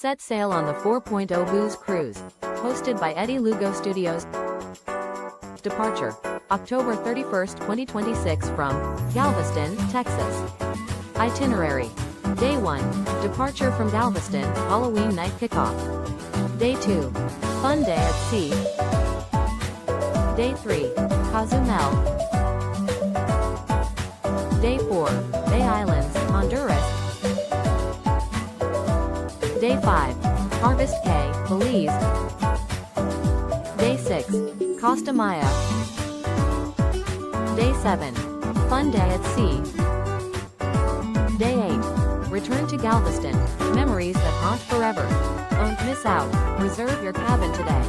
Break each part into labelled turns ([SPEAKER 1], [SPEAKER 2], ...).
[SPEAKER 1] Set sail on the 4.0 Booze Cruise. Hosted by Eddie Lugo Studios. Departure, October 31st, 2026 from Galveston, Texas. Itinerary. Day 1. Departure from Galveston, Halloween night kickoff. Day 2. Fun day at sea. Day 3. Cozumel. Day 4. Bay Islands, Honduras. Day 5. Harvest Caye, Belize. Day 6. Costa Maya. Day 7. Fun day at sea. Day 8. Return to Galveston, memories that haunt forever. Don't miss out. Reserve your cabin today.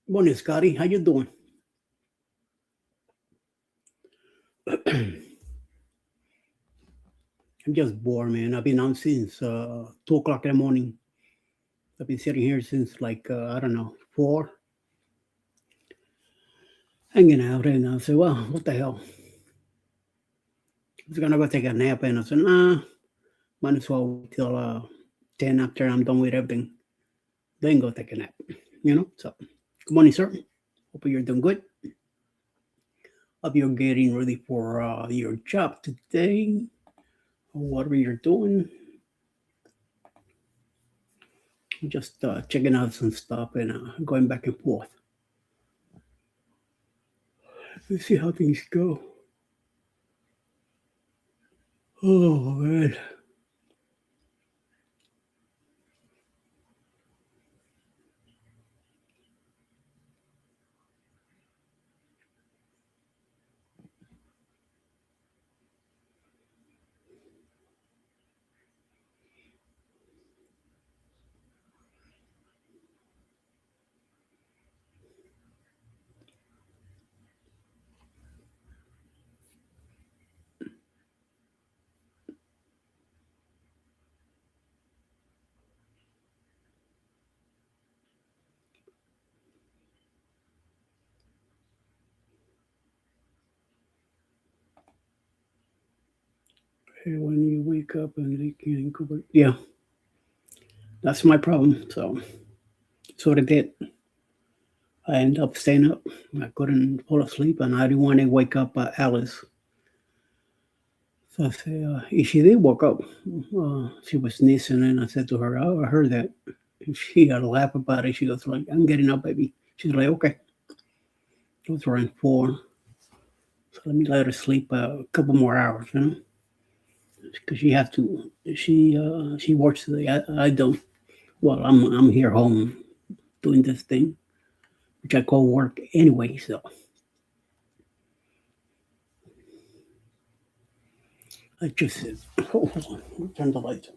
[SPEAKER 2] Morning, Scotty. How you doing? I'm just bored, man. I've been on since 2 o'clock in the morning. I've been sitting here since like, I don't know, 4, hanging out. And I said, well, what the hell? I was going to go take a nap. And I said, nah, might as well wait till 10 after I'm done with everything. Then go take a nap, So, good morning, sir. Hope you're doing good. Hope you're getting ready for your job today, or whatever you're doing. Just checking out some stuff and going back and forth. Let's see how things go. Oh, man. Hey, when you wake up and they can't incorporate. Yeah, that's my problem. So, what I did. I ended up staying up. I couldn't fall asleep, and I didn't want to wake up Alice. So I said, she did wake up. She was sneezing, and I said to her, "Oh, I heard that." And she had a laugh about it. She goes like, "I'm getting up, baby." She's like, "Okay." It was around 4, so let me let her sleep a couple more hours, because she has to. She works today. I don't. Well, I'm here home doing this thing, which I call work anyway. So I just said, hold on, turn the lights on.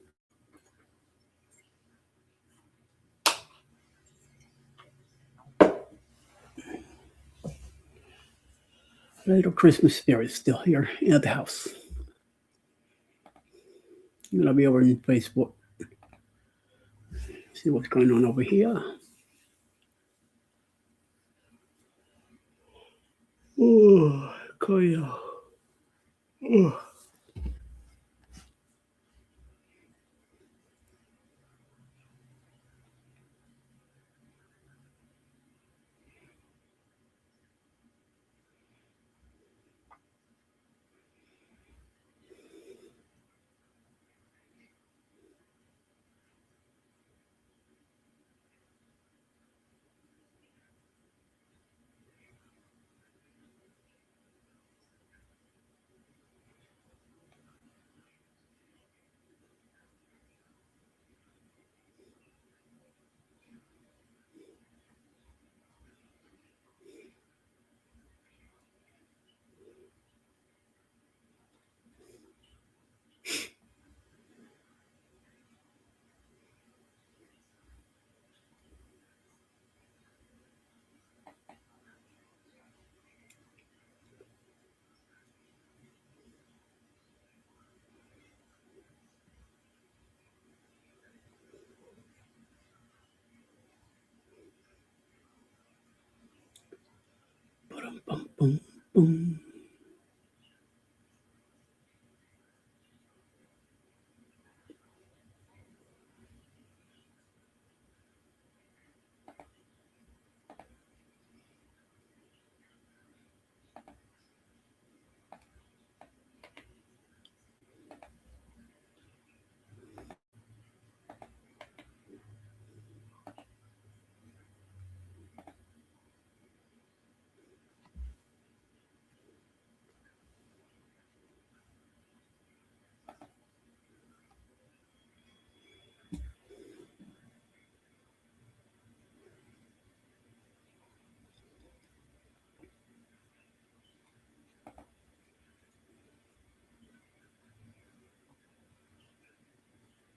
[SPEAKER 2] Little Christmas spirit still here at the house. I'm gonna be over in Facebook. See what's going on over here. Oh, Koya. Oh.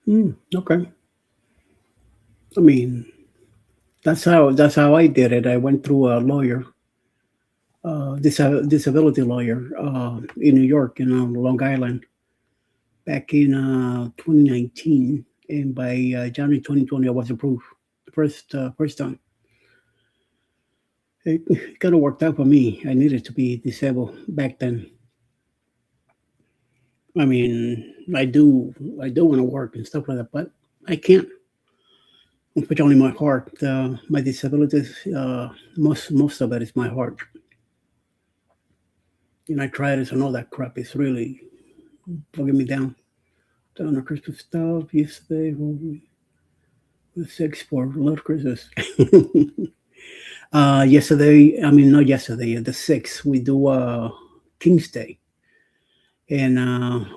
[SPEAKER 2] Okay. I mean, that's how I did it. I went through a lawyer, disability lawyer, in New York, Long Island, back in 2019, and by January 2020, I was approved the first time. It kind of worked out for me. I needed to be disabled back then. I mean, I do want to work and stuff like that, but I can't. Unfortunately, my heart, my disabilities, most of it is my heart. And I tried it and all that crap is really bugging me down. Done the Christmas stuff yesterday. Was six for Lord Christmas. Yesterday, I mean not yesterday, the sixth we do King's Day, and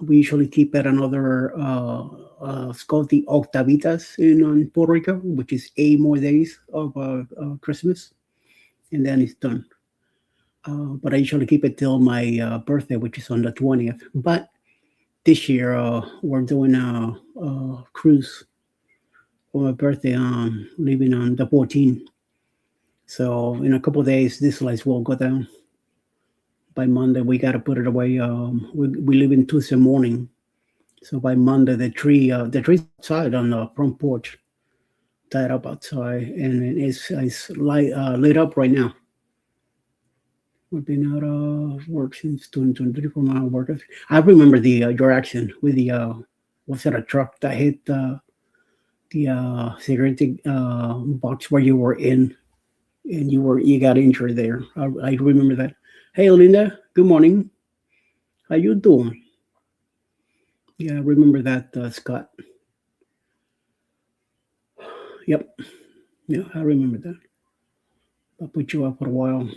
[SPEAKER 2] we usually keep at another. It's called the Octavitas in Puerto Rico, which is 8 more days of Christmas, and then it's done. But I usually keep it till my birthday, which is on the 20th. But this year, we're doing a cruise for my birthday, leaving on the 14th. So in a couple of days, this lights will go down. By Monday, we got to put it away. We leave in Tuesday morning. So by Monday, the tree's outside on the front porch, tied up outside, and it's lit up right now. We've been out of work since 2023 for my workers. I remember the your action with the was it a truck that hit the security box where you were in, and you got injured there. I remember that. Hey, Linda. Good morning. How you doing? Yeah, I remember that, Scott. Yep. Yeah, I remember that. I put you up for a while.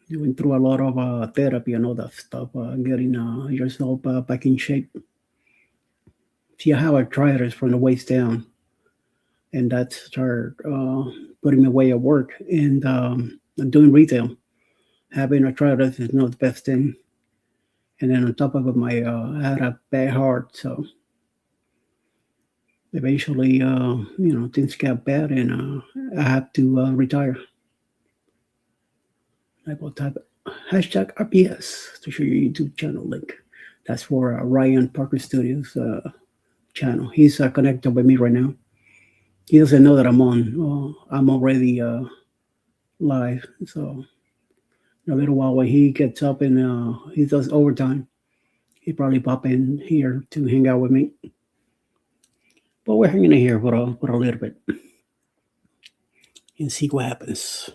[SPEAKER 2] You went through a lot of therapy and all that stuff, getting yourself back in shape. See how I tried it from the waist down, and that started putting me away at work and doing retail. Having arthritis is not the best thing. And then on top of it, I had a bad heart, so eventually, things got bad, and I had to retire. I will type hashtag RPS to show your YouTube channel link. That's for Ryan Parker Studios channel. He's connected with me right now. He doesn't know that I'm on. I'm already live. So in a little while, when he gets up and he does overtime, he probably pop in here to hang out with me. But we're hanging in here for a little bit and see what happens.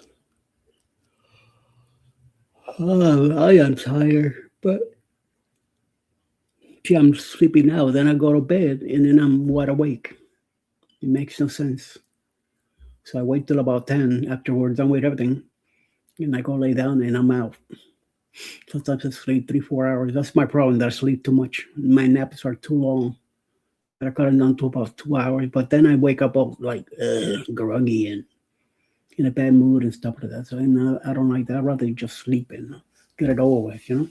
[SPEAKER 2] I am tired, but see, I'm sleepy now. Then I go to bed, and then I'm wide awake. It makes no sense. So I wait till about 10 after we're done with everything, and I go lay down, and I'm out. Sometimes I sleep 3, 4 hours. That's my problem. That I sleep too much. My naps are too long. I cut them down to about 2 hours, but then I wake up all like groggy and in a bad mood and stuff like that. So I don't like that. I'd rather just sleep and get it over with.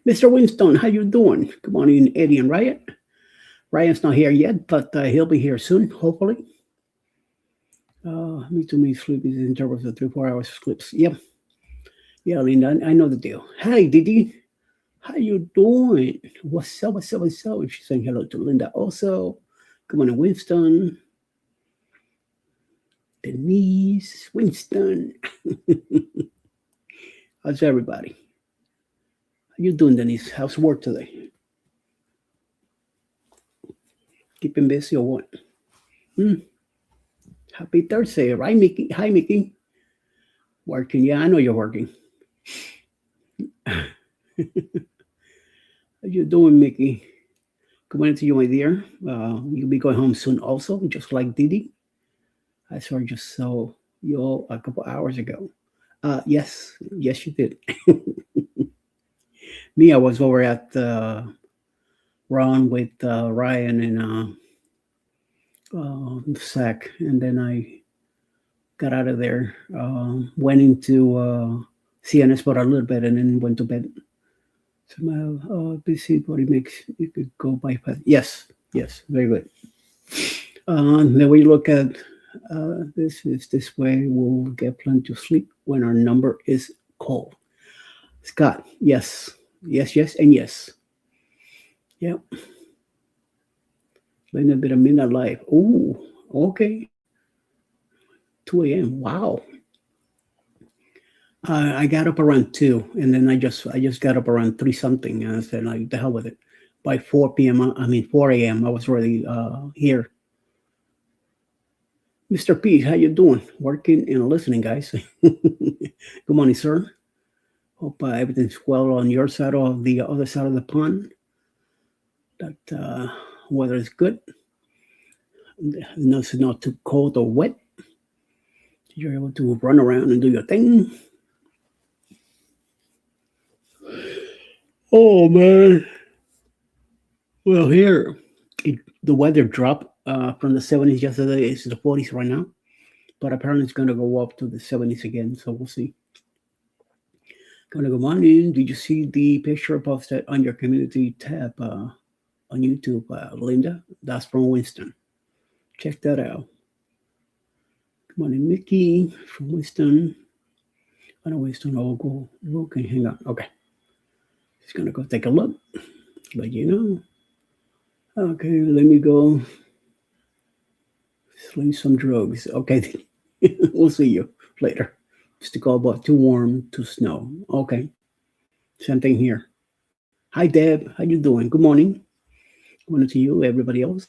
[SPEAKER 2] Mr. Winston, how you doing? Good morning, Eddie and Ryan. Ryan's not here yet, but he'll be here soon, hopefully. Me too, me sleep is in terms of 3, 4 hours sleeps. Yep. Yeah, Linda, I know the deal. Hi, Didi. How you doing? What's up, what's up, what's up? She's saying hello to Linda also. Good morning, Winston. Denise, Winston. How's everybody? How you doing, Denise? How's work today? Keeping busy or what? Happy Thursday, right, Mickey? Hi, Mickey. Working? Yeah, I know you're working. How you doing, Mickey? Good morning to you, my dear. You'll be going home soon also, just like Didi. I saw you a couple hours ago. Yes, you did. Me, I was over at Ron with Ryan and sack, and then I got out of there. Went into CNS for a little bit, and then went to bed. So my busy body makes you could go bypass. Yes, yes, very good. Then we look at this way. We'll get plenty of sleep when our number is called. Scott, yes, yes, yes, and yes. Yep. Living a bit of midnight life. Ooh, okay. 2 a.m. Wow. I got up around 2, and then I just got up around 3 something, and I said, like, the hell with it. By 4 p.m., I mean 4 a.m., I was already here. Mr. P, how you doing? Working and listening, guys. Good morning, sir. Hope everything's well on your side or the other side of the pond. That weather is good. No, it's not too cold or wet. You're able to run around and do your thing. Oh man. Well, here the weather dropped from the 70s yesterday. It's the 40s right now, but apparently it's going to go up to the 70s again. So we'll see. Gonna go morning. Did you see the picture posted on your community tab on YouTube, Linda? That's from Winston. Check that out. Good morning, Mickey from Winston. I know Winston. I'll go look and hang on. Okay. Just gonna go take a look. But you know. Okay, let me go sling some drugs. Okay. We'll see you later. Just call about too warm to snow. Okay. Same thing here. Hi Deb, how you doing? Good morning. Good morning to you, everybody else.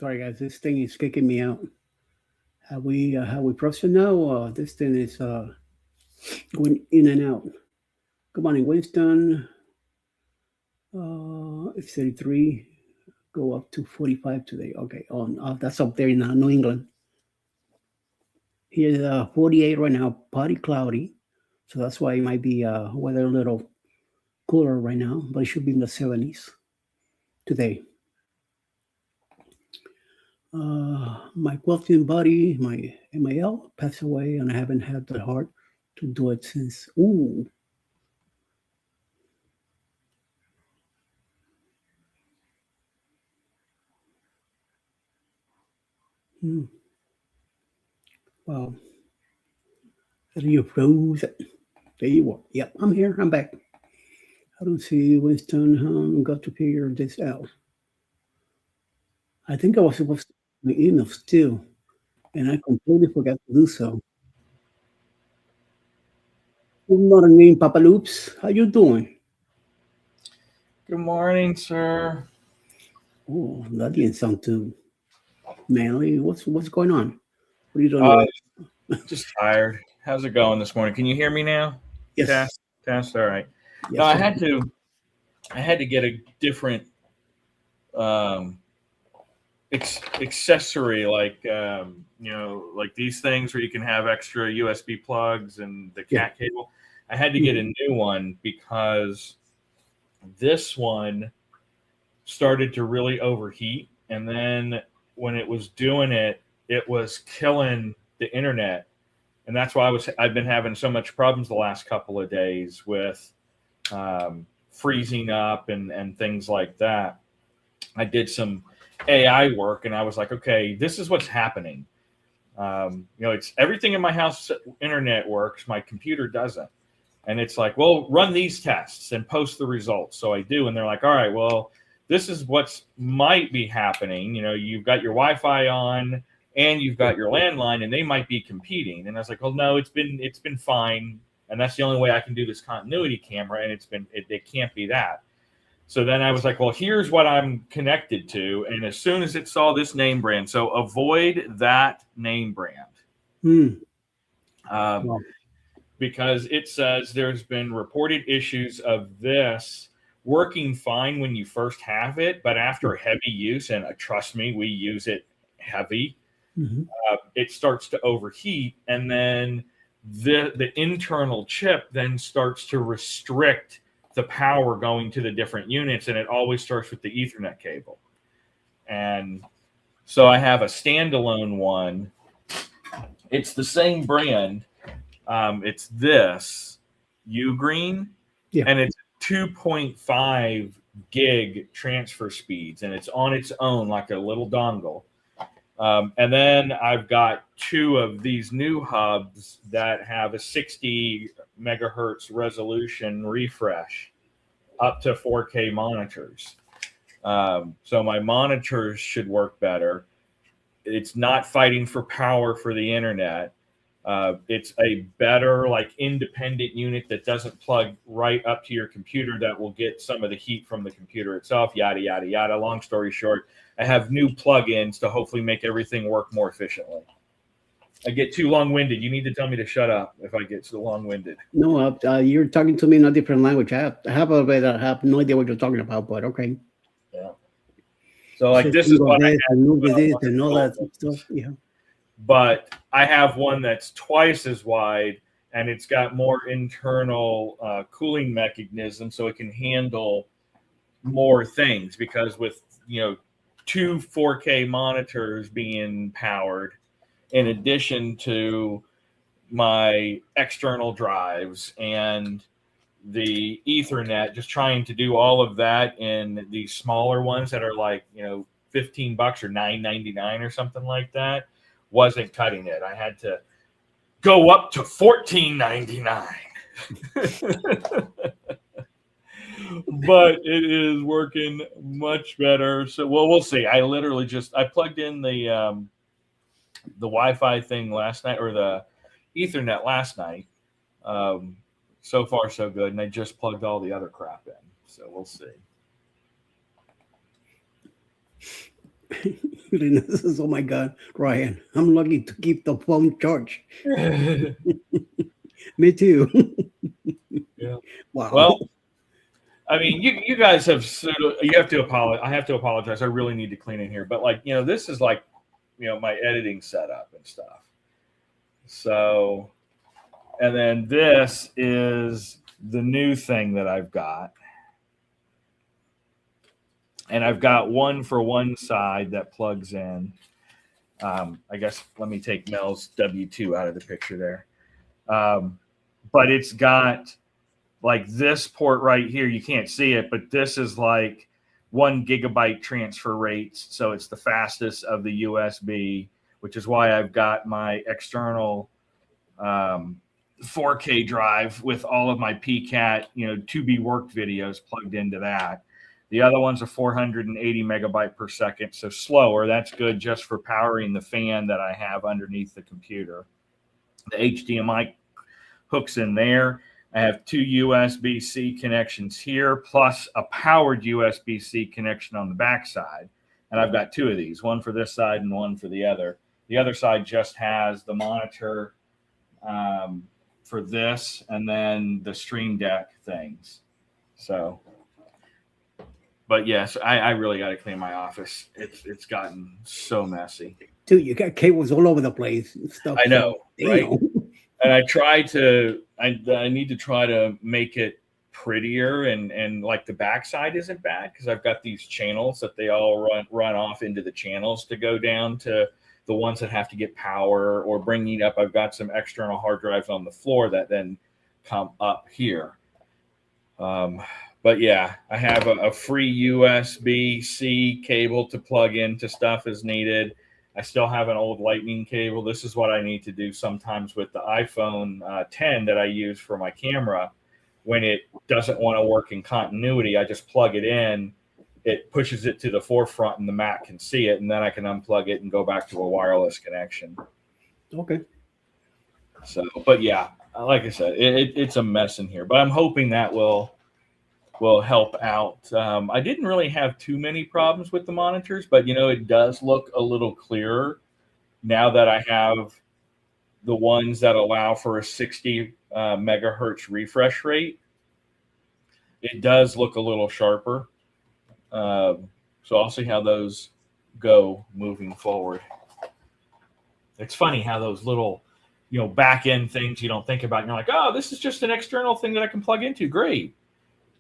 [SPEAKER 2] Sorry guys, this thing is kicking me out. Have we processed now? This thing is going in and out. Good morning, Winston. It's 33. Go up to 45 today. Okay, on that's up there in New England. Here's 48 right now, partly cloudy. So that's why it might be weather a little cooler right now, but it should be in the 70s today. My wealthy buddy, my MAL, passed away, and I haven't had the heart to do it since. Ooh. Hmm. Wow. You froze. There you are. Yep, I'm here. I'm back. I don't see Winston. Got to figure this out. I think I was supposed to the emails too, and I completely forgot to do so. Good morning, Papa Loops. How you doing?
[SPEAKER 3] Good morning, sir.
[SPEAKER 2] Oh, that didn't sound too manly. What's going on? What are you doing
[SPEAKER 3] Uh,
[SPEAKER 2] today?
[SPEAKER 3] just tired. How's it going this morning? Can you hear me now?
[SPEAKER 2] Yes,
[SPEAKER 3] Test. All right. No,
[SPEAKER 2] yes,
[SPEAKER 3] I
[SPEAKER 2] sir.
[SPEAKER 3] had to get a different um, accessory, like like these things where you can have extra USB plugs and the
[SPEAKER 2] Yeah.
[SPEAKER 3] cat cable. I had to get a new one because this one started to really overheat, and then when it was doing it, it was killing the internet. And that's why I've been having so much problems the last couple of days with freezing up and things like that. I did some AI work, and I was like, okay, this is what's happening. It's everything in my house internet works, my computer doesn't. And it's like, well, run these tests and post the results. So I do, and they're like, all right, well, this is what's might be happening. You've got your Wi-Fi on and you've got your landline, and they might be competing. And I was like, well, no, it's been fine, and that's the only way I can do this continuity camera, and it can't be that. So then I was like, well, here's what I'm connected to. And as soon as it saw this name brand, so avoid that name brand.
[SPEAKER 2] Wow.
[SPEAKER 3] Because it says there's been reported issues of this working fine when you first have it, but after heavy use, and trust me, we use it heavy, it starts to overheat, and then the internal chip then starts to restrict the power going to the different units, and it always starts with the Ethernet cable. And so I have a standalone one. It's the same brand. It's this Ugreen, and it's 2.5 gig transfer speeds, and it's on its own like a little dongle. And then I've got 2 of these new hubs that have a 60 megahertz resolution refresh up to 4K monitors. So my monitors should work better. It's not fighting for power for the internet. It's a better, like, independent unit that doesn't plug right up to your computer, that will get some of the heat from the computer itself, yada, yada, yada. Long story short, I have new plugins to hopefully make everything work more efficiently. I get too long-winded. You need to tell me to shut up if I get too long-winded.
[SPEAKER 2] No, you're talking to me in a different language. I have no idea what you're talking about, but okay.
[SPEAKER 3] Yeah. So, like, this is what I have.
[SPEAKER 2] And all that stuff. Yeah.
[SPEAKER 3] But I have one that's twice as wide, and it's got more internal cooling mechanism, so it can handle more things. Because with 2 4K monitors being powered, in addition to my external drives and the Ethernet, just trying to do all of that in these smaller ones that are like $15 or $9.99 or something like that, wasn't cutting it. I had to go up to $14.99. But it is working much better. So, well, we'll see. I literally I plugged in the Wi-Fi thing last night, or the Ethernet last night. So far, so good. And I just plugged all the other crap in. So we'll see.
[SPEAKER 2] Oh my God, Ryan, I'm lucky to keep the phone charged. Me too.
[SPEAKER 3] Yeah.
[SPEAKER 2] Wow.
[SPEAKER 3] Well, I mean, you guys have you have to apologize. I have to apologize. I really need to clean in here. But this is like, my editing setup and stuff. So, and then this is the new thing that I've got. And I've got one for one side that plugs in. I guess let me take Mel's W2 out of the picture there. But it's got like this port right here. You can't see it, but this is like 1 gigabyte transfer rates. So it's the fastest of the USB, which is why I've got my external 4K drive with all of my PCAT, to be worked videos plugged into that. The other one's a 480 megabyte per second, so slower. That's good just for powering the fan that I have underneath the computer. The HDMI hooks in there. I have 2 USB-C connections here, plus a powered USB-C connection on the back side. And I've got 2 of these, one for this side and one for the other. The other side just has the monitor for this, and then the Stream Deck things. So, but yes, I really got to clean my office. It's gotten so messy.
[SPEAKER 2] Dude, you got cables all over the place and stuff.
[SPEAKER 3] I know, right? And I try to, I need to try to make it prettier, and like the backside isn't bad because I've got these channels that they all run off into the channels to go down to the ones that have to get power or bringing up. I've got some external hard drives on the floor that then come up here. But yeah, I have a free USB-C cable to plug into stuff as needed. I still have an old lightning cable. This is what I need to do sometimes with the iPhone 10 that I use for my camera. When it doesn't want to work in continuity, I just plug it in. It pushes it to the forefront and the Mac can see it, and then I can unplug it and go back to a wireless connection.
[SPEAKER 2] Okay.
[SPEAKER 3] So, but yeah, like I said, it's a mess in here, but I'm hoping that will help out. I didn't really have too many problems with the monitors, but it does look a little clearer now that I have the ones that allow for a 60 megahertz refresh rate. It does look a little sharper. So I'll see how those go moving forward. It's funny how those little, back end things you don't think about. And you're like, oh, this is just an external thing that I can plug into. Great.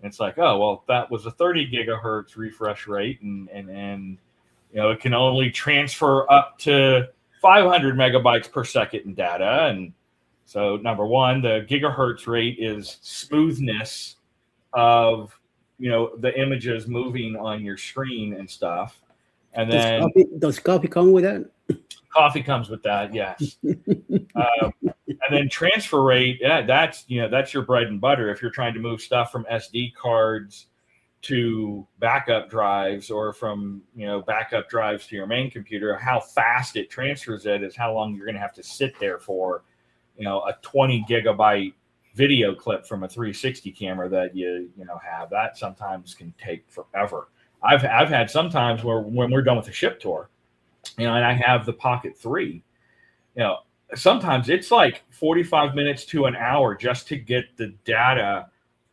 [SPEAKER 3] And it's like, oh, well, that was a 30 gigahertz refresh rate, and it can only transfer up to 500 megabytes per second in data. And so, number one, the gigahertz rate is smoothness of the images moving on your screen and stuff. And then
[SPEAKER 2] does coffee come with that?
[SPEAKER 3] Coffee comes with that, yes. And then transfer rate, that's your bread and butter. If you're trying to move stuff from SD cards to backup drives, or from backup drives to your main computer, how fast it transfers it is how long you're going to have to sit there for. A 20 gigabyte video clip from a 360 camera that you have, that sometimes can take forever. I've had sometimes where when we're done with the ship tour, and I have the Pocket 3, sometimes it's like 45 minutes to an hour just to get the data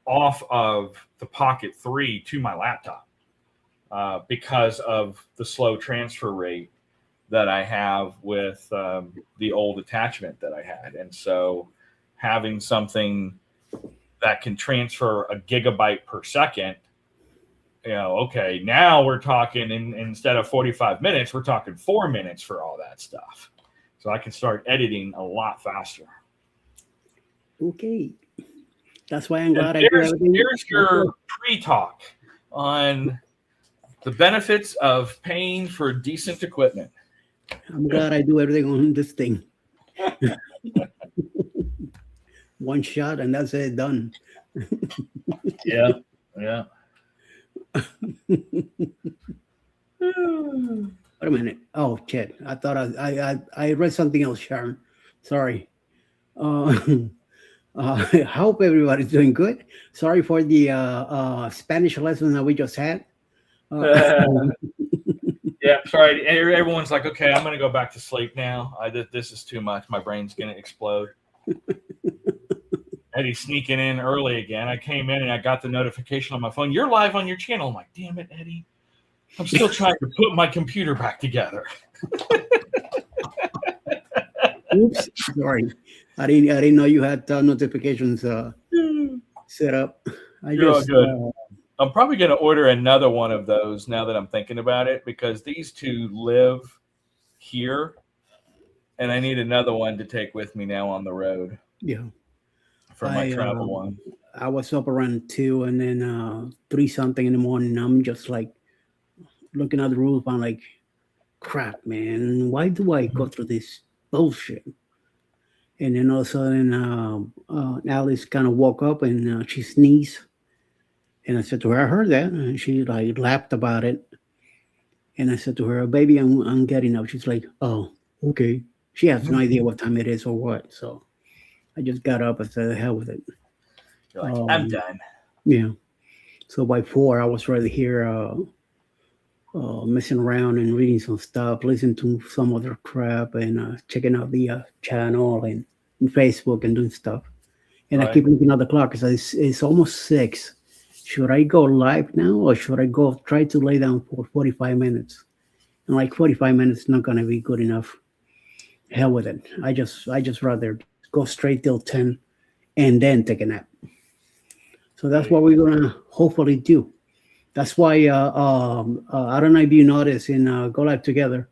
[SPEAKER 3] off of the Pocket 3 to my laptop because of the slow transfer rate that I have with the old attachment that I had. And so having something that can transfer a gigabyte per second, okay, now we're talking, instead of 45 minutes, we're talking 4 minutes for all that stuff. So I can start editing a lot faster.
[SPEAKER 2] Okay. That's why I'm glad I do everything.
[SPEAKER 3] Here's your pre-talk on the benefits of paying for decent equipment.
[SPEAKER 2] I'm glad I do everything on this thing. One shot and that's it, done.
[SPEAKER 3] Yeah.
[SPEAKER 2] Wait a minute. Oh, shit. I thought I read something else, Sharon. Sorry. I hope everybody's doing good. Sorry for the Spanish lesson that we just had.
[SPEAKER 3] Yeah, sorry. Everyone's like, okay, I'm going to go back to sleep now. This is too much. My brain's going to explode. Eddie's sneaking in early again. I came in and I got the notification on my phone. You're live on your channel. I'm like, damn it, Eddie. I'm still trying to put my computer back together.
[SPEAKER 2] Oops, sorry. I didn't know you had notifications set up.
[SPEAKER 3] You're all good. I'm probably going to order another one of those now that I'm thinking about it, because these two live here, and I need another one to take with me now on the road.
[SPEAKER 2] Yeah.
[SPEAKER 3] For my travel one.
[SPEAKER 2] I was up around 2 and then 3 something in the morning. I'm just like looking at the roof. I'm like, crap, man. Why do I go through this bullshit? And then all of a sudden, Alice kind of woke up and she sneezed. And I said to her, I heard that. And she like laughed about it. And I said to her, baby, I'm getting up. She's like, oh, okay. She has no idea what time it is or what. So I just got up and said, the hell with it.
[SPEAKER 3] You're like, I'm done.
[SPEAKER 2] Yeah. So by 4, I was already here messing around and reading some stuff, listening to some other crap, and checking out the channel and Facebook and doing stuff. And right. I keep looking at the clock because it's almost 6. Should I go live now, or should I go try to lay down for 45 minutes? And like 45 minutes is not going to be good enough. Hell with it. I just rather go straight till 10 and then take a nap. So that's what we're going to hopefully do. That's why I don't know if you notice in Go Live Together,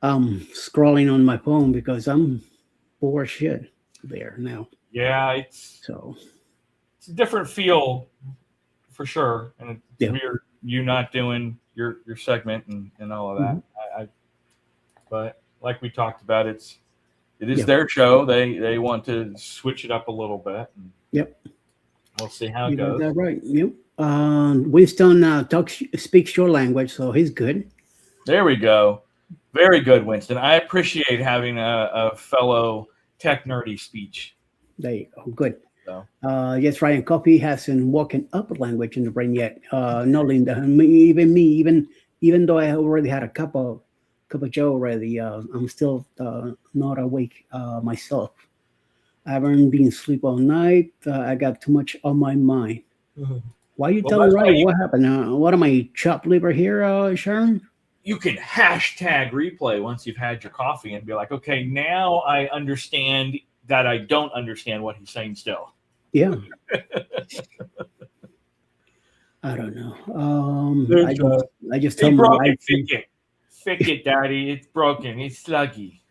[SPEAKER 2] I'm scrolling on my phone because I'm bored shit there now.
[SPEAKER 3] Yeah, it's a different feel for sure. And it's weird you not doing your segment and all of that. but like we talked about, it is
[SPEAKER 2] Yep.
[SPEAKER 3] their show. They want to switch it up a little bit. And
[SPEAKER 2] Yep.
[SPEAKER 3] we'll see how it
[SPEAKER 2] You got
[SPEAKER 3] goes.
[SPEAKER 2] that right. Yep. Winston speaks your language, so he's good.
[SPEAKER 3] There we go. Very good, Winston. I appreciate having a fellow tech nerdy speech.
[SPEAKER 2] There you go. Good.
[SPEAKER 3] So.
[SPEAKER 2] Yes, Ryan. Coffee hasn't woken up language in the brain yet. No, Linda. Even though I already had a cup of Joe already, I'm still not awake myself. I haven't been asleep all night. I got too much on my mind.
[SPEAKER 3] Mm-hmm.
[SPEAKER 2] Why are you telling Ryan what happened? What am I, chopped liver here, Sharon?
[SPEAKER 3] You can hashtag replay once you've had your coffee and be like, okay, now I understand that I don't understand what he's saying still.
[SPEAKER 2] Yeah. I don't know. I just tell my wife.
[SPEAKER 3] Fix it, Daddy. It's broken. It's sluggy.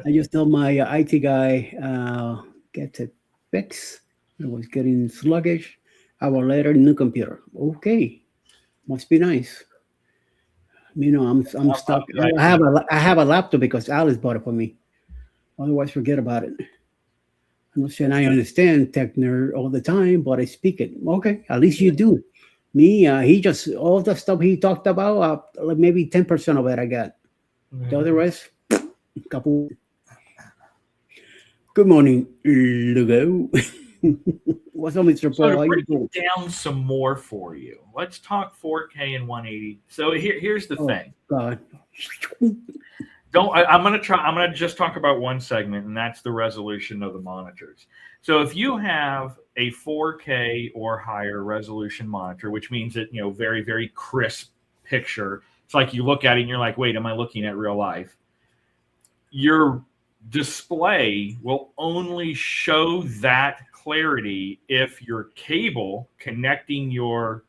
[SPEAKER 2] I just tell my IT guy, get it fixed. It was getting sluggish. Hour later, new computer. Okay. Must be nice. You know, I'm stuck. I have a laptop because Alice bought it for me. Otherwise, forget about it. I'm not saying I understand tech nerd all the time, but I speak it. Okay, at least you do. Me, he just all the stuff he talked about. Like maybe 10% of it I got. The other rest, couple. Good morning, Lugo. What's up, Mr.
[SPEAKER 3] So
[SPEAKER 2] Paul?
[SPEAKER 3] to break it down some more for you, let's talk 4K and 180. So here's the thing.
[SPEAKER 2] God.
[SPEAKER 3] I'm gonna just talk about one segment, and that's the resolution of the monitors. So if you have a 4K or higher resolution monitor, which means that, you know, very, very crisp picture, it's like you look at it and you're like, wait, am I looking at real life? Your display will only show that clarity if your cable connecting your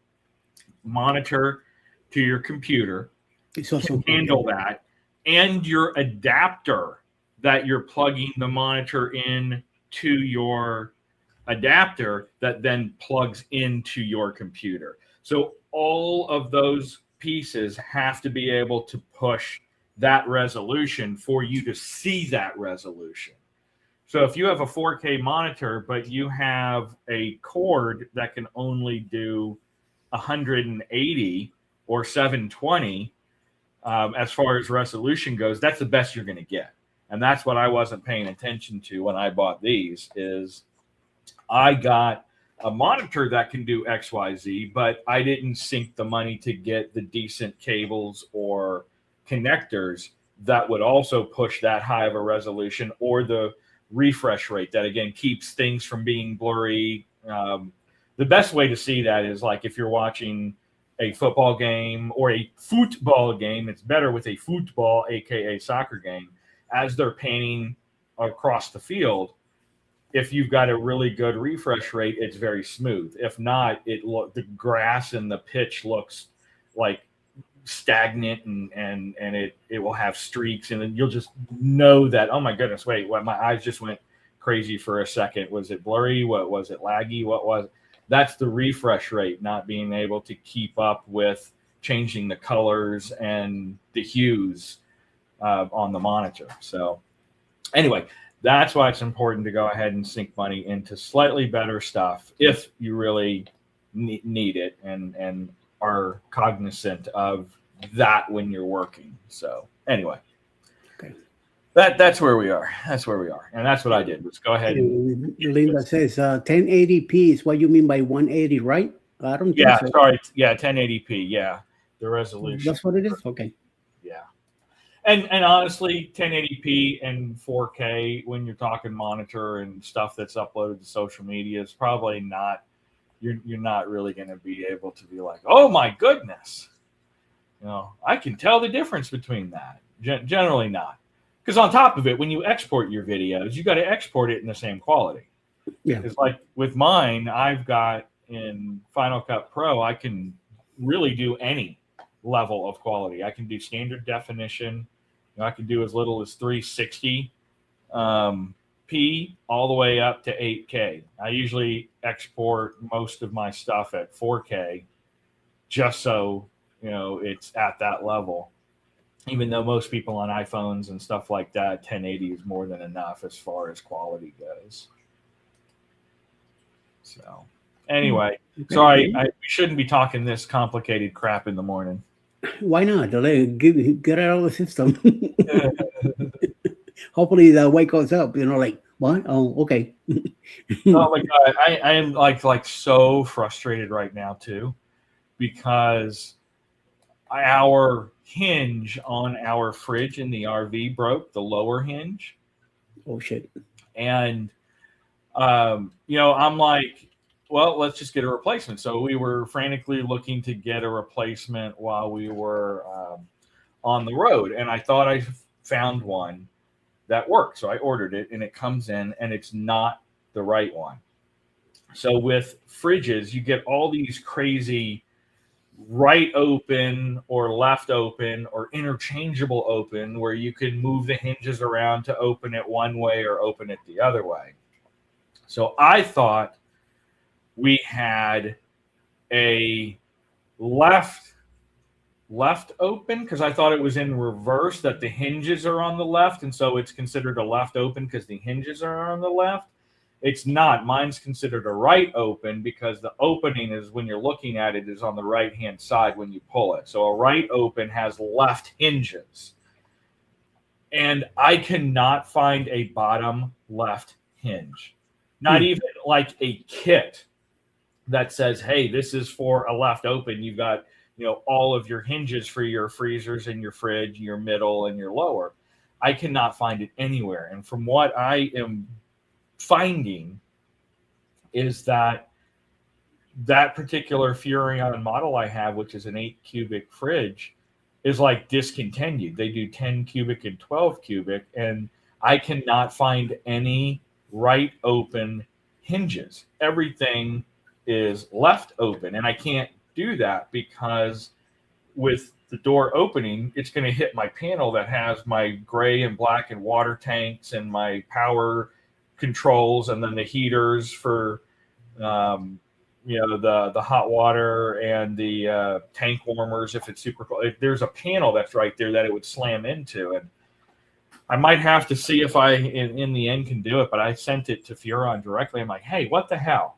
[SPEAKER 3] monitor to your computer can handle that, and your adapter that you're plugging the monitor in to your adapter that then plugs into your computer. So all of those pieces have to be able to push that resolution for you to see that resolution. So if you have a 4K monitor, but you have a cord that can only do 180 or 720, as far as resolution goes, that's the best you're going to get. And that's what I wasn't paying attention to when I bought these. Is I got a monitor that can do XYZ, but I didn't sink the money to get the decent cables or connectors that would also push that high of a resolution, or the refresh rate that, again, keeps things from being blurry. The best way to see that is like if you're watching a football game or a football game, it's better with a football, aka soccer game, as they're panning across the field. If you've got a really good refresh rate, it's very smooth. If not, the grass and the pitch looks like stagnant, and it will have streaks, and then you'll just know that, oh my goodness, wait, what, my eyes just went crazy for a second. Was it blurry? What was it, laggy? What was it? That's the refresh rate not being able to keep up with changing the colors and the hues on the monitor. So anyway, that's why it's important to go ahead and sink money into slightly better stuff if you really need it and are cognizant of that when you're working. So anyway, okay, that's where we are. That's where we are, and that's what I did. Let's go ahead.
[SPEAKER 2] Linda says 1080p is what you mean by 180, right? I don't think so.
[SPEAKER 3] Sorry. Yeah, 1080p. Yeah, the resolution.
[SPEAKER 2] That's what it is. Okay.
[SPEAKER 3] Yeah. And honestly, 1080p and 4K, when you're talking monitor and stuff that's uploaded to social media, is probably not, you're not really going to be able to be like, oh my goodness, you know, I can tell the difference between that. Generally not. Because on top of it, when you export your videos, you got to export it in the same quality.
[SPEAKER 2] Yeah.
[SPEAKER 3] It's like with mine, I've got in Final Cut Pro, I can really do any level of quality. I can do standard definition. You know, I can do as little as 360 p all the way up to 8K. I usually export most of my stuff at 4K just so, you know, it's at that level. even though most people on iPhones and stuff like that, 1080 is more than enough as far as quality goes. So anyway,
[SPEAKER 2] Okay.
[SPEAKER 3] sorry, we shouldn't be talking this complicated crap in the morning.
[SPEAKER 2] Why not? Get it out of the system. Hopefully the wake us up. Like what? Oh, okay.
[SPEAKER 3] Oh my god, I am like so frustrated right now too, because our hinge on our fridge in the RV broke, the lower hinge,
[SPEAKER 2] Oh shit.
[SPEAKER 3] and I'm like, well, let's just get a replacement. So we were frantically looking to get a replacement while we were on the road, and I thought I found one that worked. So I ordered it, and it comes in, and it's not the right one. So with fridges, you get all these crazy right open or left open or interchangeable open where you can move the hinges around to open it one way or open it the other way. So I thought we had a left open because I thought it was in reverse, that the hinges are on the left, and so it's considered a left open because the hinges are on the left. It's not. Mine's considered a right open because the opening is, when you're looking at it, is on the right hand side when you pull it. So a right open has left hinges, and I cannot find a bottom left hinge. Not even like a kit that says, hey, this is for a left open. You've got, all of your hinges for your freezers and your fridge, your middle and your lower. I cannot find it anywhere. And from what I am finding is that particular Furrion model I have, which is an 8 cubic fridge, is like discontinued. They do 10 cubic and 12 cubic, and I cannot find any right open hinges. Everything is left open, and I can't do that because with the door opening, it's going to hit my panel that has my gray and black and water tanks and my power controls, and then the heaters for the hot water and the tank warmers if it's super cold. There's a panel that's right there that it would slam into, and I might have to see if I in the end can do it, but I sent it to Furrion directly. I'm like, hey, what the hell?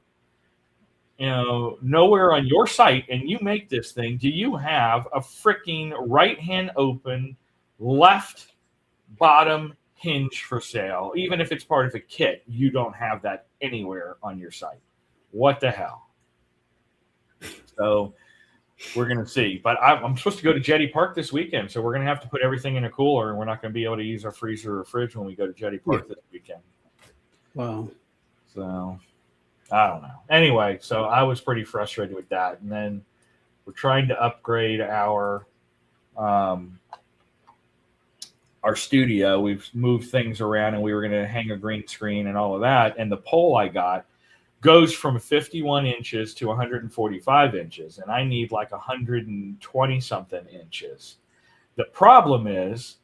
[SPEAKER 3] Nowhere on your site, and you make this thing, do you have a freaking right hand open left bottom hinge for sale? Even if it's part of a kit, you don't have that anywhere on your site. What the hell? So we're going to see. But I'm supposed to go to Jetty Park this weekend, so we're going to have to put everything in a cooler, and we're not going to be able to use our freezer or fridge when we go to Jetty Park this weekend.
[SPEAKER 2] Wow.
[SPEAKER 3] So I don't know. Anyway, so I was pretty frustrated with that. And then we're trying to upgrade our studio. We've moved things around, and we were going to hang a green screen and all of that. And the pole I got goes from 51 inches to 145 inches, and I need like 120 something inches. The problem is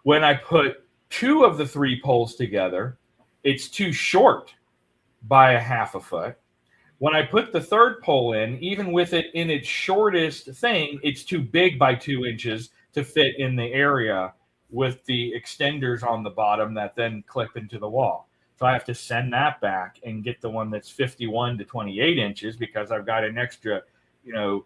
[SPEAKER 3] when I put two of the three poles together, it's too short by a half a foot. When I put the third pole in, even with it in its shortest thing, it's too big by 2 inches to fit in the area with the extenders on the bottom that then clip into the wall. So I have to send that back and get the one that's 51 to 28 inches because I've got an extra, 2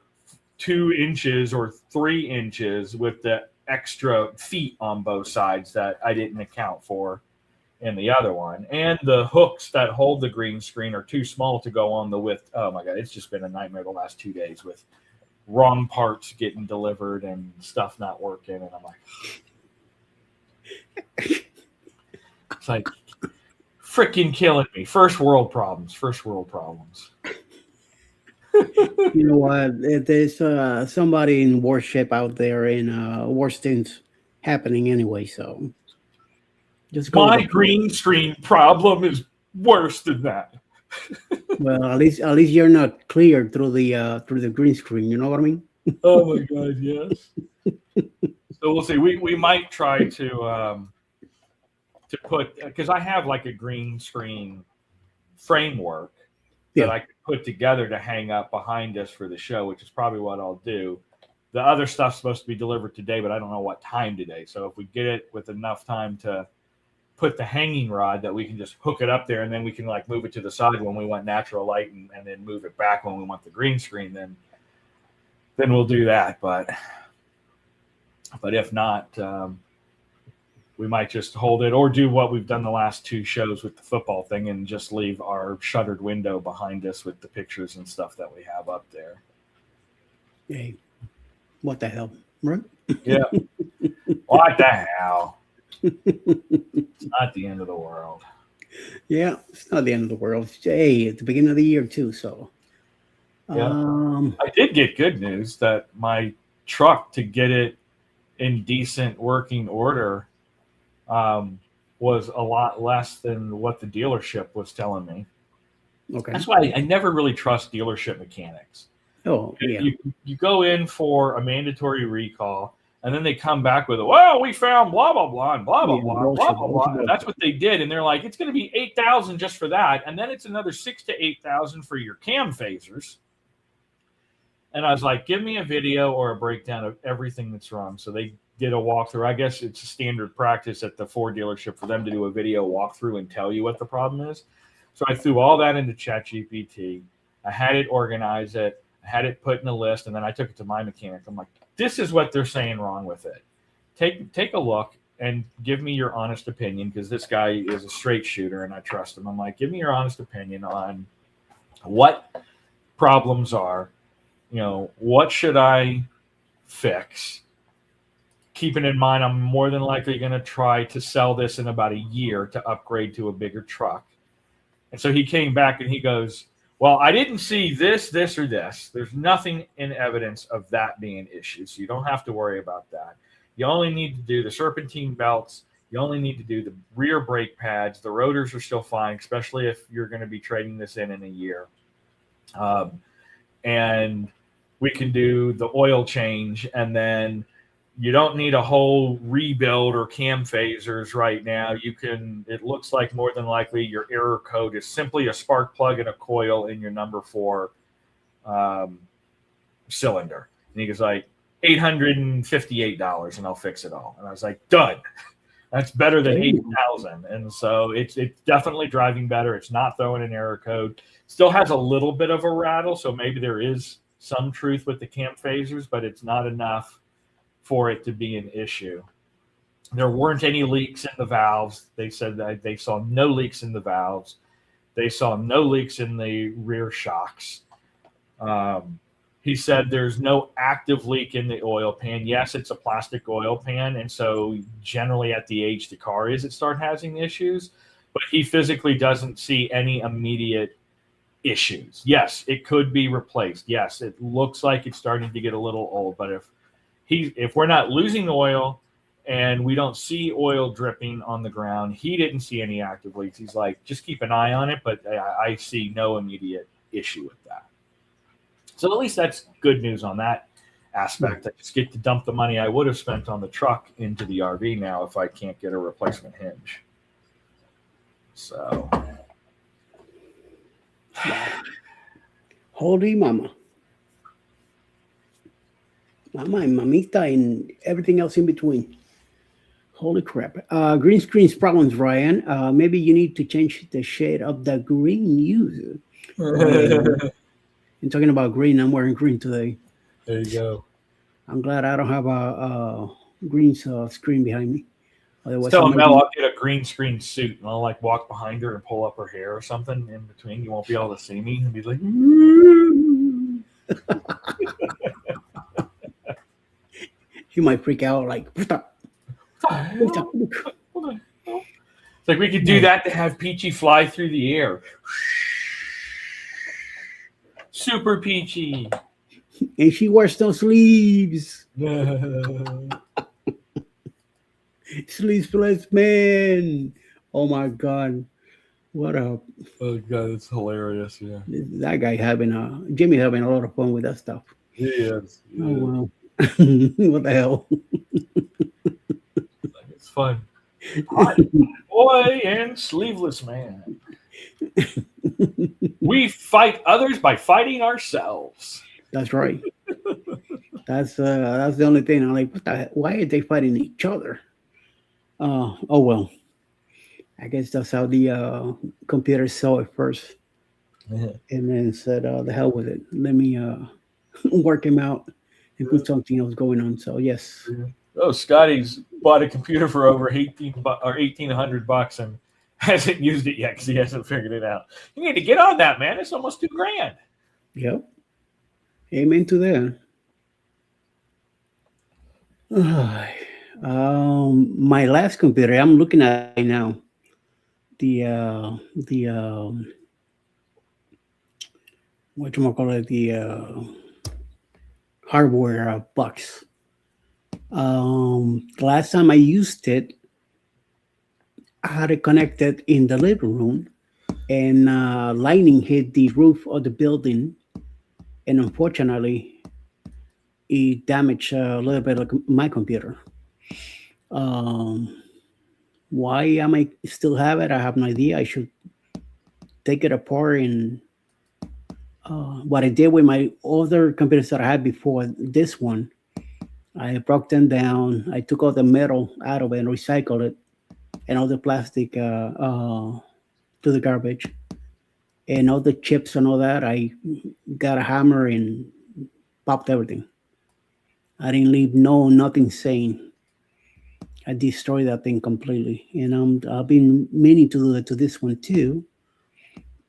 [SPEAKER 3] inches or 3 inches with the extra feet on both sides that I didn't account for in the other one. And the hooks that hold the green screen are too small to go on the width. Oh my God, it's just been a nightmare the last 2 days with wrong parts getting delivered and stuff not working. And I'm like, it's like freaking killing me. First world problems.
[SPEAKER 2] You know what? There's somebody in worse shape out there, and worse things happening anyway. So just go.
[SPEAKER 3] My green screen problem is worse than that.
[SPEAKER 2] Well, at least you're not clear through the green screen. You know what I mean?
[SPEAKER 3] Oh my God, yes. So we'll see. We might try to put, because I have like a green screen framework that I could put together to hang up behind us for the show, which is probably what I'll do. The other stuff's supposed to be delivered today, but I don't know what time today. So if we get it with enough time to put the hanging rod that we can just hook it up there, and then we can like move it to the side when we want natural light, and then move it back when we want the green screen, then we'll do that. But if not, we might just hold it, or do what we've done the last 2 shows with the football thing and just leave our shuttered window behind us with the pictures and stuff that we have up there.
[SPEAKER 2] Hey, what the hell, right?
[SPEAKER 3] Yeah. What the hell? It's not the end of the world.
[SPEAKER 2] Yeah, it's not the end of the world. Hey, at the beginning of the year too, so.
[SPEAKER 3] Yeah. I did get good news that my truck, to get it in decent working order, was a lot less than what the dealership was telling me.
[SPEAKER 2] Okay.
[SPEAKER 3] That's why I never really trust dealership mechanics.
[SPEAKER 2] Oh, yeah.
[SPEAKER 3] You go in for a mandatory recall, and then they come back with, well, we found blah, blah, blah, and blah, blah, blah, blah, blah, blah. And that's what they did. And they're like, it's going to be $8,000 just for that. And then it's another $6,000 to $8,000 for your cam phasers. And I was like, give me a video or a breakdown of everything that's wrong. So they did a walkthrough. I guess it's a standard practice at the Ford dealership for them to do a video walkthrough and tell you what the problem is. So I threw all that into ChatGPT. I had it organize it. I had it put in a list, and then I took it to my mechanic. I'm like, this is what they're saying wrong with it. Take a look and give me your honest opinion, because this guy is a straight shooter and I trust him. I'm like, give me your honest opinion on what problems are. What should I fix? Keeping in mind, I'm more than likely going to try to sell this in about a year to upgrade to a bigger truck. And so he came back and he goes, well, I didn't see this, this, or this. There's nothing in evidence of that being an issue, so you don't have to worry about that. You only need to do the serpentine belts. You only need to do the rear brake pads. The rotors are still fine, especially if you're going to be trading this in a year. And we can do the oil change, and then you don't need a whole rebuild or cam phasers right now. It looks like more than likely your error code is simply a spark plug and a coil in your number 4 cylinder. And he goes like, $858, and I'll fix it all. And I was like, done. That's better than $80,000. And so it's definitely driving better. It's not throwing an error code. Still has a little bit of a rattle, so maybe there is some truth with the cam phasers, but it's not enough for it to be an issue. There weren't any leaks in the valves. They said that they saw no leaks in the valves. They saw no leaks in the rear shocks. He said there's no active leak in the oil pan. Yes, it's a plastic oil pan, and so generally at the age the car is, it starts having issues, but he physically doesn't see any immediate issues. Yes, it could be replaced. Yes, it looks like it's starting to get a little old, but if we're not losing oil and we don't see oil dripping on the ground, he didn't see any active leaks. He's like, just keep an eye on it, but I see no immediate issue with that. So at least that's good news on that aspect. I just get to dump the money I would have spent on the truck into the RV now if I can't get a replacement hinge. So.
[SPEAKER 2] Holy mama. Mama and mamita and everything else in between. Holy crap. Green screen's problems, Ryan. Maybe you need to change the shade of the green user. You're talking about green. I'm wearing green today.
[SPEAKER 3] There you go.
[SPEAKER 2] I'm glad I don't have a green screen behind me. Otherwise,
[SPEAKER 3] tell Mel I'll get a green screen suit and I'll like walk behind her and pull up her hair or something in between. You won't be able to see me and be like,
[SPEAKER 2] you might freak out like,
[SPEAKER 3] it's like we could do that to have Peachy fly through the air. Super Peachy.
[SPEAKER 2] And she wears no sleeves. Sleeveless man. Oh my God. What a.
[SPEAKER 3] Oh God, it's hilarious. Yeah.
[SPEAKER 2] That guy Jimmy having a lot of fun with that stuff.
[SPEAKER 3] He is.
[SPEAKER 2] Oh wow. What the hell?
[SPEAKER 3] It's fun. Hot boy and sleeveless man. We fight others by fighting ourselves.
[SPEAKER 2] That's right. That's the only thing. I'm like, why are they fighting each other? Oh well, I guess that's how the computer saw it first, and then said, "The hell with it. Let me work him out and put something else going on." So yes,
[SPEAKER 3] Oh, Scotty's bought a computer for over 1,800 bucks and hasn't used it yet because he hasn't figured it out. You need to get on that, man. It's almost $2,000.
[SPEAKER 2] yep, amen to that. My last computer, I'm looking at it now. The what you call it, the hardware box. The last time I used it, I had it connected in the living room, and lightning hit the roof of the building, and unfortunately, it damaged a little bit of my computer. Um, why I might still have it, I have no idea. I should take it apart and what I did with my other computers that I had before this one, I broke them down. I took all the metal out of it and recycled it, and all the plastic to the garbage, and all the chips and all that. I got a hammer and popped everything. I didn't leave nothing sane. I destroyed that thing completely, and I've been meaning to do that to this one too.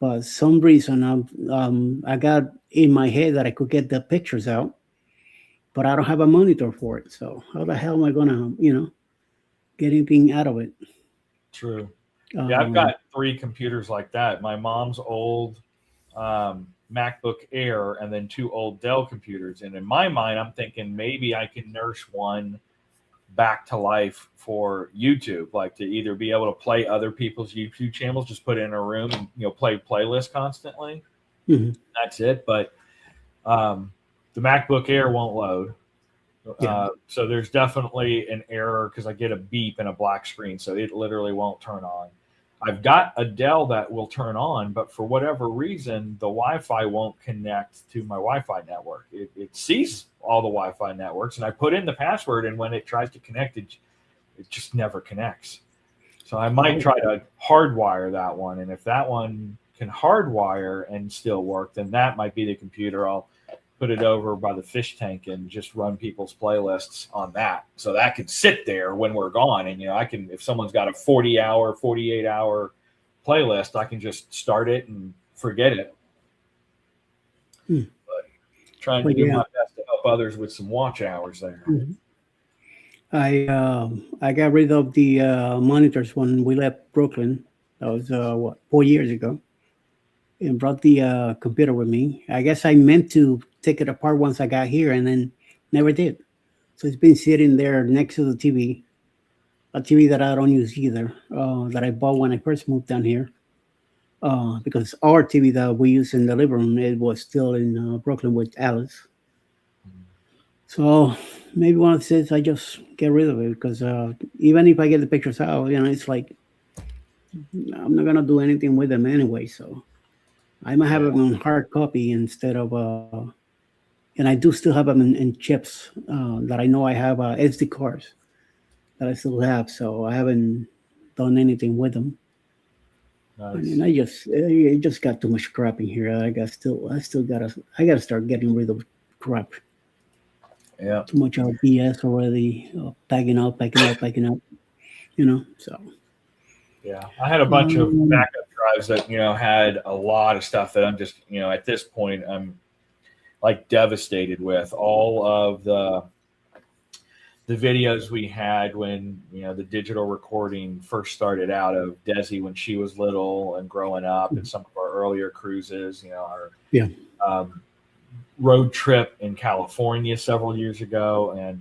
[SPEAKER 2] But some reason I got in my head that I could get the pictures out, but I don't have a monitor for it. So how the hell am I gonna, get anything out of it?
[SPEAKER 3] True. Yeah, I've got 3 computers like that. My mom's old MacBook Air and then 2 old Dell computers. And in my mind, I'm thinking maybe I can nurse one back to life for YouTube, like to either be able to play other people's YouTube channels, just put it in a room and play playlists constantly.
[SPEAKER 2] Mhm.
[SPEAKER 3] That's it. But the MacBook Air won't load. So there's definitely an error because I get a beep and a black screen, so it literally won't turn on. I've got a Dell that will turn on, but for whatever reason, the Wi-Fi won't connect to my Wi-Fi network. It sees all the Wi-Fi networks, and I put in the password, and when it tries to connect, it just never connects. So I might try to hardwire that one, and if that one can hardwire and still work, then that might be the computer. I'll put it over by the fish tank and just run people's playlists on that. So that could sit there when we're gone. And, I can, if someone's got a 40-hour, 48-hour playlist, I can just start it and forget it. But trying to do my best to help others with some watch hours there.
[SPEAKER 2] I got rid of the monitors when we left Brooklyn. That was 4 years ago, and brought the computer with me. I guess I meant to take it apart once I got here, and then never did. So it's been sitting there next to the TV, a TV that I don't use either, that I bought when I first moved down here. Because our TV that we use in the living room, it was still in Brooklyn with Alice. So maybe one of the days I just get rid of it because even if I get the pictures out, it's like I'm not gonna do anything with them anyway. So I might have them on hard copy instead of, and I do still have them in chips that I know I have SD cards that I still have. So I haven't done anything with them. Nice. I mean, I just got too much crap in here. I gotta start getting rid of crap.
[SPEAKER 3] Yeah.
[SPEAKER 2] Too much BS already. Packing up. So.
[SPEAKER 3] Yeah, I had a bunch of backup drives that had a lot of stuff that I'm just at this point I'm like devastated with. All of the videos we had when the digital recording first started out of Desi when she was little and growing up, and some of our earlier cruises. Our road trip in California several years ago, and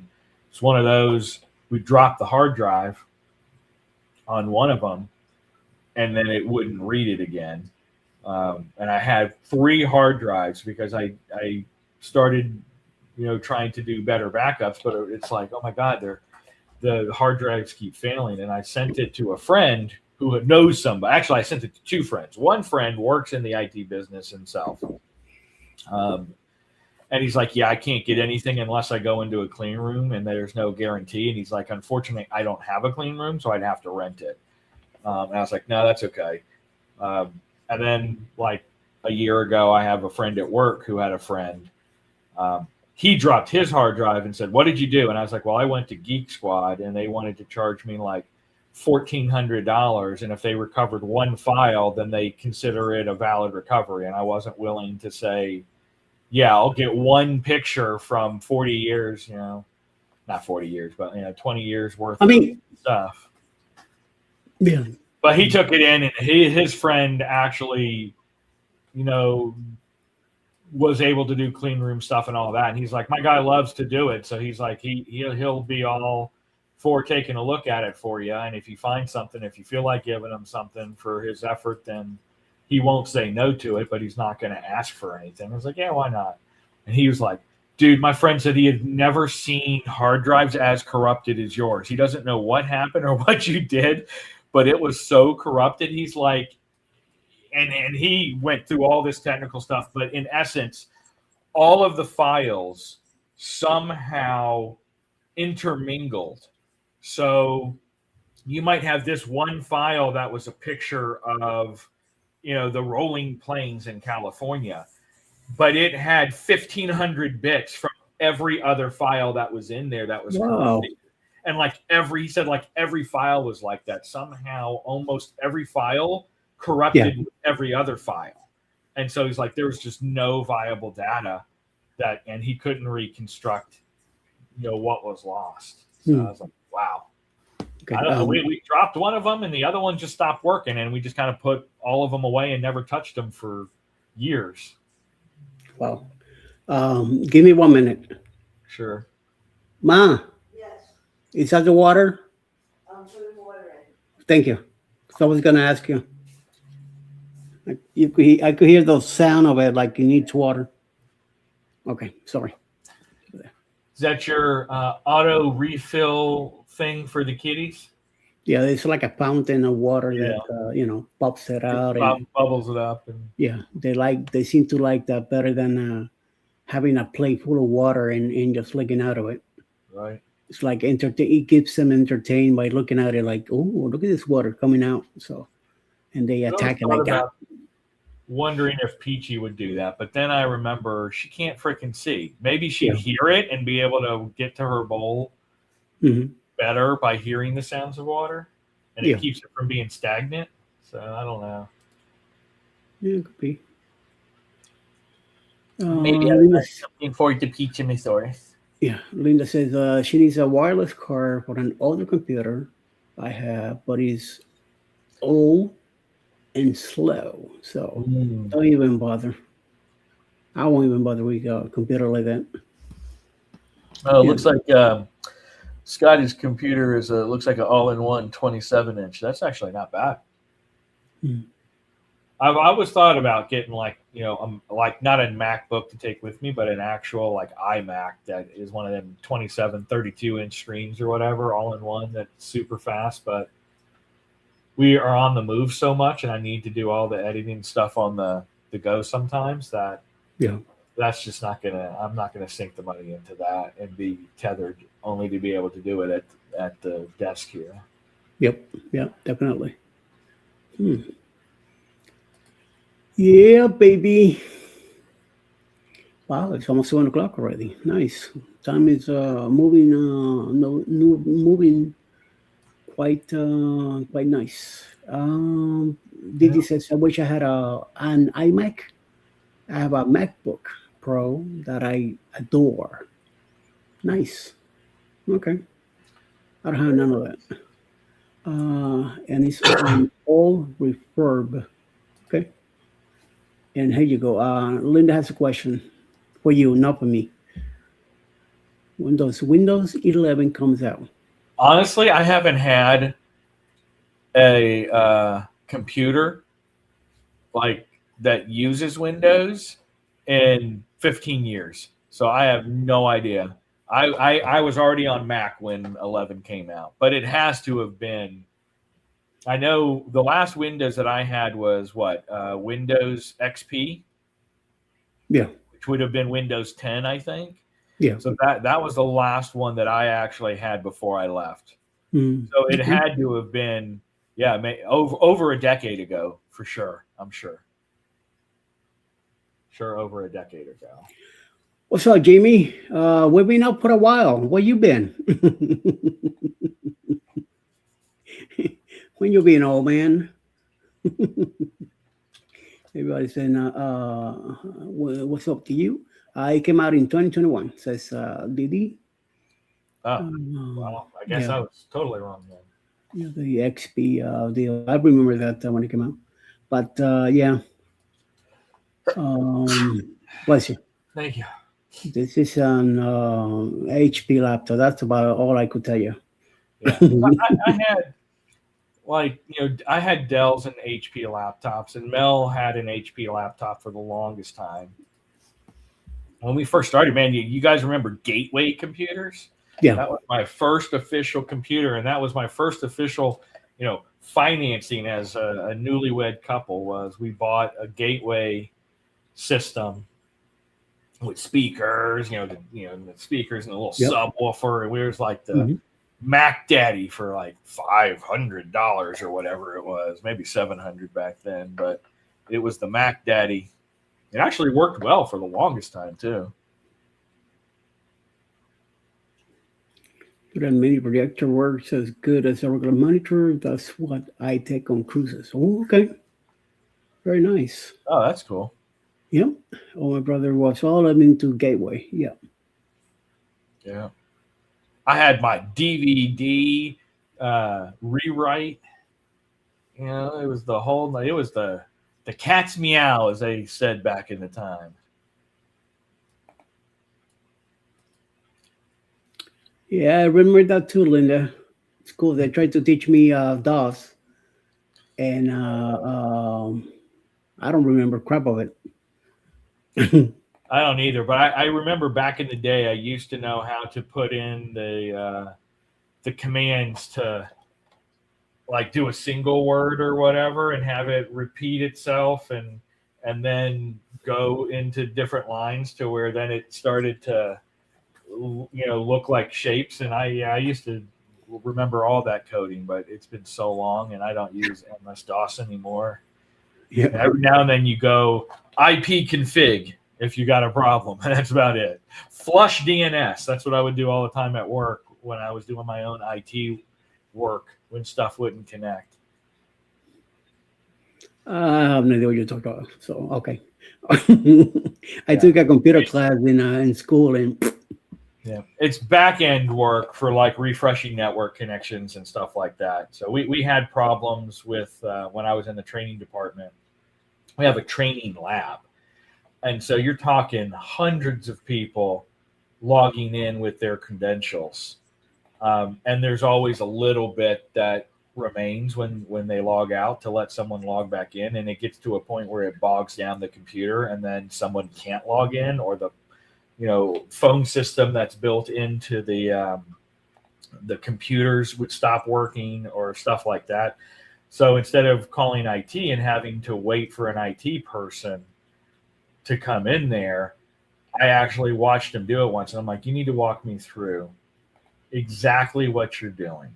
[SPEAKER 3] it's one of those. We dropped the hard drive on one of them, and then it wouldn't read it again. And I had 3 hard drives because I started, trying to do better backups, but it's like, oh my God, the hard drives keep failing. And I sent it to a friend who knows somebody. Actually, I sent it to 2 friends. One friend works in the IT business himself. And he's like, yeah, I can't get anything unless I go into a clean room, and there's no guarantee. And he's like, unfortunately, I don't have a clean room, so I'd have to rent it. And I was like, no, that's okay. And then like a year ago, I have a friend at work who had a friend. He dropped his hard drive and said, what did you do? And I was like, well, I went to Geek Squad, and they wanted to charge me like $1,400. And if they recovered one file, then they consider it a valid recovery. And I wasn't willing to say, yeah, I'll get one picture from 40 years, not 40 years, but 20 years worth of stuff.
[SPEAKER 2] Yeah.
[SPEAKER 3] But he took it in, and his friend actually, was able to do clean room stuff and all that. And he's like, my guy loves to do it. So he's like, he'll be all for taking a look at it for you. And if you find something, if you feel like giving him something for his effort, then he won't say no to it, but he's not going to ask for anything. I was like, yeah, why not? And he was like, dude, my friend said he had never seen hard drives as corrupted as yours. He doesn't know what happened or what you did, but it was so corrupted. He's like, and he went through all this technical stuff, but in essence, all of the files somehow intermingled. So you might have this one file that was a picture of, the rolling plains in California, but it had 1,500 bits from every other file that was in there that was corrupted. And he said every file was like that. Somehow almost every file corrupted with every other file. And so he's like, there was just no viable data and he couldn't reconstruct, what was lost. So I was like, wow.
[SPEAKER 2] Okay.
[SPEAKER 3] I don't know. We dropped one of them, and the other one just stopped working, and we just kind of put all of them away and never touched them for years.
[SPEAKER 2] Wow. Give me 1 minute.
[SPEAKER 3] Sure.
[SPEAKER 2] Ma.
[SPEAKER 4] Yes,
[SPEAKER 2] Is that the water?
[SPEAKER 4] I'm putting water in.
[SPEAKER 2] Thank you. So I was going to ask you. I could hear the sound of it, like you need water. Okay, sorry.
[SPEAKER 3] Is that your auto refill thing for the kitties?
[SPEAKER 2] Yeah, it's like a fountain of water that pops it out and
[SPEAKER 3] bubbles it up. And
[SPEAKER 2] yeah, they seem to like that better than having a plate full of water and just looking out of it.
[SPEAKER 3] Right.
[SPEAKER 2] It's like it keeps them entertained by looking at it like, oh, look at this water coming out. So, and they attack it like that.
[SPEAKER 3] Wondering if Peachy would do that, but then I remember she can't freaking see. Maybe she'd hear it and be able to get to her bowl better by hearing the sounds of water, and it keeps it from being stagnant. So I don't know.
[SPEAKER 2] Yeah, it could be.
[SPEAKER 5] Maybe I'm looking forward to Peach and Missouri.
[SPEAKER 2] Yeah, Linda says she needs a wireless card for an older computer I have, but it's old and slow, so don't even bother. I won't even bother with a computer like that.
[SPEAKER 5] Oh, it looks like Scotty's computer looks like an all-in-one 27-inch. That's actually not bad.
[SPEAKER 3] I've always thought about getting not a MacBook to take with me, but an actual iMac that is one of them 27, 32-inch screens or whatever, all in one, that's super fast. But we are on the move so much, and I need to do all the editing stuff on the go sometimes that that's just not I'm not gonna sink the money into that and be tethered only to be able to do it at the desk here.
[SPEAKER 2] Yep, definitely. Yeah, baby. Wow, it's almost 7 o'clock already. Nice. Time is moving. Moving quite nice. Didi says, I wish I had an iMac. I have a MacBook Pro that I adore. Nice. Okay. I don't have none of that. And it's all refurb. Okay. And here you go. Linda has a question for you, not for me. Windows 11 comes out.
[SPEAKER 3] Honestly, I haven't had a computer that uses Windows in 15 years. So I have no idea. I was already on Mac when 11 came out, but it has to have been. I know the last Windows that I had was Windows XP.
[SPEAKER 2] Yeah.
[SPEAKER 3] which would have been Windows 10, I think.
[SPEAKER 2] Yeah.
[SPEAKER 3] So that was the last one that I actually had before I left.
[SPEAKER 2] Mm.
[SPEAKER 3] So it had to have been, over a decade ago for sure. I'm sure. Sure, over a decade ago.
[SPEAKER 2] What's up, Jamie? We've been up for a while. Where you been? When you been, old man? Everybody's saying, what's up to you? It came out in 2021, says Didi.
[SPEAKER 3] Oh, well, I guess I was totally wrong then.
[SPEAKER 2] Yeah, the XP deal. I remember that when it came out. But yeah. Bless you.
[SPEAKER 3] Thank you.
[SPEAKER 2] This is an HP laptop. That's about all I could tell you.
[SPEAKER 3] Yeah. I had, I had Dells and HP laptops, and Mel had an HP laptop for the longest time. When we first started, man, you guys remember Gateway computers?
[SPEAKER 2] Yeah.
[SPEAKER 3] That was my first official computer, and that was my first official, financing as a newlywed couple. Was we bought a Gateway system with speakers, the speakers and a little subwoofer, and we was like the Mac Daddy for like $500 or whatever it was, maybe $700 back then, but it was the Mac Daddy. It actually worked well for the longest time too.
[SPEAKER 2] That mini projector works as good as a regular monitor. That's what I take on cruises. Oh, okay. Very nice.
[SPEAKER 3] Oh, that's cool.
[SPEAKER 2] Yep. Oh, my brother was all into Gateway. Yeah.
[SPEAKER 3] Yeah. I had my DVD rewrite. It was the cat's meow, as they said back in the time.
[SPEAKER 2] Yeah, I remember that too, Linda. It's cool. They tried to teach me DOS, and I don't remember crap of it.
[SPEAKER 3] I don't either, but I remember back in the day, I used to know how to put in the commands to like do a single word or whatever and have it repeat itself and then go into different lines to where then it started to look like shapes. And I used to remember all that coding, but it's been so long and I don't use MS-DOS anymore.
[SPEAKER 2] Yeah.
[SPEAKER 3] Every now and then you go IP config if you got a problem, and that's about it. Flush DNS. That's what I would do all the time at work when I was doing my own IT work when stuff wouldn't connect.
[SPEAKER 2] I have no idea what you're talking about. So, okay. I took a computer class in school, and
[SPEAKER 3] yeah, it's back end work for like refreshing network connections and stuff like that. So we had problems with when I was in the training department. We have a training lab. And so you're talking hundreds of people logging in with their credentials. And there's always a little bit that remains when they log out to let someone log back in. And it gets to a point where it bogs down the computer and then someone can't log in, or the phone system that's built into the computers would stop working or stuff like that. So instead of calling IT and having to wait for an IT person to come in there, I actually watched him do it once, and I'm like, you need to walk me through exactly what you're doing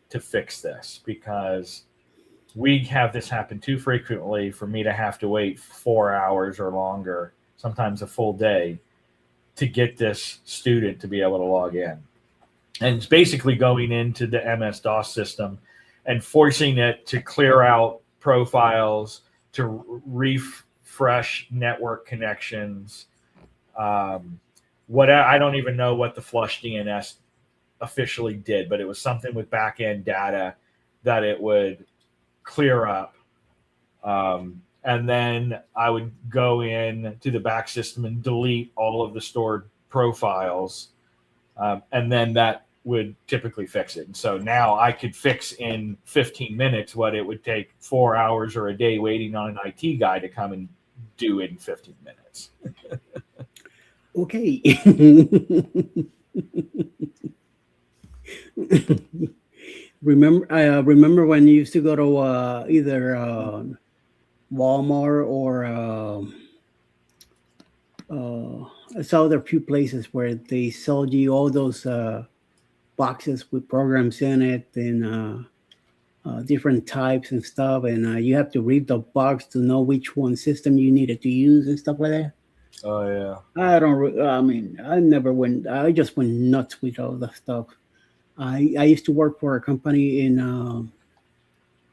[SPEAKER 3] to fix this, because we have this happen too frequently for me to have to wait 4 hours or longer, sometimes a full day, to get this student to be able to log in. And it's basically going into the MS-DOS system and forcing it to clear out profiles, to refresh network connections. I don't even know what the flush DNS officially did, but it was something with back-end data that it would clear up. And then I would go in to the back system and delete all of the stored profiles. And then that would typically fix it. And so now I could fix in 15 minutes what it would take 4 hours or a day waiting on an IT guy to come and do in 15 minutes.
[SPEAKER 2] okay. Remember when you used to go to either Walmart or I saw there are a few places where they sell you all those boxes with programs in it and different types and stuff, and you have to read the box to know which one system you needed to use and stuff like that.
[SPEAKER 5] Oh yeah.
[SPEAKER 2] I don't. I mean, I never went. I just went nuts with all that stuff. I used to work for a company in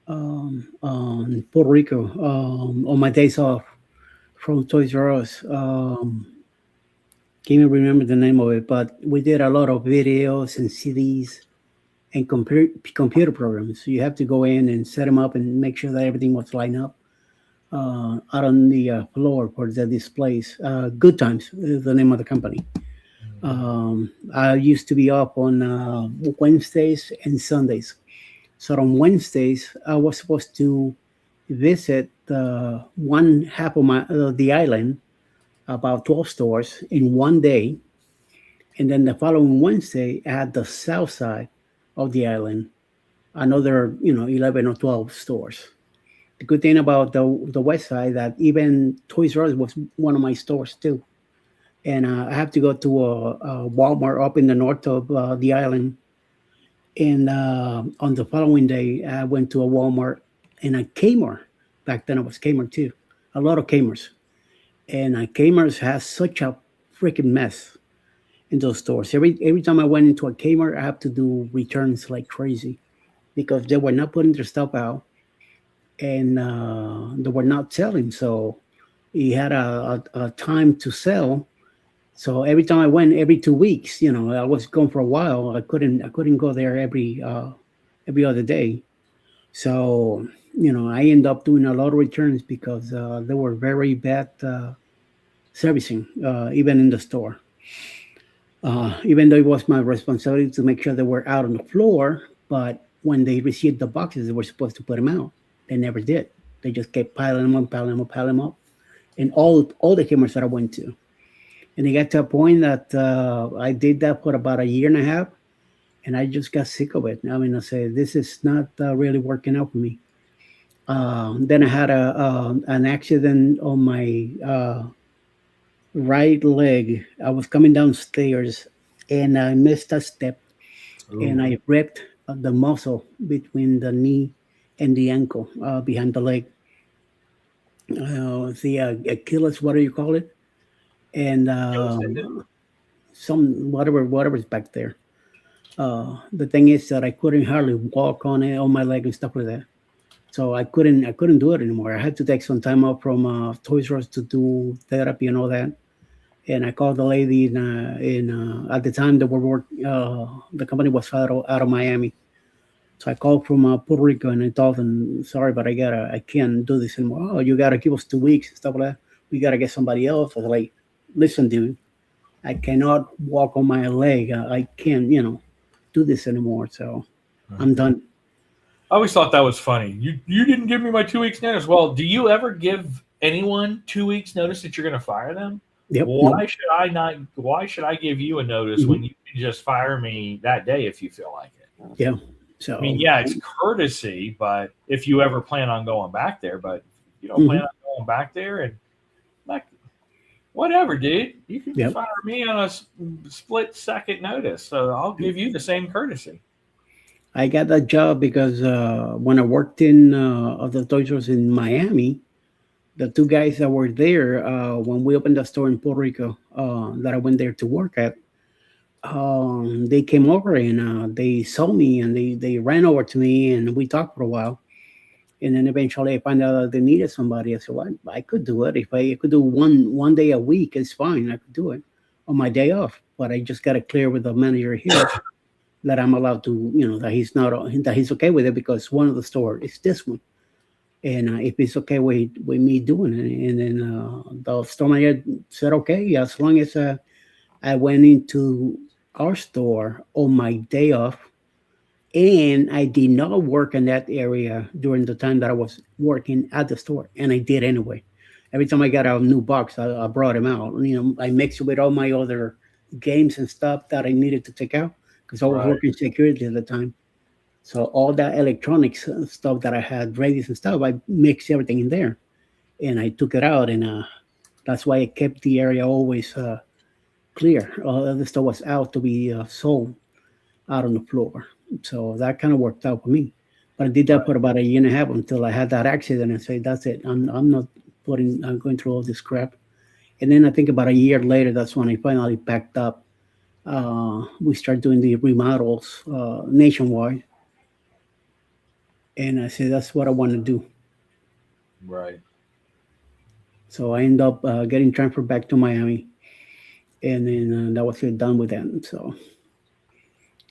[SPEAKER 2] Puerto Rico on my days off from Toys R Us. Can't even remember the name of it, but we did a lot of videos and CDs and computer programs. So you have to go in and set them up and make sure that everything was lined up out on the floor for the displays. Good Times is the name of the company. I used to be up on Wednesdays and Sundays. So on Wednesdays, I was supposed to visit one half of the island, about 12 stores in one day, and then the following Wednesday, I had the south side of the island, another 11 or 12 stores. The good thing about the west side that even Toys R Us was one of my stores too, and I have to go to a Walmart up in the north of the island. And on the following day, I went to a Walmart and a Kmart. Back then, it was Kmart too. A lot of Kmart's, and Kmart's has such a freaking mess in those stores. Every time I went into a Kmart, I have to do returns like crazy because they were not putting their stuff out and they were not selling. So he had a time to sell. So every time I went, every 2 weeks, I was gone for a while. I couldn't go there every other day. So I end up doing a lot of returns because they were very bad servicing, even in the store. Even though it was my responsibility to make sure they were out on the floor, but when they received the boxes, they were supposed to put them out. They never did. They just kept piling them up, piling them up, piling them up, and all the cameras that I went to. And it got to a point that I did that for about a year and a half, and I just got sick of it. I mean, I said, this is not really working out for me. Then I had an accident on my right leg. I was coming downstairs, and I missed a step, and
[SPEAKER 5] Ooh.
[SPEAKER 2] I ripped the muscle between the knee and the ankle behind the leg. The Achilles, what do you call it? And
[SPEAKER 5] Achilles tendon?
[SPEAKER 2] some whatever's back there. The thing is that I couldn't hardly walk on it on my leg and stuff like that. So I couldn't do it anymore. I had to take some time off from Toys R Us to do therapy and all that. And I called the lady in at the time that we were the company was out of Miami. So I called from Puerto Rico and I told them, sorry, but I can't do this anymore. Oh, you gotta give us 2 weeks and stuff like that. We gotta get somebody else. I was like, listen, dude, I cannot walk on my leg. I can't, do this anymore. So I'm done.
[SPEAKER 3] I always thought that was funny. You didn't give me my 2 weeks notice. Well, do you ever give anyone 2 weeks notice that you're going to fire them?
[SPEAKER 2] Yep.
[SPEAKER 3] Why should I not? Why should I give you a notice
[SPEAKER 2] Mhm.
[SPEAKER 3] when you can just fire me that day if you feel like it?
[SPEAKER 2] Yeah. So
[SPEAKER 3] I mean, yeah, it's courtesy, but if you ever plan on going back there, but you don't plan on going back there, and like, whatever, dude, you can
[SPEAKER 2] Yep.
[SPEAKER 3] fire me on a split second notice, so I'll give you the same courtesy.
[SPEAKER 2] I got that job because when I worked in the Toys R Us in Miami, the two guys that were there when we opened the store in Puerto Rico that I went there to work at, they came over and they saw me and they ran over to me and we talked for a while. And then eventually I found out that they needed somebody. I said, well, I could do it. If I could do one day a week, it's fine. I could do it on my day off. But I just got to clear with the manager here that I'm allowed to, that he's okay with it because one of the store is this one. And if it's okay with me doing it. And then the store manager said, okay, as long as I went into our store on my day off and I did not work in that area during the time that I was working at the store, and I did anyway. Every time I got a new box, I brought them out. I mixed it with all my other games and stuff that I needed to take out because I was
[SPEAKER 3] Right.
[SPEAKER 2] working security at the time. So all that electronics stuff that I had, radios and stuff, I mixed everything in there, and I took it out and That's why I kept the area always clear. All the other stuff was out to be sold out on the floor. So that kind of worked out for me. But I did that
[SPEAKER 3] Right.
[SPEAKER 2] for about a year and a half until I had that accident and say, that's it. I'm not I'm going through all this crap. And then I think about a year later, that's when I finally packed up. We started doing the remodels nationwide. And I said, that's what I want to do.
[SPEAKER 3] Right.
[SPEAKER 2] So I ended up getting transferred back to Miami. And then that was it, done with that. So,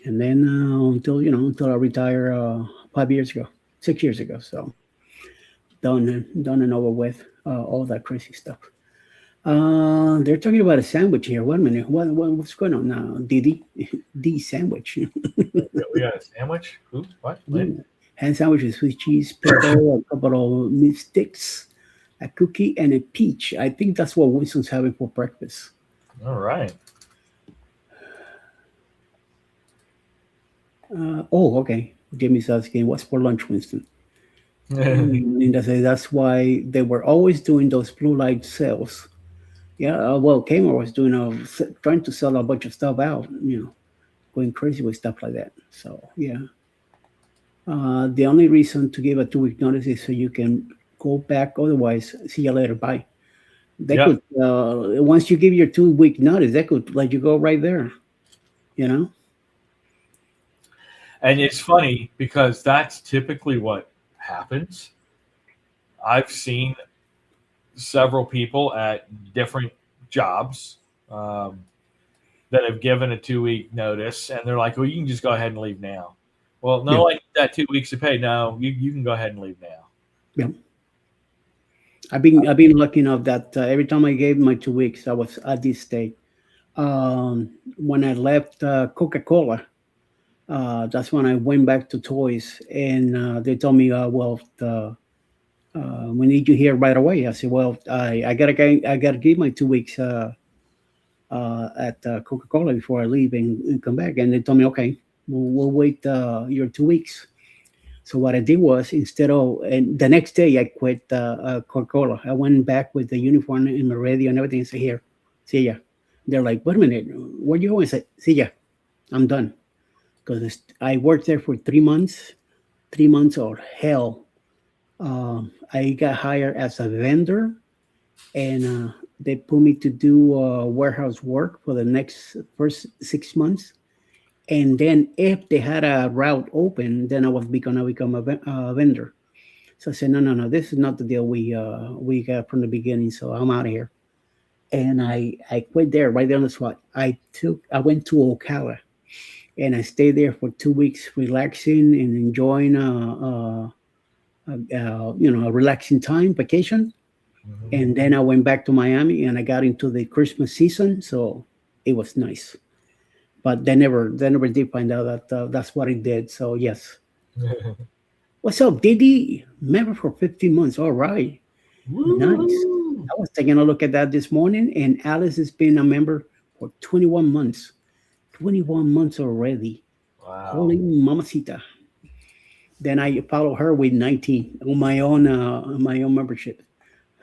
[SPEAKER 2] and then until I retire 5 years ago, 6 years ago. So done and over with all that crazy stuff. They're talking about a sandwich here. Wait a minute. What's going on now? Didi? D sandwich.
[SPEAKER 3] We got a sandwich. Who? What? Wait.
[SPEAKER 2] Hand sandwiches with cheese, pickle, a couple of meat sticks, a cookie, and a peach. I think that's what Winston's having for breakfast.
[SPEAKER 3] All right.
[SPEAKER 2] Okay. Jimmy's asking, what's for lunch, Winston? Linda says that's why they were always doing those blue light sales. Yeah, well, Kmart was doing trying to sell a bunch of stuff out, going crazy with stuff like that. So yeah, the only reason to give a 2 week notice is so you can go back. Otherwise, see you later. Bye. They
[SPEAKER 3] Yep.
[SPEAKER 2] could once you give your 2 week notice, they could let you go right there.
[SPEAKER 3] And it's funny because that's typically what happens. I've seen several people at different jobs that have given a 2 week notice, and they're like, well, you can just go ahead and leave now. Well, no, I need that 2 weeks to pay. No, you can go ahead and leave now.
[SPEAKER 2] Yeah. I've been lucky enough that every time I gave my 2 weeks, I was at this state. When I left Coca-Cola, that's when I went back to toys, and they told me, we need you here right away. I said, well, I gotta give my 2 weeks at Coca-Cola before I leave and come back. And they told me, okay, we'll wait your 2 weeks. So what I did was and the next day I quit Coca-Cola. I went back with the uniform and my radio and everything and said, here, see ya. They're like, wait a minute, where you going? I said, see ya, I'm done. Because I worked there for 3 months. 3 months of hell. I got hired as a vendor, and they put me to do warehouse work for the first 6 months. And then if they had a route open, then I was going to become a vendor. So I said, no, this is not the deal we got from the beginning. So I'm out of here. And I quit there right there on the spot. I went to Ocala, and I stayed there for 2 weeks, relaxing and enjoying a relaxing time, vacation.
[SPEAKER 3] Mm-hmm.
[SPEAKER 2] And then I went back to Miami, and I got into the Christmas season, so it was nice. But they never did find out that that's what it did. So yes. What's up, Didi? Member for 15 months. All right, nice. I was taking a look at that this morning, and Alice has been a member for 21 months. 21 months already.
[SPEAKER 3] Wow.
[SPEAKER 2] Holy mamacita. Then I follow her with 19 on my own membership.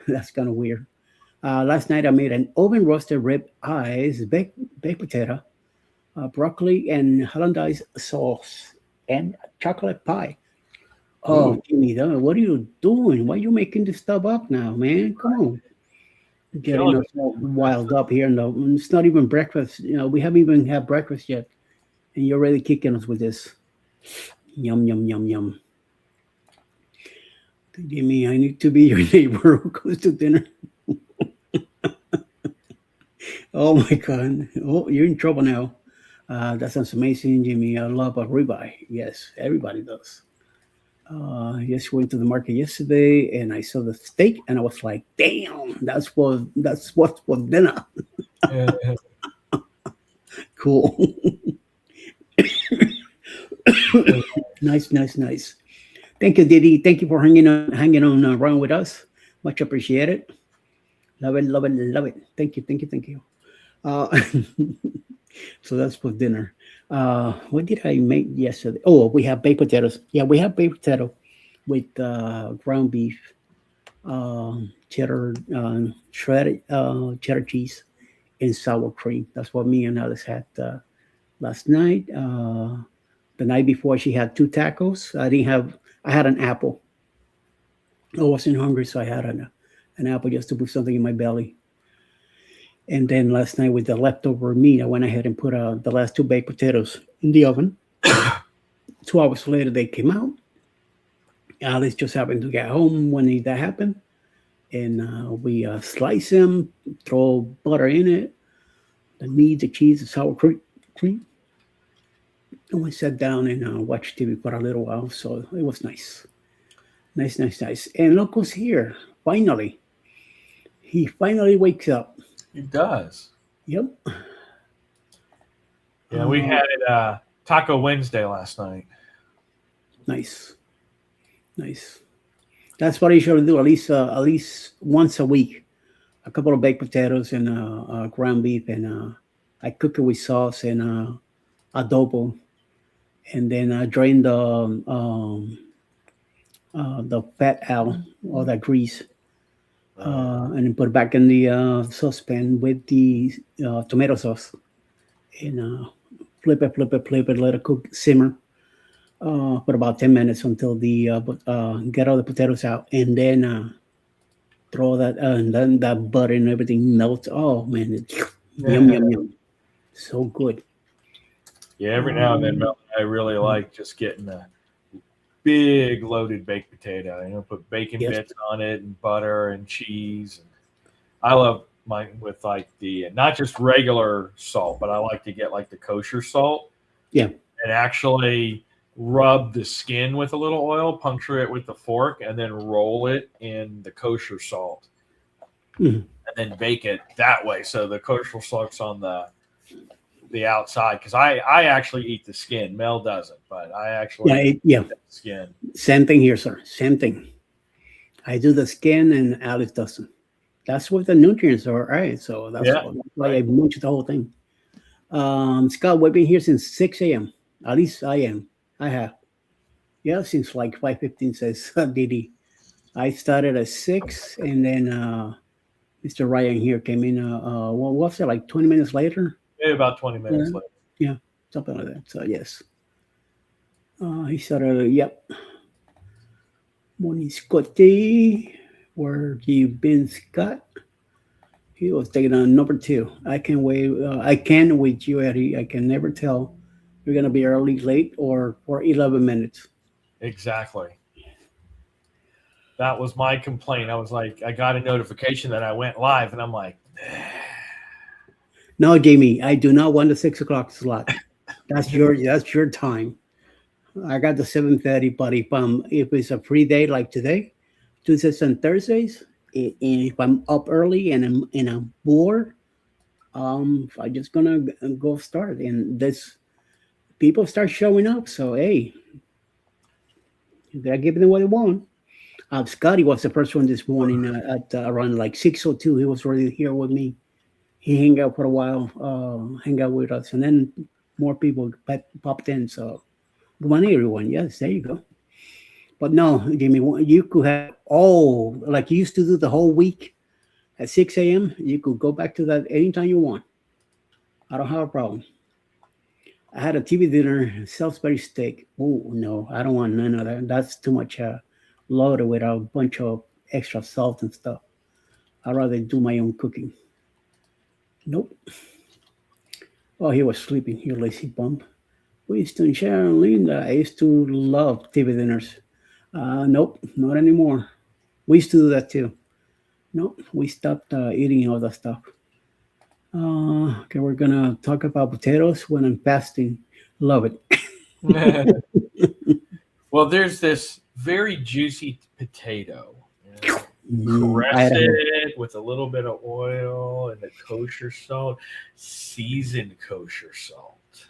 [SPEAKER 2] That's kind of weird. Last night I made an oven roasted rib eyes, baked potato, broccoli, and hollandaise sauce, and chocolate pie. Oh, Jimmy, what are you doing? Why are you making this stuff up now, man? Come on. Getting us all wild up here. No, it's not even breakfast. We haven't even had breakfast yet, and you're already kicking us with this. Yum, yum, yum, yum. Jimmy, I need to be your neighbor who goes to dinner. Oh, my God. Oh, you're in trouble now. That sounds amazing, Jimmy. I love a ribeye. Yes, everybody does. Just went to the market yesterday, and I saw the steak, and I was like, damn, that's what's for dinner. Cool. Nice. Thank you, Didi. Thank you for hanging on around with us. Much appreciated. Love it. Thank you. So that's for dinner. What did I make yesterday? Oh, we have baked potatoes. Yeah, we have baked potato with ground beef cheddar, shredded cheddar cheese, and sour cream. That's what me and Alice had last night. The night before, she had two tacos. I had an apple. I wasn't hungry, so I had an apple just to put something in my belly. And then last night with the leftover meat, I went ahead and put the last two baked potatoes in the oven. 2 hours later, they came out. Alice just happened to get home when that happened. And we slice them, throw butter in it, the meat, the cheese, the sour cream. And we sat down and watched TV for a little while. So it was nice. Nice, nice, nice. And look who's here. Finally. He finally wakes up.
[SPEAKER 5] He does.
[SPEAKER 2] Yep.
[SPEAKER 3] Yeah, we had Taco Wednesday last night.
[SPEAKER 2] Nice. Nice. That's what I usually do at least once a week. A couple of baked potatoes and ground beef, and I cook it with sauce and adobo, and then I drain the fat out, all that grease, and then put it back in the saucepan with the tomato sauce, and flip it, let it cook, simmer for about 10 minutes until get all the potatoes out, and then throw that, and then that butter and everything melts. Oh man, yum yum yum, so good.
[SPEAKER 3] Yeah, every now and then, Mel, I really like just getting a big loaded baked potato. Put bacon bits on it and butter and cheese. And I love mine with like the not just regular salt, but I like to get like the kosher salt.
[SPEAKER 2] Yeah,
[SPEAKER 3] and actually rub the skin with a little oil, puncture it with the fork, and then roll it in the kosher salt, and then bake it that way. So the kosher salt's on the outside, because I actually eat the skin. Mel doesn't, but I actually eat the skin.
[SPEAKER 2] Same thing here, sir. Same thing. I do the skin, and Alice doesn't. That's what the nutrients are, right? So that's why I munch the whole thing. Scott, we've been here since 6 a.m. At least I am. I have. Yeah, since like 5:15, says Didi. I started at 6, and then Mr. Ryan here came in. What was it, like 20 minutes later?
[SPEAKER 3] Maybe about 20 minutes later.
[SPEAKER 2] Yeah, something like that. So, yes. He started, yep. Morning, Scotty. Where you been, Scott? He was taking on number 2. I can wait. I can with you, Eddie. I can never tell you're going to be early, late, or for 11 minutes.
[SPEAKER 3] Exactly. That was my complaint. I was like, I got a notification that I went live, and I'm like,
[SPEAKER 2] no, Jamie, I do not want the 6 o'clock slot. That's your time. I got the 7:30, but if it's a free day like today, Tuesdays and Thursdays, and if I'm up early and I'm bored, I'm just gonna go start. And this people start showing up. So hey, they're giving them what they want. Scotty was the first one this morning at around like 6:02. He was already here with me. He hung out for a while, hang out with us, and then more people popped in. So good morning, everyone. Yes, there you go. But no, Jimmy, you could have like you used to do the whole week at 6 a.m. You could go back to that anytime you want. I don't have a problem. I had a TV dinner, Salisbury steak. Oh, no, I don't want none of that. That's too much loaded with a bunch of extra salt and stuff. I'd rather do my own cooking. Nope. Oh, he was sleeping. You lazy bum. Winston, Sharon, Linda. I used to love TV dinners. Nope, not anymore. We used to do that too. Nope, we stopped eating all that stuff. Okay, we're gonna talk about potatoes when I'm fasting. Love it.
[SPEAKER 3] Well, there's this very juicy potato. Caress it with a little bit of oil and the kosher salt, seasoned kosher salt.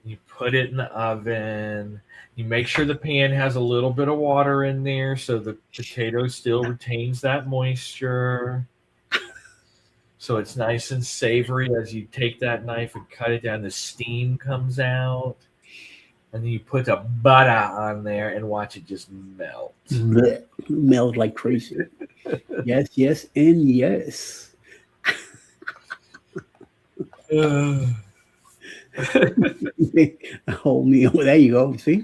[SPEAKER 3] You put it in the oven. You make sure the pan has a little bit of water in there so the potato still retains that moisture. So it's nice and savory as you take that knife and cut it down. The steam comes out.
[SPEAKER 5] and then you put the butter on there and watch it just melt.
[SPEAKER 2] Blech. Melt like crazy. Yes, yes, and yes. A whole meal. There you go. See?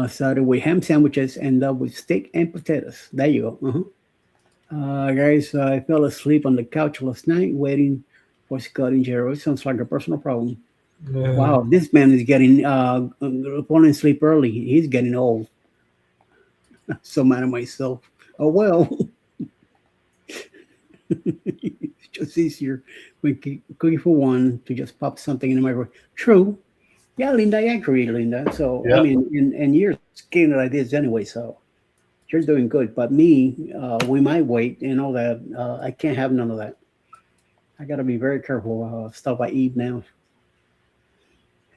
[SPEAKER 2] Started with ham sandwiches, end up with steak and potatoes. There you go. Guys, I fell asleep on the couch last night waiting for Scott and Jerry. Sounds like a personal problem. Wow, this man is getting falling asleep early. He's getting old. I'm so mad at myself. Oh well. It's just easier when cooking for one to just pop something in the microwave. True. Yeah, Linda, I agree, Linda. So I mean, and you're skinny like this anyway, so you're doing good. But me, with my weight and all that, I can't have none of that. I got to be very careful stuff I eat now.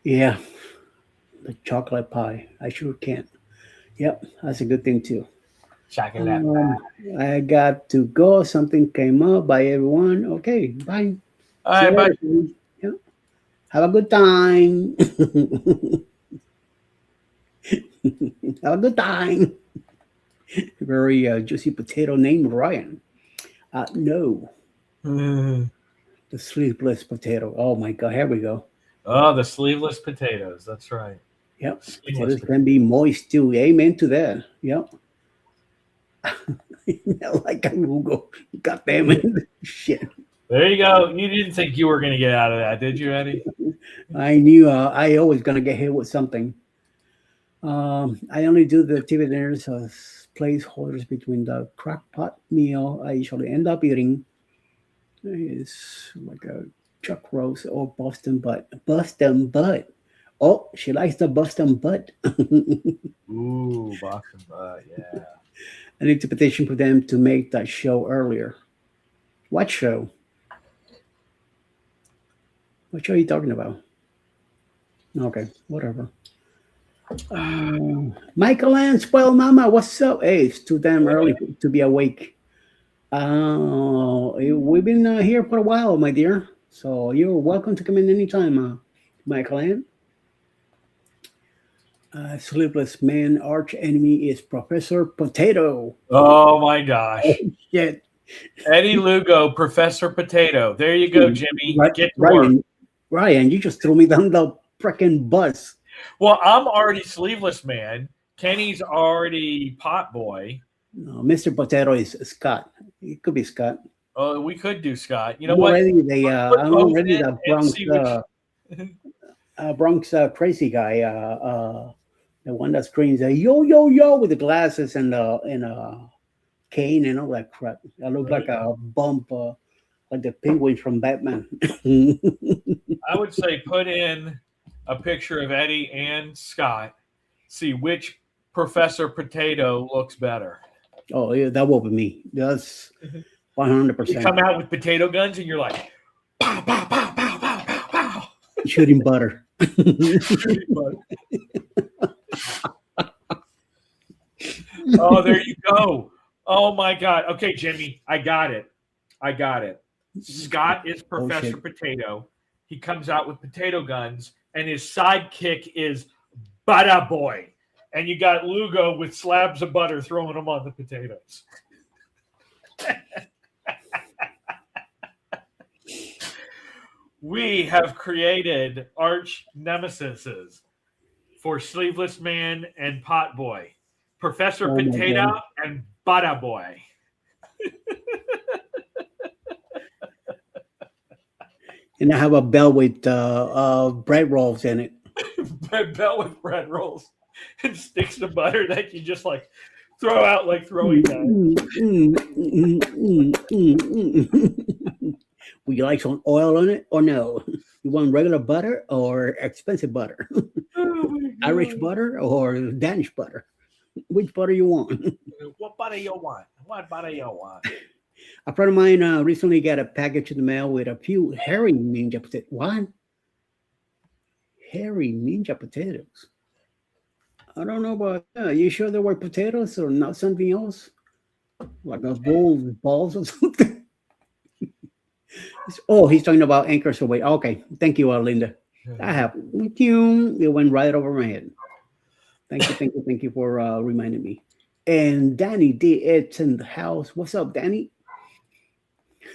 [SPEAKER 2] Yeah, the chocolate pie. I sure can't. Yep, that's a good thing too.
[SPEAKER 5] Chocolate.
[SPEAKER 2] I got to go. Something came up. Bye, everyone. Okay, bye.
[SPEAKER 5] All right, bye.
[SPEAKER 2] Yeah. Have a good time. Have a good time. Very juicy potato named Ryan. No, the sleeveless potato. Oh my God, here we go.
[SPEAKER 5] Oh, the sleeveless potatoes. That's right.
[SPEAKER 2] Yep,
[SPEAKER 5] Sleeveless
[SPEAKER 2] potatoes can be moist too. Amen to that. Yep. Like a Google. God damn it. Shit.
[SPEAKER 5] There you go. You didn't think you were going to get out of that, did you, Eddie?
[SPEAKER 2] I knew I always gonna get hit with something. I only do the TV dinners as placeholders between the crock-pot meal I usually end up eating. It's like a chuck roast or Boston butt. Boston butt. Oh, she likes the Boston butt.
[SPEAKER 5] Ooh, Boston butt, yeah.
[SPEAKER 2] I need to petition for them to make that show earlier. What show? What show are you talking about? Okay, whatever. Michael and Spoil Mama, what's up? Hey, it's too damn early to be awake. We've been here for a while, my dear. So you're welcome to come in anytime, Michael Ann. Sleepless man arch enemy is Professor Potato.
[SPEAKER 5] Oh my gosh.
[SPEAKER 2] Shit.
[SPEAKER 5] Eddie Lugo, Professor Potato. There you go, Jimmy. Get to work.
[SPEAKER 2] Ryan, you just threw me down the freaking bus.
[SPEAKER 5] Well, I'm already sleeveless man. Kenny's already pot boy.
[SPEAKER 2] No, Mr. Potato is Scott. It could be Scott.
[SPEAKER 5] Oh, we could do Scott. You know
[SPEAKER 2] I'm
[SPEAKER 5] what?
[SPEAKER 2] already the Bronx crazy guy. The one that screams yo yo yo with the glasses and a cane and all that crap. I look like a bump, like the penguin from Batman.
[SPEAKER 5] I would say put in a picture of Eddie and Scott. See which Professor Potato looks better.
[SPEAKER 2] Oh yeah, that will be me. That's 100%.
[SPEAKER 5] You come out with potato guns and you're like, pow pow pow pow pow pow pow.
[SPEAKER 2] Shooting butter.
[SPEAKER 5] Oh, there you go. Oh my God. Okay, Jimmy, I got it. Scott is Professor Potato. He comes out with potato guns, and his sidekick is Butter Boy. And you got Lugo with slabs of butter throwing them on the potatoes. We have created arch nemesises for Sleeveless Man and Pot Boy. Professor Potato and Butter Boy.
[SPEAKER 2] And I have a bell with bread rolls in it.
[SPEAKER 5] Bell with bread rolls and sticks of butter that you just like throw out like throwing knives.
[SPEAKER 2] Would you like some oil on it or no? You want regular butter or expensive butter? Irish butter or Danish butter? Which butter you want?
[SPEAKER 5] What butter you want? What butter you want?
[SPEAKER 2] A friend of mine recently got a package in the mail with a few hairy ninja potatoes. What? Hairy ninja potatoes? I don't know about that. You sure they were potatoes or not something else? Like a bowl with balls or something? Oh, he's talking about anchors away. Okay, thank you, Linda. That happened. It went right over my head. Thank you for reminding me. And Danny D. It's in the house. What's up, Danny?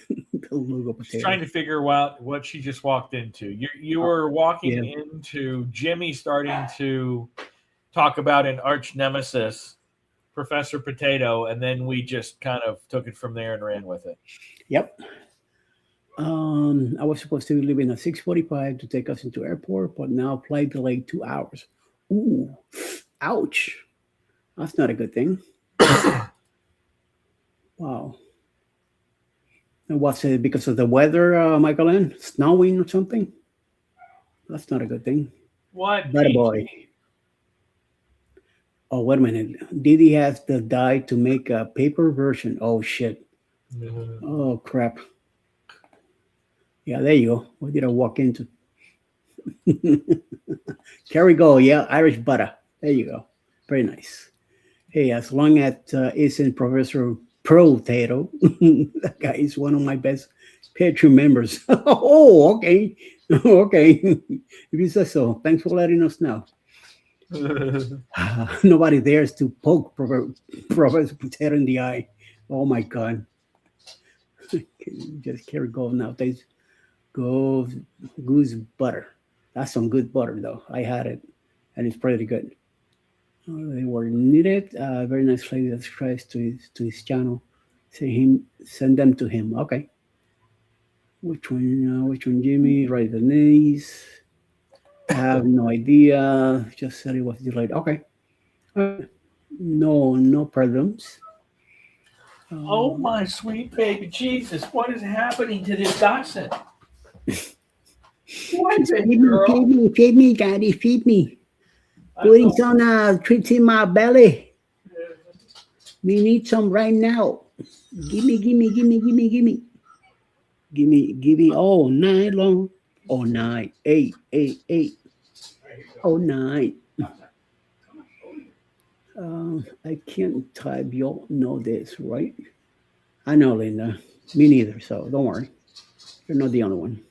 [SPEAKER 2] The Lugo
[SPEAKER 5] She's
[SPEAKER 2] potato.
[SPEAKER 5] trying to figure out what she just walked into. You were walking
[SPEAKER 2] Yeah.
[SPEAKER 5] into Jimmy starting to talk about an arch nemesis, Professor Potato, and then we just kind of took it from there and ran with it.
[SPEAKER 2] Yep. I was supposed to be leaving at 6:45 to take us into airport, but now flight delayed 2 hours. Ooh, ouch. That's not a good thing. Wow. And what's it because of the weather, Michael Ann? Snowing or something? That's not a good thing.
[SPEAKER 5] What?
[SPEAKER 2] But boy. Oh, wait a minute. Didi has the dye to make a paper version. Oh, shit. Oh, crap. Yeah, there you go. What did I walk into? Carry go. Yeah, Irish butter. There you go. Very nice. Hey, as long as it's in Professor Potato, that guy is one of my best Patreon members. Oh, okay. Okay. If you say so, thanks for letting us know. Nobody dares to poke Professor Potato in the eye. Oh my God. Just carry go nowadays. Goose butter. That's some good butter, though. I had it, and it's pretty good. They were needed. Very nice lady that subscribes to his channel. Send them to him. Okay. Which one? Which one, Jimmy? Right, the knees. I have no idea. Just said it was delayed. Okay. No problems.
[SPEAKER 5] Oh my sweet baby Jesus! What is happening to this dachshund? What is it, girl?
[SPEAKER 2] Feed me, Daddy, feed me. Putting some treats in my belly. We need some right now. Gimme. Gimme all night long. All night. Eight. All night. I can't type. You all know this, right? I know, Linda. Me neither, so don't worry. You're not the only one.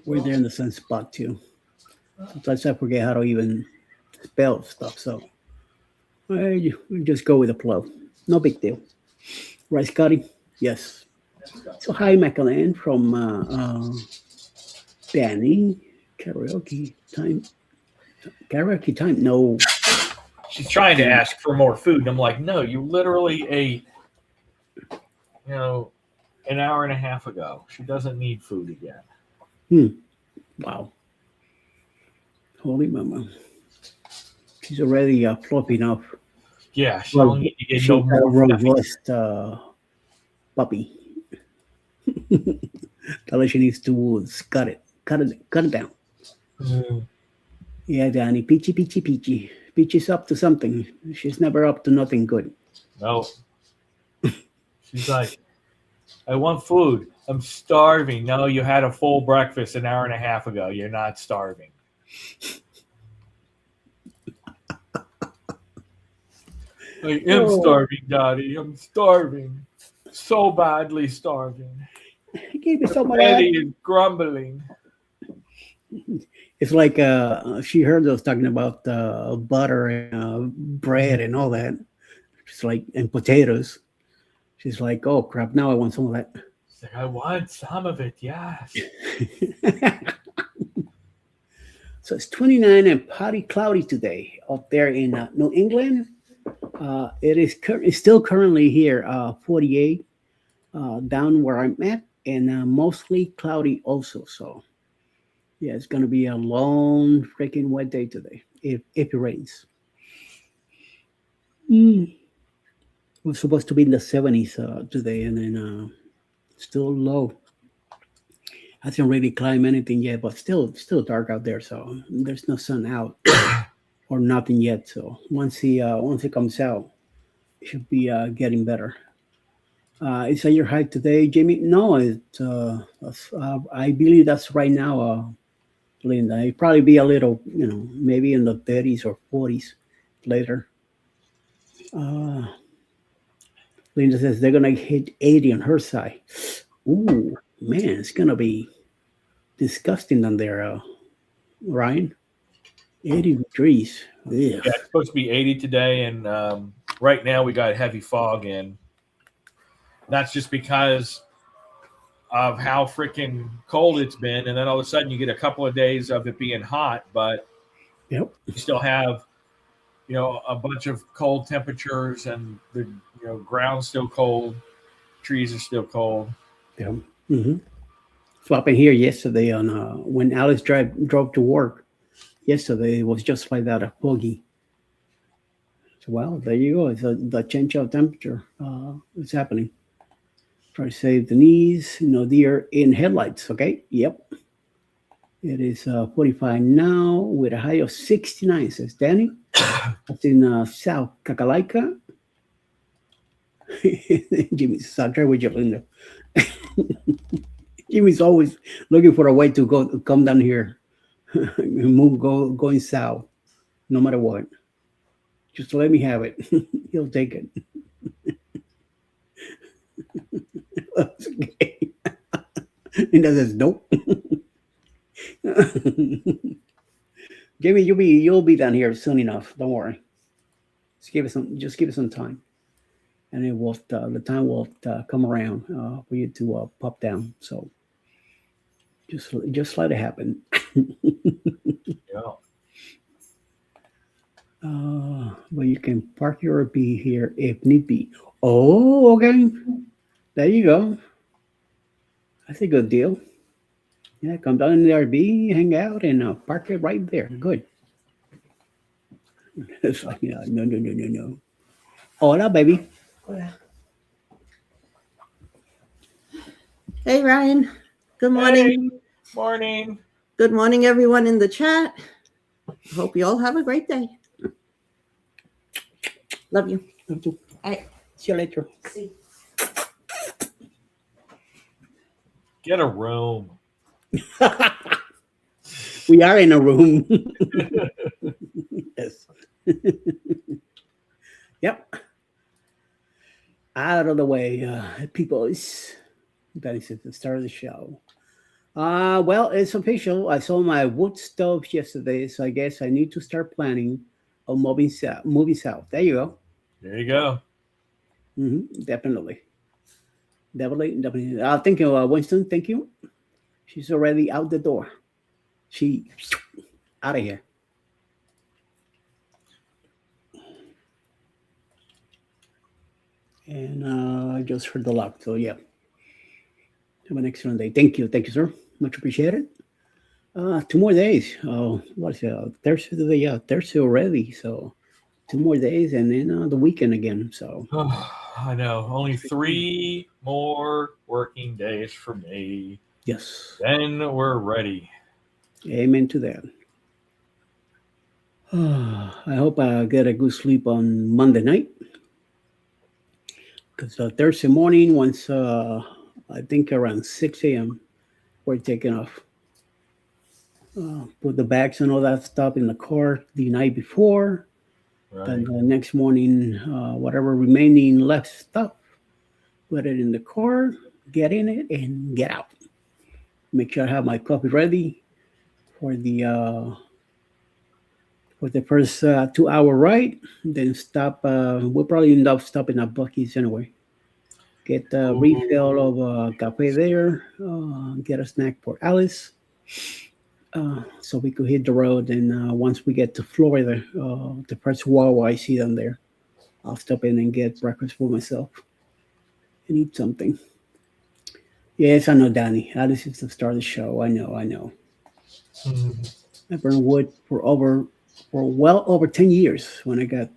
[SPEAKER 2] We're there in the same spot, too. Sometimes I forget how to even spell stuff, so we just go with the flow. No big deal. Right, Scotty? Yes. So, hi, Michael from Danny. Karaoke time. Karaoke time? No.
[SPEAKER 5] She's trying to ask for more food. And I'm like, no, you literally ate, an hour and a half ago. She doesn't need food again.
[SPEAKER 2] Wow. Holy mama. She's already flopping up.
[SPEAKER 5] Yeah, she'll need to get no more
[SPEAKER 2] robust puppy. Tell her she needs to cut it down. Yeah, Danny, peachy. Peachy's up to something. She's never up to nothing good.
[SPEAKER 5] No. She's like, I want food. I'm starving. No, you had a full breakfast an hour and a half ago. You're not starving. I am starving, Daddy. I'm starving. So badly starving.
[SPEAKER 2] Give me some of
[SPEAKER 5] Daddy is grumbling.
[SPEAKER 2] It's like she heard us talking about butter and bread and all that. She's like, and potatoes. She's like, oh crap! Now I want some of that.
[SPEAKER 5] She's like, I want some of it. Yes.
[SPEAKER 2] So it's 29 and partly cloudy today up there in New England. It's still currently here 48 down where I'm at, and mostly cloudy also. So yeah, it's gonna be a long freaking wet day today if it rains. We're supposed to be in the 70s today, and then still low. Hasn't really climbed anything yet, but still dark out there. So there's no sun out or nothing yet. So once it comes out, it should be getting better. Is that your height today, Jamie? No, I believe that's right now, Linda. It'd probably be a little, maybe in the 30s or 40s later. Linda says they're gonna hit 80 on her side. Ooh, man, it's gonna be disgusting down there, Ryan. 80 degrees. Ugh.
[SPEAKER 3] Yeah, it's supposed to be 80 today, and right now we got heavy fog in. That's just because of how freaking cold it's been, and then all of a sudden you get a couple of days of it being hot, but
[SPEAKER 2] Yep.
[SPEAKER 3] you still have, a bunch of cold temperatures, and the ground's still cold, trees are still cold.
[SPEAKER 2] Yep. Mm-hmm. Flopping here yesterday on when Alice drove to work yesterday. It was just like that, a foggy. So, well, there you go. It's the change of temperature. It's happening. Try to save the knees. Deer in headlights. Okay. Yep. It is 45 now with a high of 69, says Danny. That's in South Kakalika. Jimmy says, I'll try with you, Linda. Jimmy's always looking for a way to come down here, going south, no matter what. Just let me have it. He'll take it. Okay. Linda says, nope. Jimmy, you'll be down here soon enough. Don't worry. Just give it some time, and it will. The time will come around for you to pop down. So just let it happen.
[SPEAKER 3] Yeah.
[SPEAKER 2] But you can park your RV here if need be. Oh, okay. There you go. That's a good deal. Yeah, come down in the RV, hang out, and park it right there. Good. It's like, no. Hola, baby.
[SPEAKER 6] Hola. Hey, Ryan. Good morning.
[SPEAKER 3] Hey, morning.
[SPEAKER 6] Good morning, everyone in the chat. Hope you all have a great day. Love you.
[SPEAKER 2] Love you.
[SPEAKER 6] All right.
[SPEAKER 2] See you later.
[SPEAKER 6] See.
[SPEAKER 3] Get a room.
[SPEAKER 2] We are in a room. Yes. Yep. Out of the way, people. That is at the start of the show. Well, it's official. I saw my wood stove yesterday, so I guess I need to start planning on moving south. There you go.
[SPEAKER 3] There you go.
[SPEAKER 2] Definitely. Thank you, Winston. Thank you. She's already out the door. She out of here. And I just heard the lock. So yeah. Have an excellent day. Thank you, sir. Much appreciated. 2 more days. Oh, what's it? Thursday today? Yeah, Thursday already. So 2 more days, and then the weekend again. So
[SPEAKER 3] I know. Only 3 more working days for me.
[SPEAKER 2] yes.
[SPEAKER 3] Then we're ready.
[SPEAKER 2] Amen to that. I hope I get a good sleep on Monday night. Because Thursday morning, once I think around 6 a.m., we're taking off. Put the bags and all that stuff in the car the night before.
[SPEAKER 3] Right.
[SPEAKER 2] Then the next morning, whatever remaining left stuff, put it in the car, get in it, and get out. Make sure I have my coffee ready for the first 2-hour ride. Then stop. We'll probably end up stopping at Buc-ee's anyway. Get a refill of cafe there. Get a snack for Alice. So we could hit the road, and once we get to Florida, the first Wawa I see down there, I'll stop in and get breakfast for myself and eat something. Yes, I know, Danny. Alice is the star of the show. I know. I burned wood for well over 10 years. When I got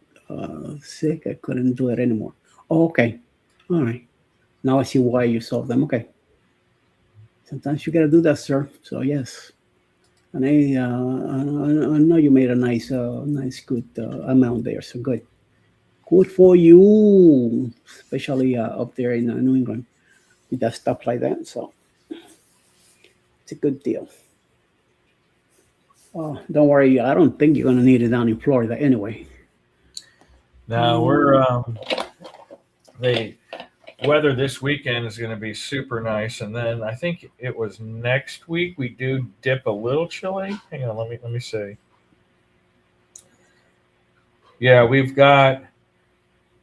[SPEAKER 2] sick, I couldn't do it anymore. Oh, okay. All right. Now I see why you sold them. Okay. Sometimes you got to do that, sir. So, yes. And I know you made a nice, good amount there. So good for you, especially up there in New England with that stuff like that. So it's a good deal. Oh, don't worry. I don't think you're gonna need it down in Florida anyway.
[SPEAKER 3] No, we're weather this weekend is going to be super nice, and then I think it was next week we do dip a little chilly. Hang on, let me see. Yeah, we've got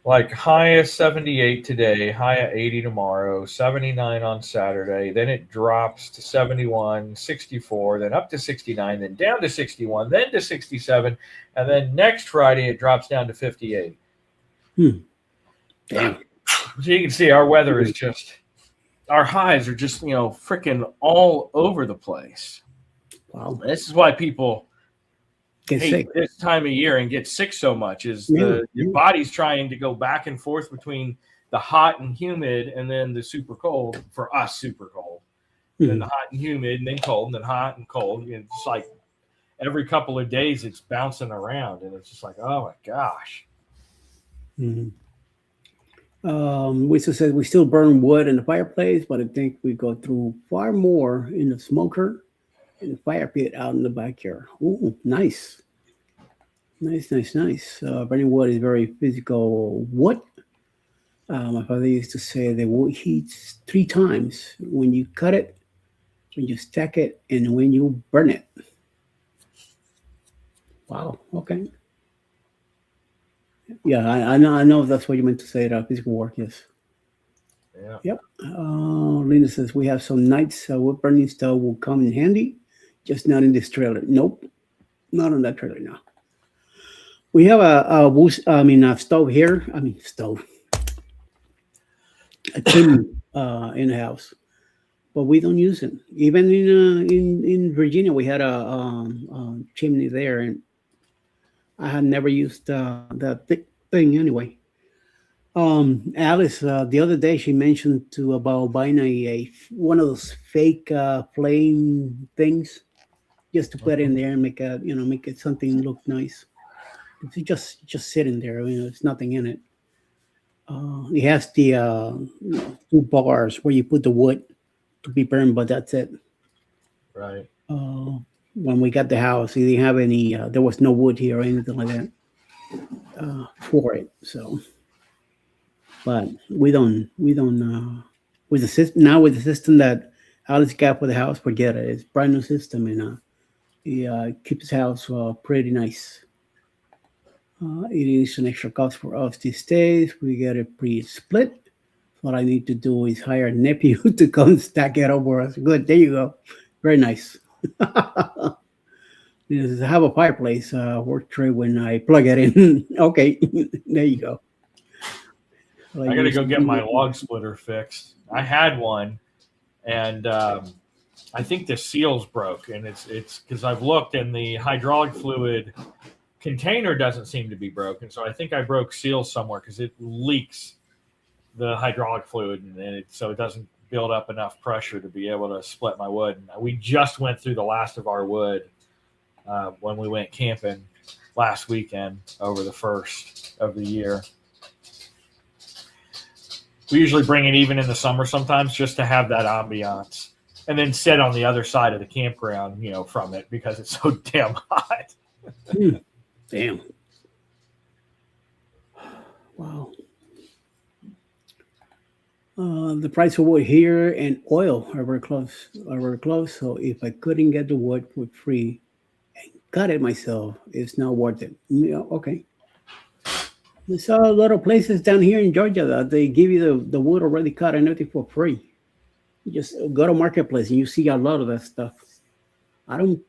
[SPEAKER 3] like high of 78 today, high of 80 tomorrow, 79 on Saturday. Then it drops to 71, 64, then up to 69, then down to 61, then to 67, and then next Friday it drops down to 58.
[SPEAKER 2] Damn.
[SPEAKER 3] So you can see our weather is just, our highs are just, freaking all over the place.
[SPEAKER 2] Wow.
[SPEAKER 3] This is why people
[SPEAKER 2] Get
[SPEAKER 3] hate
[SPEAKER 2] sick.
[SPEAKER 3] this time of year and get sick so much, is your body's trying to go back and forth between the hot and humid and then the super cold. For us, super cold. Then the hot and humid, and then cold, and then hot and cold. And it's just like every couple of days it's bouncing around, and it's just like, oh my gosh.
[SPEAKER 2] We still said we still burn wood in the fireplace, but I think we go through far more in the smoker and the fire pit out in the backyard. Ooh, nice. Nice. Burning wood is very physical wood. My father used to say the wood heats 3 times: when you cut it, when you stack it, and when you burn it. Wow. Okay. Yeah, I know that's what you meant to say. Physical work, yes.
[SPEAKER 3] Yeah.
[SPEAKER 2] Yep. Lena says we have some nights wood burning stove will come in handy, just not in this trailer. Nope, not on that trailer now. We have a stove here. A chimney in the house, but we don't use it. Even in Virginia, we had a chimney there, and I had never used that thing anyway. Alice, the other day she mentioned about buying a one of those fake flame things, just to put in there and make it something look nice. It's just sitting there, there's nothing in it. It has the 2 bars where you put the wood to be burned, but that's it.
[SPEAKER 3] Right.
[SPEAKER 2] When we got the house, we didn't have any. There was no wood here or anything like that for it. So, but we don't. With the system now, with the system that Alice got for the house, forget it. It's a brand new system, and it keeps the house pretty nice. It is an extra cost for us these days. We get it pre-split. What I need to do is hire a nephew to come stack it up for us. Good, there you go. Very nice. Yes, I have a fireplace work tray when I plug it in. Okay, there you go.
[SPEAKER 3] I got to go get my log splitter fixed. I had one, and I think the seal's broke, and it's because I've looked, and the hydraulic fluid container doesn't seem to be broken. So I think I broke seals somewhere because it leaks the hydraulic fluid, and so it doesn't build up enough pressure to be able to split my wood. And we just went through the last of our wood when we went camping last weekend over the first of the year. We usually bring it even in the summer sometimes just to have that ambiance, and then sit on the other side of the campground, from it because it's so damn hot.
[SPEAKER 2] Damn. Wow. The price of wood here and oil are very close. So if I couldn't get the wood for free and cut it myself, it's not worth it. Okay. There's a lot of places down here in Georgia that they give you the wood already cut and everything for free. You just go to Marketplace and you see a lot of that stuff. I don't,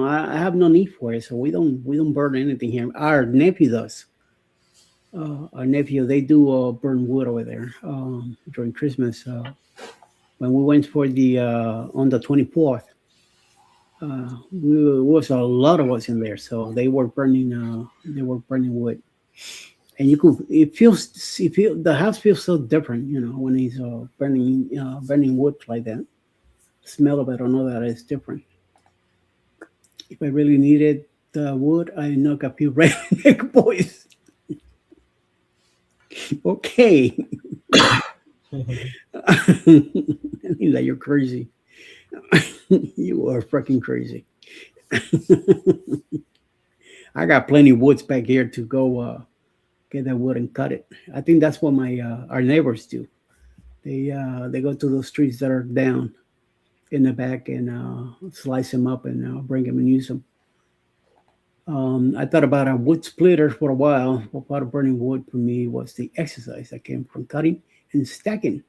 [SPEAKER 2] I have no need for it, so we don't burn anything here. Our nephew does. They do burn wood over there during Christmas. When we went for the on the 24th, was a lot of us in there, so they were burning wood, and the house feels so different, when he's burning wood like that. The smell of it, I don't know that it's different. If I really needed the wood, I knock a few redneck boys. Okay. Like you're crazy. You are freaking crazy. I got plenty of woods back here to go get that wood and cut it. I think that's what our neighbors do. They go to those trees that are down in the back and slice them up and bring them and use them. I thought about a wood splitter for a while. But part of burning wood for me was the exercise that came from cutting and stacking.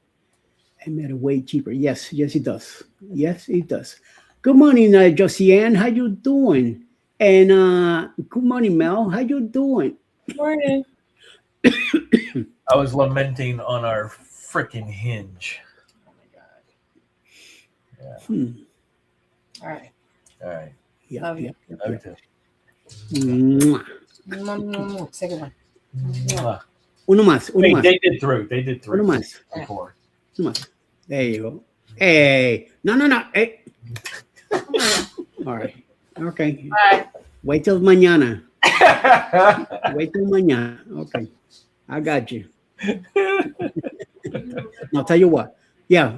[SPEAKER 2] And made it way cheaper. Yes, yes, it does. Yes, it does. Good morning, Josiane. How you doing? And good morning, Mel. How you doing?
[SPEAKER 7] Morning.
[SPEAKER 5] I was lamenting on our freaking hinge. Oh my god.
[SPEAKER 7] All right.
[SPEAKER 5] All right.
[SPEAKER 2] Yeah,
[SPEAKER 7] Love you.
[SPEAKER 2] yeah, yeah,
[SPEAKER 5] Love
[SPEAKER 2] yeah.
[SPEAKER 5] you too.
[SPEAKER 2] Mwah.
[SPEAKER 7] Second one.
[SPEAKER 5] Mwah.
[SPEAKER 2] Uno más, uno
[SPEAKER 5] Wait,
[SPEAKER 2] más,
[SPEAKER 5] they did three. They did
[SPEAKER 2] uno
[SPEAKER 5] three
[SPEAKER 2] más,
[SPEAKER 5] before.
[SPEAKER 2] uno más. There you go. Hey, no, no, no. Hey. All right. Okay.
[SPEAKER 7] Bye.
[SPEAKER 2] Wait till mañana. Wait till mañana. Okay. I got you. I'll tell you what. Yeah,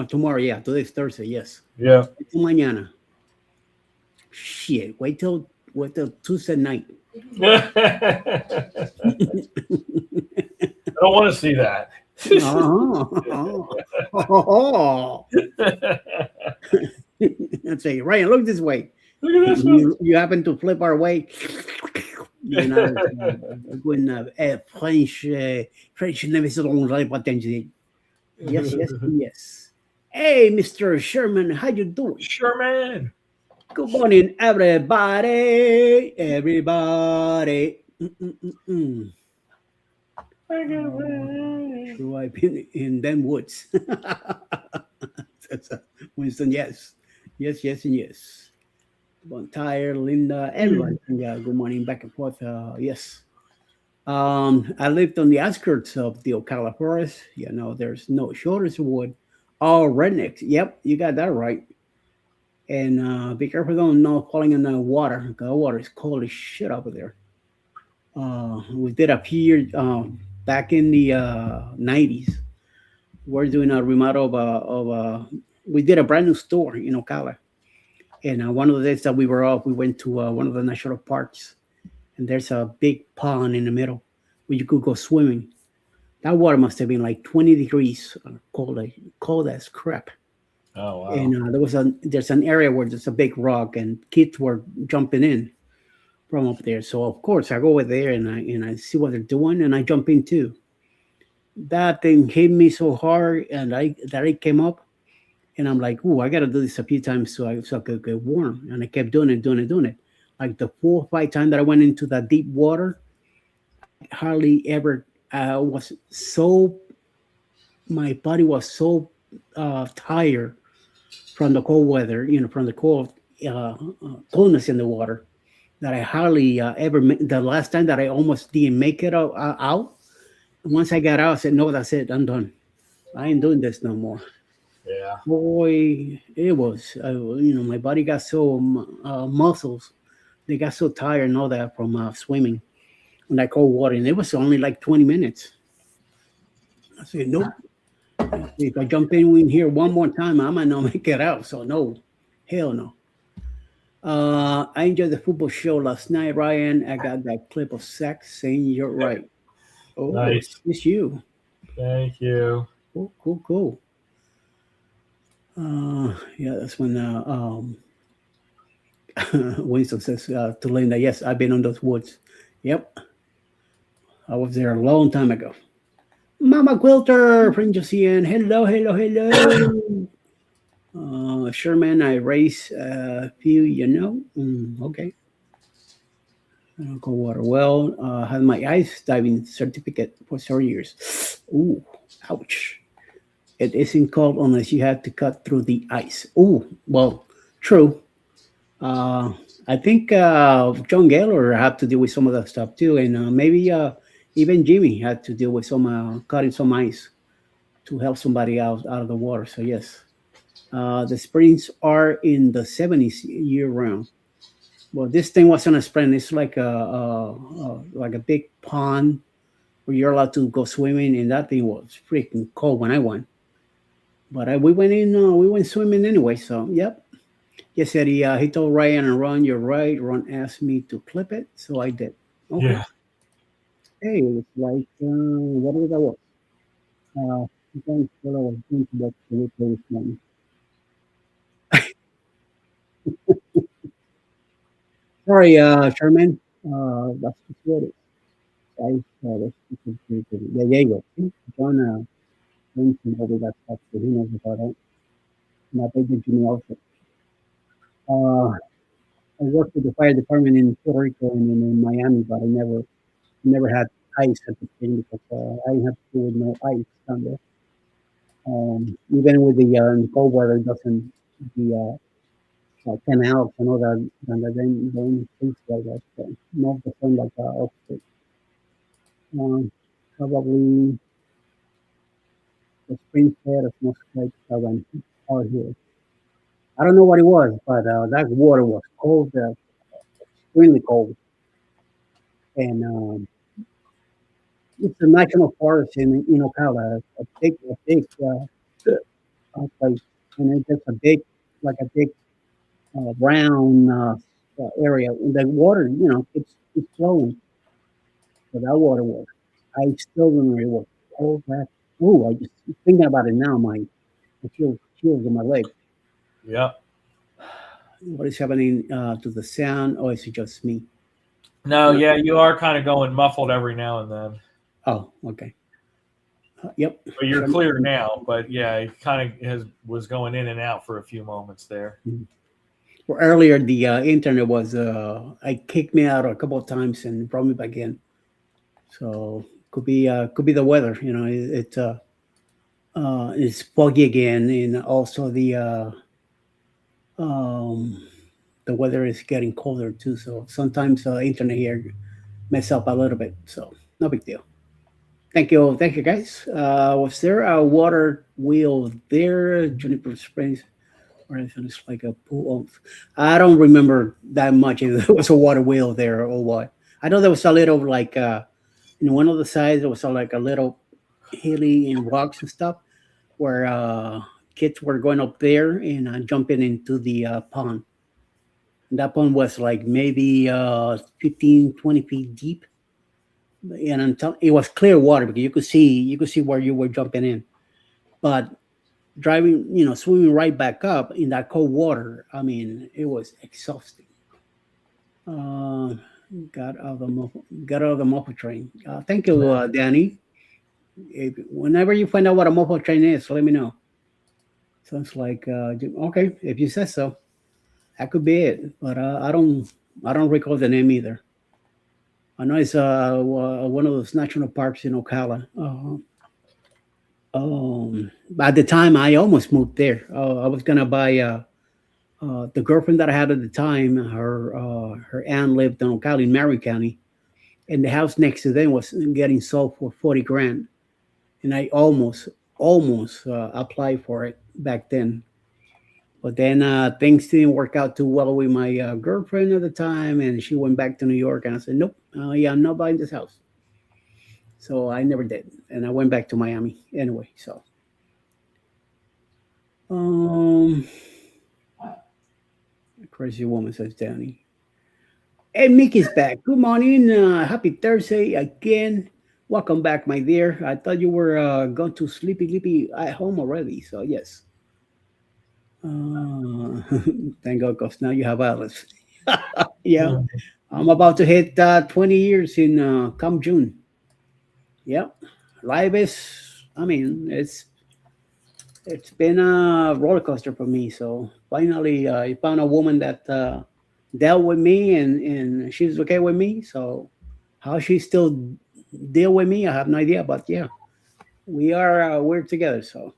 [SPEAKER 2] tomorrow. Yeah, today's Thursday. Yes.
[SPEAKER 5] Yeah.
[SPEAKER 2] Wait till mañana. Shit. Wait till Tuesday night.
[SPEAKER 5] I don't want to see that.
[SPEAKER 2] Oh. Let's say, Ryan, look this way.
[SPEAKER 5] Look at this one.
[SPEAKER 2] You happen to flip our way. You know, when French never said on live attention. Yes, yes, yes. Hey, Mr. Sherman, how you doing?
[SPEAKER 5] Sherman.
[SPEAKER 2] Good morning, everybody. Everybody. Mm-mm-mm-mm. So I've been in them woods. Winston, yes. Yes, yes, and yes. Bontyre, Linda, everyone. Yeah, good morning, back and forth. Yes. I lived on the outskirts of the Ocala Forest. You know, there's no shortage of wood. All rednecks. Yep, you got that right. And be careful don't not falling in the water. The water is cold as shit over there. We did up here back in the 90s. We're doing a remodel we did a brand new store in Ocala. And one of the days that we were off, we went to one of the national parks. And there's a big pond in the middle where you could go swimming. That water must have been like 20 degrees, cold as crap.
[SPEAKER 5] Oh wow.
[SPEAKER 2] And there's an area where there's a big rock, and kids were jumping in from up there. So of course I go over there and I see what they're doing, and I jump in too. That thing hit me so hard, and I came up, and I'm like, "Ooh, I got to do this a few times so I could get warm." And I kept doing it. Like the 4 or 5 times that I went into that deep water, hardly ever was so. My body was so tired from the cold weather, you know, from the coldness in the water, that I hardly ever. The last time that I almost didn't make it out. Once I got out, I said, "No, that's it. I'm done. I ain't doing this no more."
[SPEAKER 5] Yeah.
[SPEAKER 2] Boy, it was. My body got so muscles. They got so tired and all that from swimming in that cold water, and it was only like 20 minutes. I said, "Nope. If I jump in here one more time, I might not make it out." So no, hell no. I enjoyed the football show last night, Ryan. I got that clip of Sax saying you're right. Oh,
[SPEAKER 5] Nice.
[SPEAKER 2] it's you.
[SPEAKER 5] Thank you.
[SPEAKER 2] Cool. Yeah, that's when Winston says to Linda, "Yes, I've been on those woods." Yep, I was there a long time ago. Mama Quilter, friend Josiane, hello. Sherman, I race a few, okay. Cold water well. Had my ice diving certificate for several years. Ooh, ouch. It isn't cold unless you have to cut through the ice. Ooh, well, true. I think John Gaylor had to deal with some of that stuff too, and maybe even Jimmy had to deal with some cutting some ice to help somebody out of the water. So yes, the springs are in the 70s year round. Well, this thing wasn't a spring. It's like a big pond where you're allowed to go swimming, and that thing was freaking cold when I went. But we went in. We went swimming anyway. So yep. Yes, Eddie. He told Ryan and Ron, "You're right." Ron asked me to clip it, so I did. Okay.
[SPEAKER 5] Yeah.
[SPEAKER 2] Hey, it was like what was that? Thanks for our thinking about the replay this morning. Sorry, Sherman. That's just what it is. Yeah, there you go. See? John mentioned over that stuff, so he knows about it. And I think Jimmy also. I worked with the fire department in Puerto Rico and in Miami, but I never had ice at the thing because I didn't have to do with no ice down there. Even with the cold weather, it doesn't the canals and all that, and then don't things like that. So not the same like opposite. Probably the spring fair is most like when out here. I don't know what it was, but that water was cold, extremely cold, and it's a national forest in Ocala, place, and it's just a big, like a big brown area. And the water, it's flowing. So that water was. I still remember it was cold. That I just thinking about it now. I feel chills in my leg.
[SPEAKER 3] Yeah.
[SPEAKER 2] What is happening to the sound, or is it just me?
[SPEAKER 3] No, yeah, you are kind of going muffled every now and then.
[SPEAKER 2] Oh, okay. Yep.
[SPEAKER 3] But you're clear now. But yeah, it kind of was going in and out for a few moments there.
[SPEAKER 2] Well, earlier the internet was I kicked me out a couple of times and brought me back in. So could be the weather. It's foggy again, and also the weather is getting colder too. So sometimes internet here mess up a little bit. So no big deal. Thank you guys. Was there a water wheel there, Juniper Springs? Or it's like a pool. I don't remember that much. If there was a water wheel there or what. I know there was a little like in one of the sides there was like a little hilly and rocks and stuff where kids were going up there and jumping into the pond. And that pond was like maybe 15, 20 feet deep. And it was clear water because you could see where you were jumping in. But driving, swimming right back up in that cold water, I mean, it was exhausting. Uh, got out of the mofo train. Thank you, Danny. Whenever you find out what a mofo train is, let me know. Sounds like okay. If you said so, that could be it. But I don't recall the name either. I know it's one of those national parks in Ocala. At the time, I almost moved there. I was gonna buy the girlfriend that I had at the time. Her aunt lived in Ocala in Marion County, and the house next to them was getting sold for 40 grand, and I almost applied for it back then. But then things didn't work out too well with my girlfriend at the time, and she went back to New York, and I said, "Nope, yeah, I'm not buying this house." So I never did, and I went back to Miami anyway. So, um, crazy woman says Danny. And Mickey's back. Good morning. Happy Thursday again. Welcome back, my dear. I thought you were going to sleepy at home already. So yes. Thank God, because now you have Alice. Yeah, I'm about to hit 20 years in come June. Yep, life is. I mean, it's been a roller coaster for me. So finally, I found a woman that dealt with me, and she's okay with me. So how she still deal with me, I have no idea. But yeah, we're together. So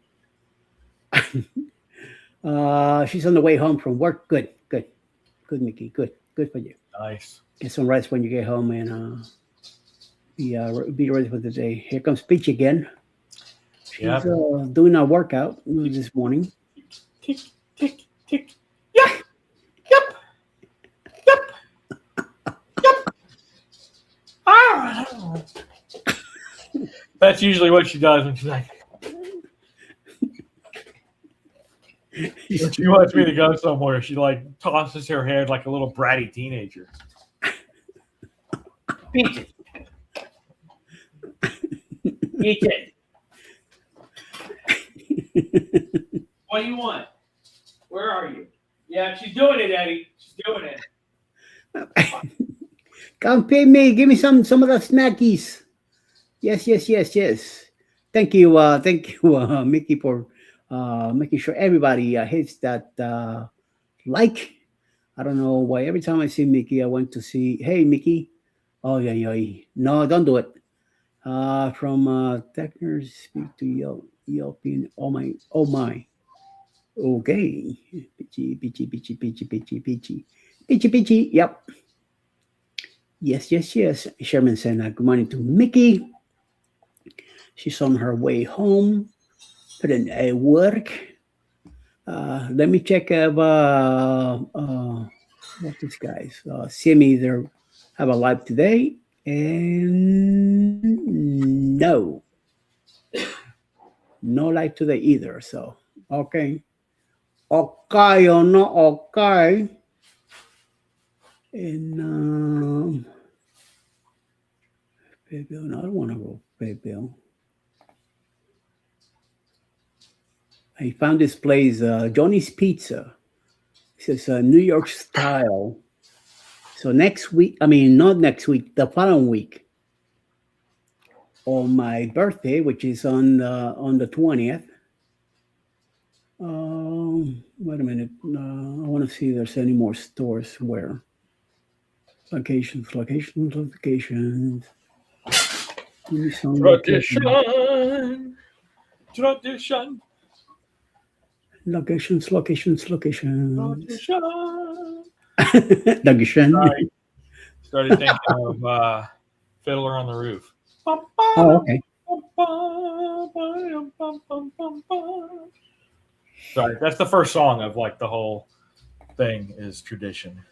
[SPEAKER 2] she's on the way home from work. Good, Mickey. Good for you.
[SPEAKER 3] Nice.
[SPEAKER 2] Get some rest when you get home and be ready for the day. Here comes Peach again. She's doing a workout this morning.
[SPEAKER 5] Tick, tick, tick. Yep. Yep. Yep. Yep. Ah. That's usually what she does when she's like, when she wants me to go somewhere, she like tosses her head like a little bratty teenager. Beat it. Beat it. What do you want? Where are you? Yeah, she's doing it, Eddie. She's doing it.
[SPEAKER 2] Come pay me. Give me some of the snackies. Yes. Thank you, Mickey, for making sure everybody hits that like. I don't know why every time I see Mickey, I want to see, hey, Mickey. Oh, yeah. No, don't do it. From Techners, speak to Yelp. Oh, my. Okay. Peachy. Yep. Yes. Sherman said, good morning to Mickey. She's on her way home. Put in a work. Let me check what these guys. Simi either have a live today, and no live today either. So okay or no okay. And pay bill. No, I don't want to go pay bill. I found this place, Johnny's Pizza. It says New York style. So next week, not next week, the following week, on my birthday, which is on the 20th. Wait a minute. I want to see if there's any more stores where. Locations. Give me some
[SPEAKER 5] Tradition.
[SPEAKER 2] locations.
[SPEAKER 5] Tradition.
[SPEAKER 2] Location.
[SPEAKER 5] Started thinking of Fiddler on the Roof.
[SPEAKER 2] Oh, okay.
[SPEAKER 5] Sorry, that's the first song of like the whole thing is Tradition.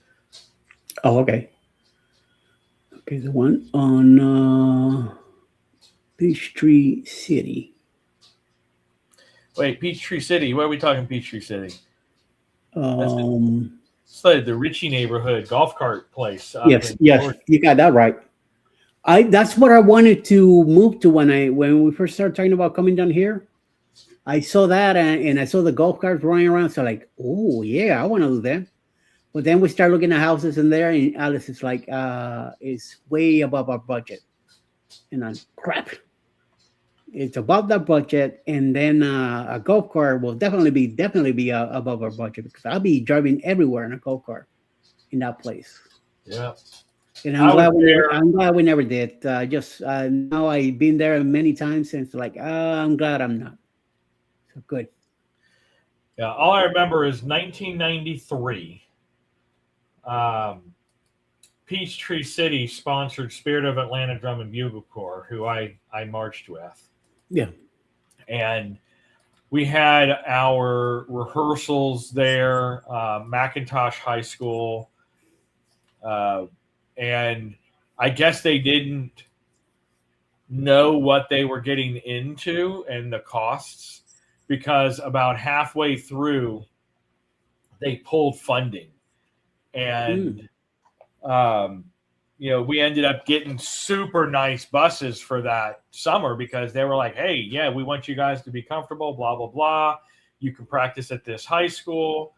[SPEAKER 2] Oh, okay. Okay, the one on Peachtree City.
[SPEAKER 5] Wait, Peachtree City. Where are we talking Peachtree City?
[SPEAKER 2] It's
[SPEAKER 5] like the Ritchie neighborhood golf cart place.
[SPEAKER 2] Yes, you got that right. That's what I wanted to move to when we first started talking about coming down here. I saw that and I saw the golf carts running around. So like, oh yeah, I want to do that. But then we start looking at houses in there, and Alice is like, it's way above our budget. And I'm crap. It's above that budget, and then a golf cart will definitely be above our budget because I'll be driving everywhere in a golf cart in that place.
[SPEAKER 5] Yeah.
[SPEAKER 2] And I'm glad we never did. Just now I've been there many times, and it's like, I'm glad I'm not. So good.
[SPEAKER 5] Yeah, all I remember is 1993. Peachtree City sponsored Spirit of Atlanta Drum and Bugle Corps, who I marched with.
[SPEAKER 2] Yeah.
[SPEAKER 5] And we had our rehearsals there, McIntosh High School. And I guess they didn't know what they were getting into and the costs, because about halfway through, they pulled funding. And, we ended up getting super nice buses for that summer because they were like, hey, yeah, we want you guys to be comfortable, blah, blah, blah. You can practice at this high school.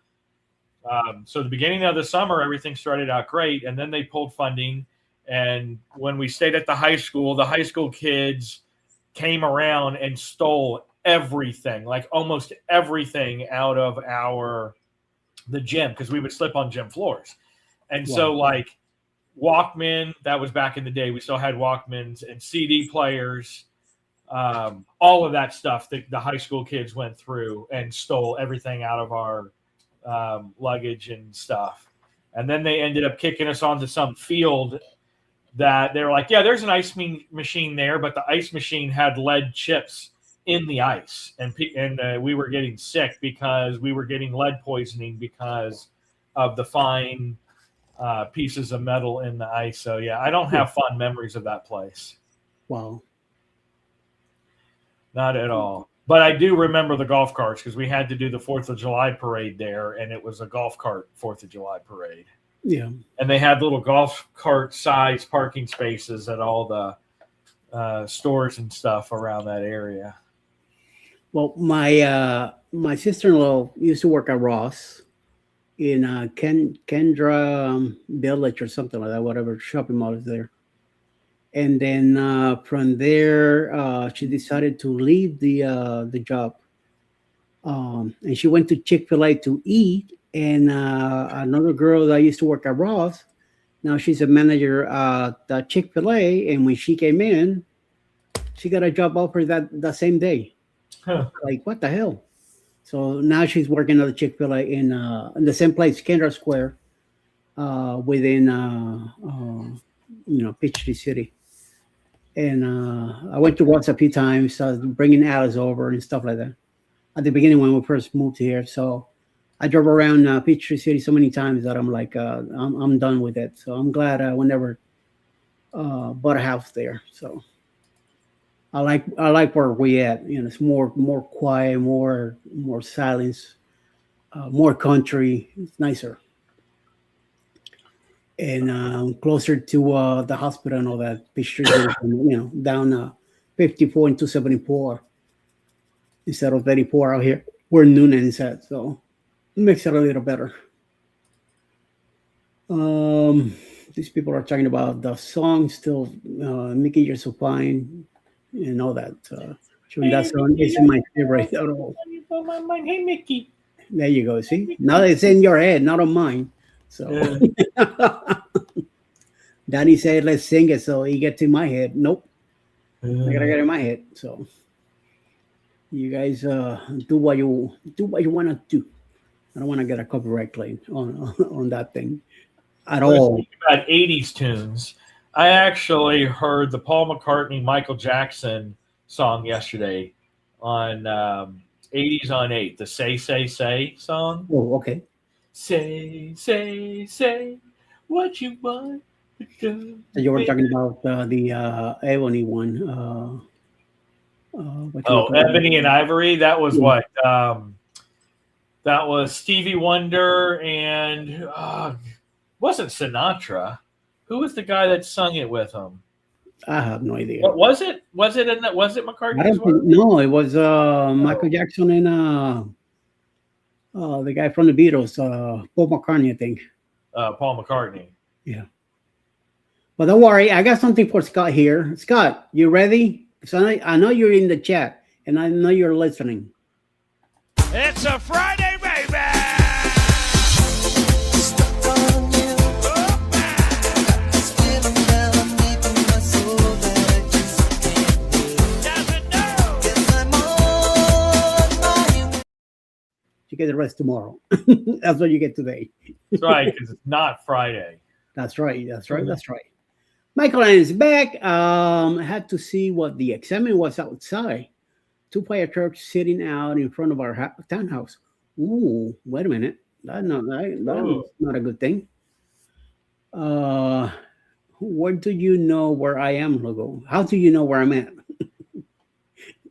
[SPEAKER 5] So the beginning of the summer, everything started out great. And then they pulled funding. And when we stayed at the high school kids came around and stole everything, like almost everything out of the gym, because we would slip on gym floors. And so like Walkman, that was back in the day. We still had Walkmans and CD players, all of that stuff that the high school kids went through and stole everything out of our luggage and stuff. And then they ended up kicking us onto some field that they were like, yeah, there's an ice machine there, but the ice machine had lead chips in the ice. And we were getting sick because we were getting lead poisoning because of the fine pieces of metal in the ice. So yeah, I don't have fond memories of that place.
[SPEAKER 2] Wow.
[SPEAKER 5] Not at all. But I do remember the golf carts because we had to do the 4th of July parade there, and it was a golf cart 4th of July parade.
[SPEAKER 2] Yeah.
[SPEAKER 5] And they had little golf cart size parking spaces at all the stores and stuff around that area.
[SPEAKER 2] Well, my sister-in-law used to work at Ross in Kendra Village or something like that, whatever shopping mall is there. And then from there, she decided to leave the job, and she went to Chick-fil-A to eat. And another girl that used to work at Ross, now she's a manager at Chick-fil-A. And when she came in, she got a job offer that same day.
[SPEAKER 3] Huh.
[SPEAKER 2] Like, what the hell? So now she's working at the Chick-fil-A in the same place, Kendra Square, within Peachtree City. And I went to Ross a few times, bringing Alice over and stuff like that. At the beginning when we first moved here, so I drove around Peachtree City so many times that I'm like, I'm done with it. So I'm glad I never bought a house there. So I like where we at. It's more quiet, more silence, more country. It's nicer and closer to the hospital and all that. Peachtree, down 54 and 274 instead of 34 out here where Noonan's at. So it makes it a little better. These people are talking about the song still, Mickey, You're So Fine, and all that. Sure, that song isn't my favorite at all.
[SPEAKER 3] My mind. Hey, Mickey.
[SPEAKER 2] There you go. See, now it's in your head, not on mine. So Danny said, "Let's sing it," so he gets in my head. Nope, I gotta get in my head. So you guys do what you want to do. I don't want to get a copyright claim on that thing at all.
[SPEAKER 3] About 80s tunes. I actually heard the Paul McCartney, Michael Jackson song yesterday on 80s on 8, the Say, Say, Say song.
[SPEAKER 2] Oh, okay.
[SPEAKER 3] Say, say, say what you want to do.
[SPEAKER 2] So you were talking about the Ebony one.
[SPEAKER 3] Ebony and Ivory. That was what? That was Stevie Wonder and wasn't Sinatra. Who was the guy that sung it with him?
[SPEAKER 2] I have no idea.
[SPEAKER 3] What was it? Was it McCartney?
[SPEAKER 2] I don't think, no, it was Michael Jackson and the guy from the Beatles, Paul McCartney, I think.
[SPEAKER 3] Paul McCartney.
[SPEAKER 2] Yeah. But don't worry, I got something for Scott here. Scott, you ready? So I know you're in the chat, and I know you're listening.
[SPEAKER 5] It's a Friday, baby.
[SPEAKER 2] You get the rest tomorrow. That's what you get today.
[SPEAKER 3] That's right, because it's not Friday.
[SPEAKER 2] That's right. That's right. That's right. Michael is back. I had to see what the examine was outside. 2 fire trucks sitting out in front of our townhouse. Ooh, wait a minute. That's not a good thing. Where do you know where I am, Logo? How do you know where I'm at?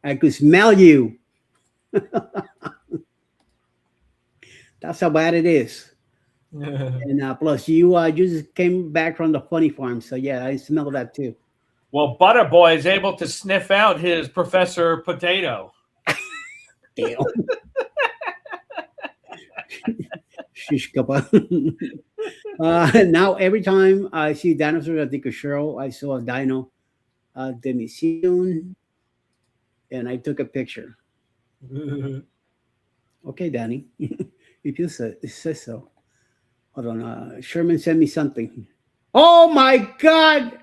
[SPEAKER 2] I could smell you. That's how bad it is. And plus, you just came back from the funny farm, so yeah, I smell that too.
[SPEAKER 3] Well, Butterboy is able to sniff out his Professor Potato.
[SPEAKER 2] Damn. Shish kebab. Now, every time I see dinosaurs at the show, I saw a dino at the museum, and I took a picture. Okay, Danny, if you say so. Hold on. Sherman sent me something. Oh my God!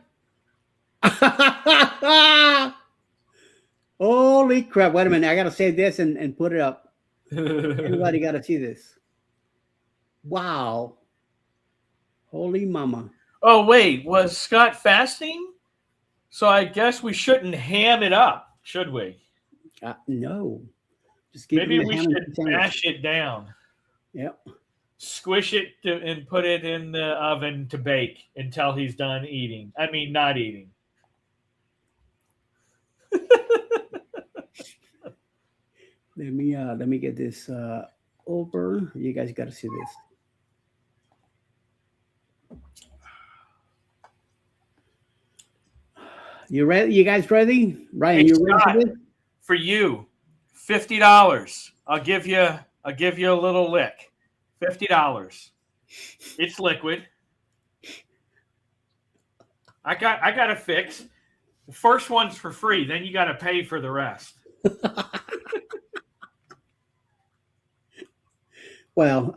[SPEAKER 2] Holy crap! Wait a minute. I gotta save this and put it up. Everybody gotta see this. Wow. Holy mama.
[SPEAKER 3] Oh, wait. Was Scott fasting? So I guess we shouldn't ham it up, should we?
[SPEAKER 2] No. Just
[SPEAKER 3] Maybe we should mash it down.
[SPEAKER 2] Yep.
[SPEAKER 3] Squish it and put it in the oven to bake until he's done eating. I mean, not eating.
[SPEAKER 2] Let me get this over. You guys got to see this. You ready? You guys ready? Ryan,
[SPEAKER 3] Hey,
[SPEAKER 2] you ready
[SPEAKER 3] Scott,
[SPEAKER 2] for this?
[SPEAKER 3] for you.
[SPEAKER 5] $50. I'll give you a little lick. $50. It's liquid. I got to fix. The first one's for free. Then you got to pay for the rest.
[SPEAKER 2] Well,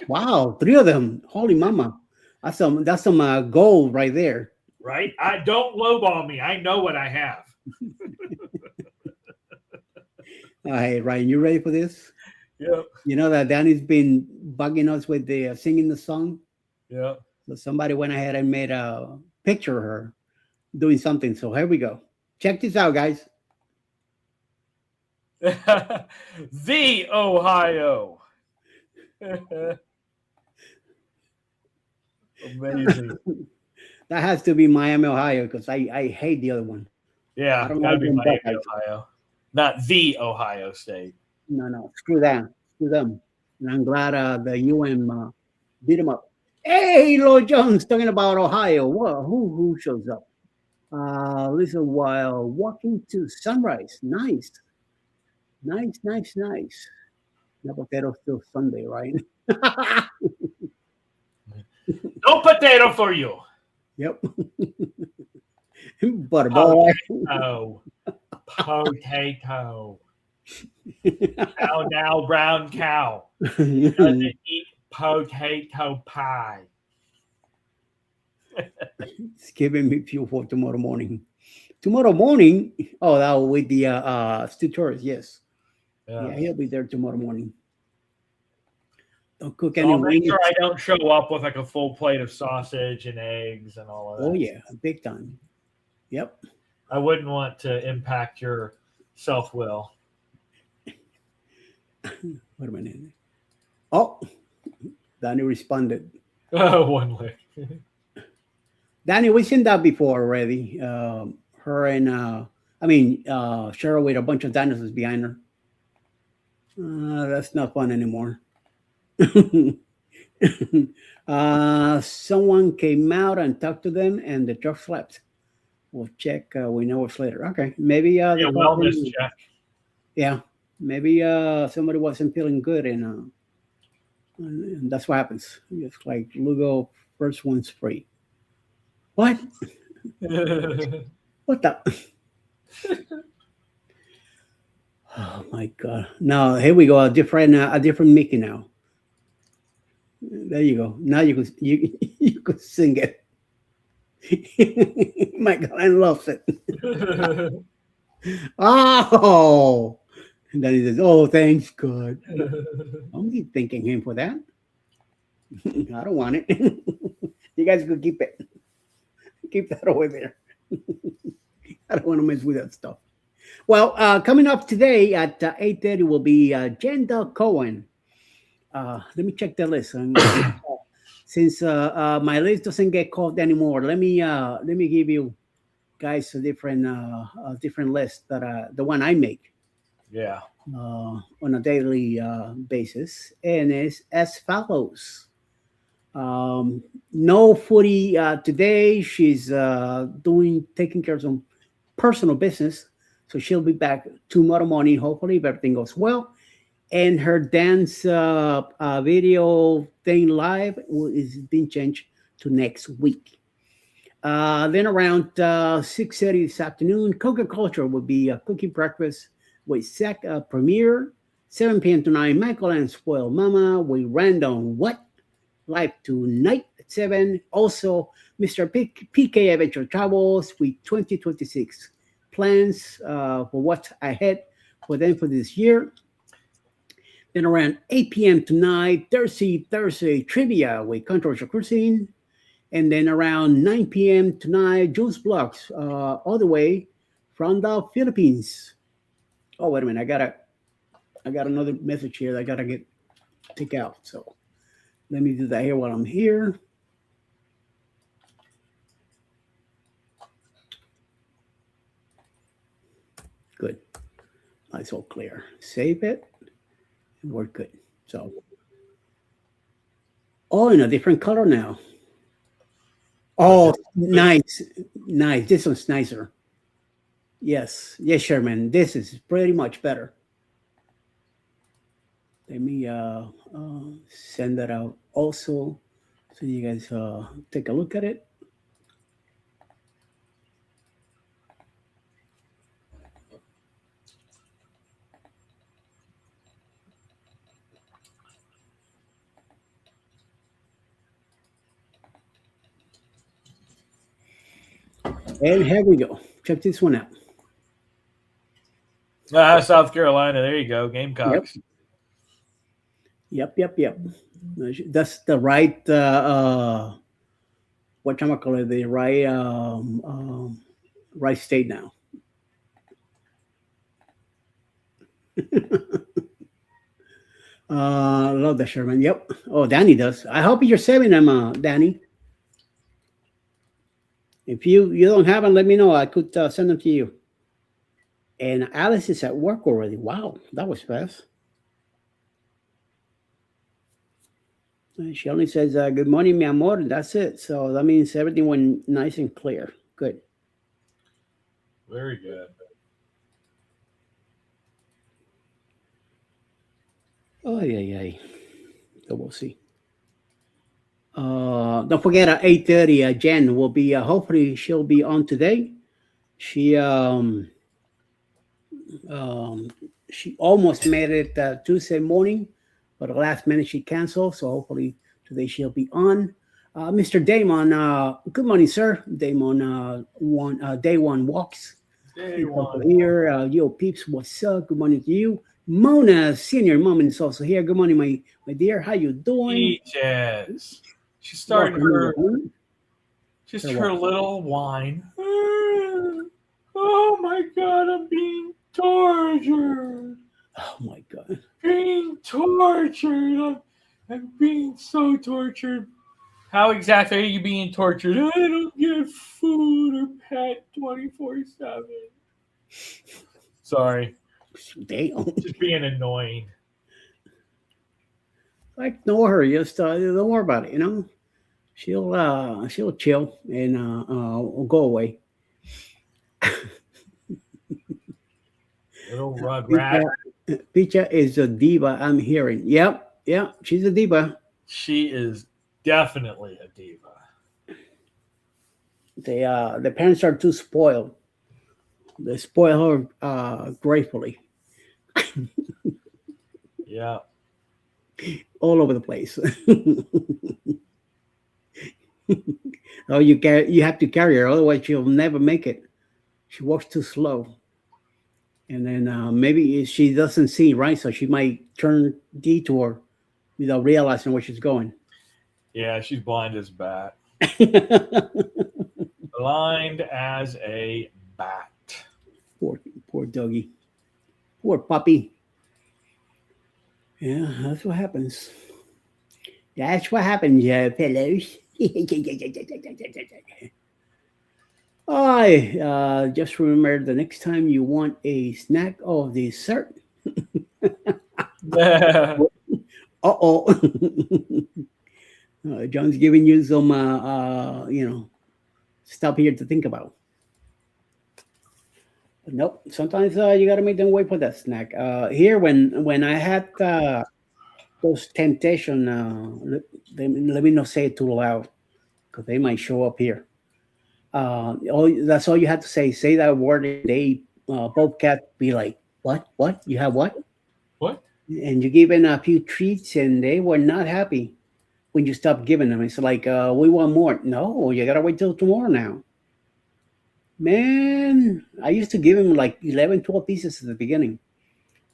[SPEAKER 2] wow, 3 of them. Holy mama. That's some gold right there.
[SPEAKER 5] Right? I don't lowball me. I know what I have.
[SPEAKER 2] All right, Ryan, you ready for this?
[SPEAKER 5] Yep.
[SPEAKER 2] You know that Danny's been bugging us with the singing the song.
[SPEAKER 5] Yep.
[SPEAKER 2] So somebody went ahead and made a picture of her doing something. So here we go. Check this out, guys.
[SPEAKER 5] The Ohio. Amazing.
[SPEAKER 2] That has to be Miami, Ohio, because I hate the other one.
[SPEAKER 5] Yeah,
[SPEAKER 2] I don't
[SPEAKER 5] gotta
[SPEAKER 2] like
[SPEAKER 5] be
[SPEAKER 2] them
[SPEAKER 5] Miami,
[SPEAKER 2] Buckeyes.
[SPEAKER 5] Ohio. Not the Ohio State.
[SPEAKER 2] No, screw that. Screw them. And I'm glad the UM beat them up. Hey, Lloyd Jones talking about Ohio. Well, who shows up? Listen, while walking to sunrise. Nice. No potato still Sunday, right?
[SPEAKER 5] No potato for you.
[SPEAKER 2] Yep. Butterball.
[SPEAKER 5] Oh, potato. Now, brown cow doesn't eat potato pie.
[SPEAKER 2] It's giving me fuel for tomorrow morning. Tomorrow morning? Oh, that with the Stu Torres, yes. Yeah, he'll be there tomorrow morning. Don't cook any
[SPEAKER 5] I'll make
[SPEAKER 2] wings.
[SPEAKER 5] sure I don't show up with like a full plate of sausage and eggs and all of that.
[SPEAKER 2] Oh yeah, big time. Yep.
[SPEAKER 5] I wouldn't want to impact your self-will.
[SPEAKER 2] Wait a minute. Oh, Danny responded.
[SPEAKER 5] One lick.
[SPEAKER 2] Danny, we've seen that before already. Her and Cheryl with a bunch of dinosaurs behind her. That's not fun anymore. Someone came out and talked to them, and the truck slept. We'll check. We know it's later. Okay, maybe
[SPEAKER 5] Wellness check.
[SPEAKER 2] Yeah, maybe somebody wasn't feeling good, and that's what happens. It's like Lugo, first one's free. What? What the? Oh my God! Now here we go. A different Mickey now. There you go. Now you could sing it. My God, I loves it. Oh, and then he says, "Oh, thanks God." I'm keep thanking him for that. I don't want it. You guys could keep it. Keep that over there. I don't want to mess with that stuff. Well, coming up today at 8:30 will be Jenda Cohen. Let me check the list. Since my list doesn't get called anymore, let me give you guys a different list that the one I make.
[SPEAKER 5] Yeah.
[SPEAKER 2] On a daily basis, and it's as follows. No footy today. She's taking care of some personal business, so she'll be back tomorrow morning, hopefully, if everything goes well. And her dance video thing live is being changed to next week. Then around 6:30 this afternoon, Coca Culture will be a cookie breakfast with Zach Premier. 7 p.m. tonight, Michael and Spoil Mama with Random What? Live tonight at 7. Also, Mr. PK Adventure Travels with 2026 plans for what's ahead for them for this year. Then around 8 p.m. tonight, Thursday Trivia with Controversial Cuisine. And then around 9 p.m. tonight, Juice Blocks all the way from the Philippines. Oh, wait a minute. I got another message here that I got to take out. So let me do that here while I'm here. Good. It's all clear. Save it. And we're good. So, in a different color now. Oh, nice. This one's nicer. Yes, yes, Sherman. This is pretty much better. Let me send that out also so you guys take a look at it. And here we go. Check this one out.
[SPEAKER 5] South Carolina. There you go.
[SPEAKER 2] Yep,
[SPEAKER 5] Gamecocks.
[SPEAKER 2] yep. That's the right what you call it, the right right state now. Love the Sherman. Yep. Oh, Danny does. I hope you're saving them, Danny. If you don't have them, let me know. I could send them to you. And Alice is at work already. Wow, that was fast. She only says, "Good morning, mi amor." That's it. So that means everything went nice and clear. Good.
[SPEAKER 5] Very good.
[SPEAKER 2] Oh, yeah. So we'll see. Don't forget at 8:30, Jen will be. Hopefully, she'll be on today. She um, she almost made it Tuesday morning, but the last minute she canceled. So hopefully today she'll be on. Mr. Damon, good morning, sir. Damon, day one walks.
[SPEAKER 5] Day
[SPEAKER 2] He's also
[SPEAKER 5] one.
[SPEAKER 2] here. Yo, peeps, what's up? Good morning to you. Mona, senior mom, is also here. Good morning, my dear. How you doing?
[SPEAKER 5] Peaches. She's starting
[SPEAKER 2] Welcome
[SPEAKER 5] her
[SPEAKER 2] in.
[SPEAKER 5] just
[SPEAKER 2] Her
[SPEAKER 5] her
[SPEAKER 2] what?
[SPEAKER 5] little whine. Oh my god, I'm being tortured.
[SPEAKER 2] Oh my God.
[SPEAKER 5] Being tortured. I'm being so tortured. How exactly are you being tortured? I don't get food or pet 24/7. Sorry.
[SPEAKER 2] Damn.
[SPEAKER 5] Just being annoying.
[SPEAKER 2] Ignore her. Just don't worry about it. She'll chill and go away.
[SPEAKER 5] Little rugrat.
[SPEAKER 2] Picha is a diva. I'm hearing. Yep. She's a diva.
[SPEAKER 5] She is definitely a diva.
[SPEAKER 2] The parents are too spoiled. They spoil her gratefully,
[SPEAKER 5] Yeah.
[SPEAKER 2] all over the place. Oh, you have to carry her, otherwise she'll never make it. She walks too slow, and then maybe she doesn't see right, so she might turn detour without realizing where she's going.
[SPEAKER 5] Yeah, she's blind as a bat. Blind as a bat.
[SPEAKER 2] poor doggy, poor puppy. Yeah, that's what happens. That's what happens, fellows. I just remember the next time you want a snack or dessert. Uh-oh. John's giving you some, stuff here to think about. But nope. Sometimes you got to make them wait for that snack. Here, when I had those temptation, let me not say it too loud because they might show up here. That's all you have to say. Say that word, and they both cat be like, "What? What? You have what?"
[SPEAKER 5] What?
[SPEAKER 2] And you give them a few treats, and they were not happy when you stop giving them. It's like, we want more. No, you gotta wait till tomorrow now. Man, I used to give him like 11, 12 pieces at the beginning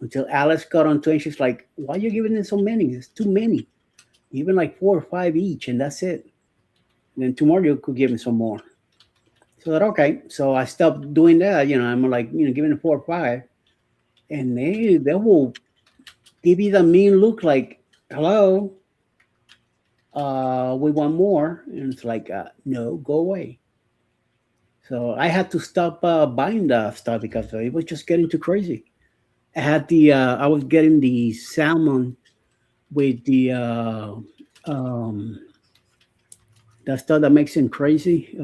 [SPEAKER 2] until Alice got onto it. And she's like, "Why are you giving them so many? It's too many. Even like 4 or 5 each, and that's it." And then tomorrow you could give him some more. So that okay. So I stopped doing that. I'm like, giving them 4 or 5, and they will give you the mean look like, "Hello, we want more," and it's like, "No, go away." So I had to stop buying the stuff because it was just getting too crazy. I was getting the salmon with the that stuff that makes him crazy.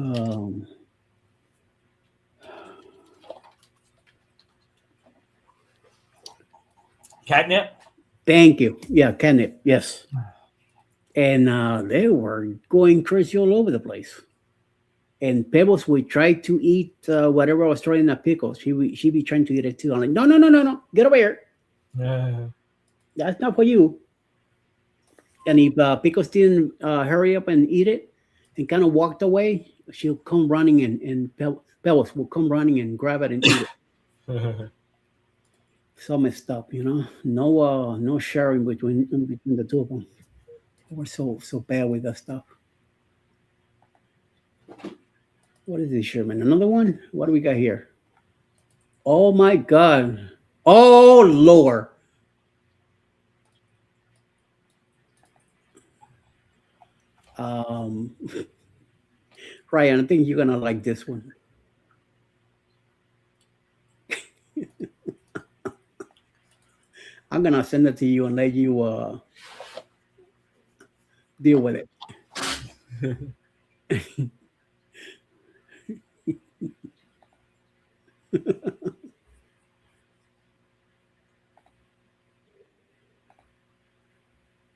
[SPEAKER 5] Catnip.
[SPEAKER 2] Thank you. Yeah, catnip. Yes. And they were going crazy all over the place. And Pebbles would try to eat whatever I was throwing in the pickles. She'd be trying to eat it too. I'm like, no, no, no, no, no. Get over here. That's not for you. And if Pickles didn't hurry up and eat it and kind of walked away, she'll come running and Pebbles will come running and grab it and eat it. So messed up, you know. No sharing between the two of them. We're so bad with that stuff. What is this, Sherman? Another one? What do we got here? Oh my God. Oh Lord. Um, Ryan, I think you're gonna like this one. I'm gonna send it to you and let you deal with it.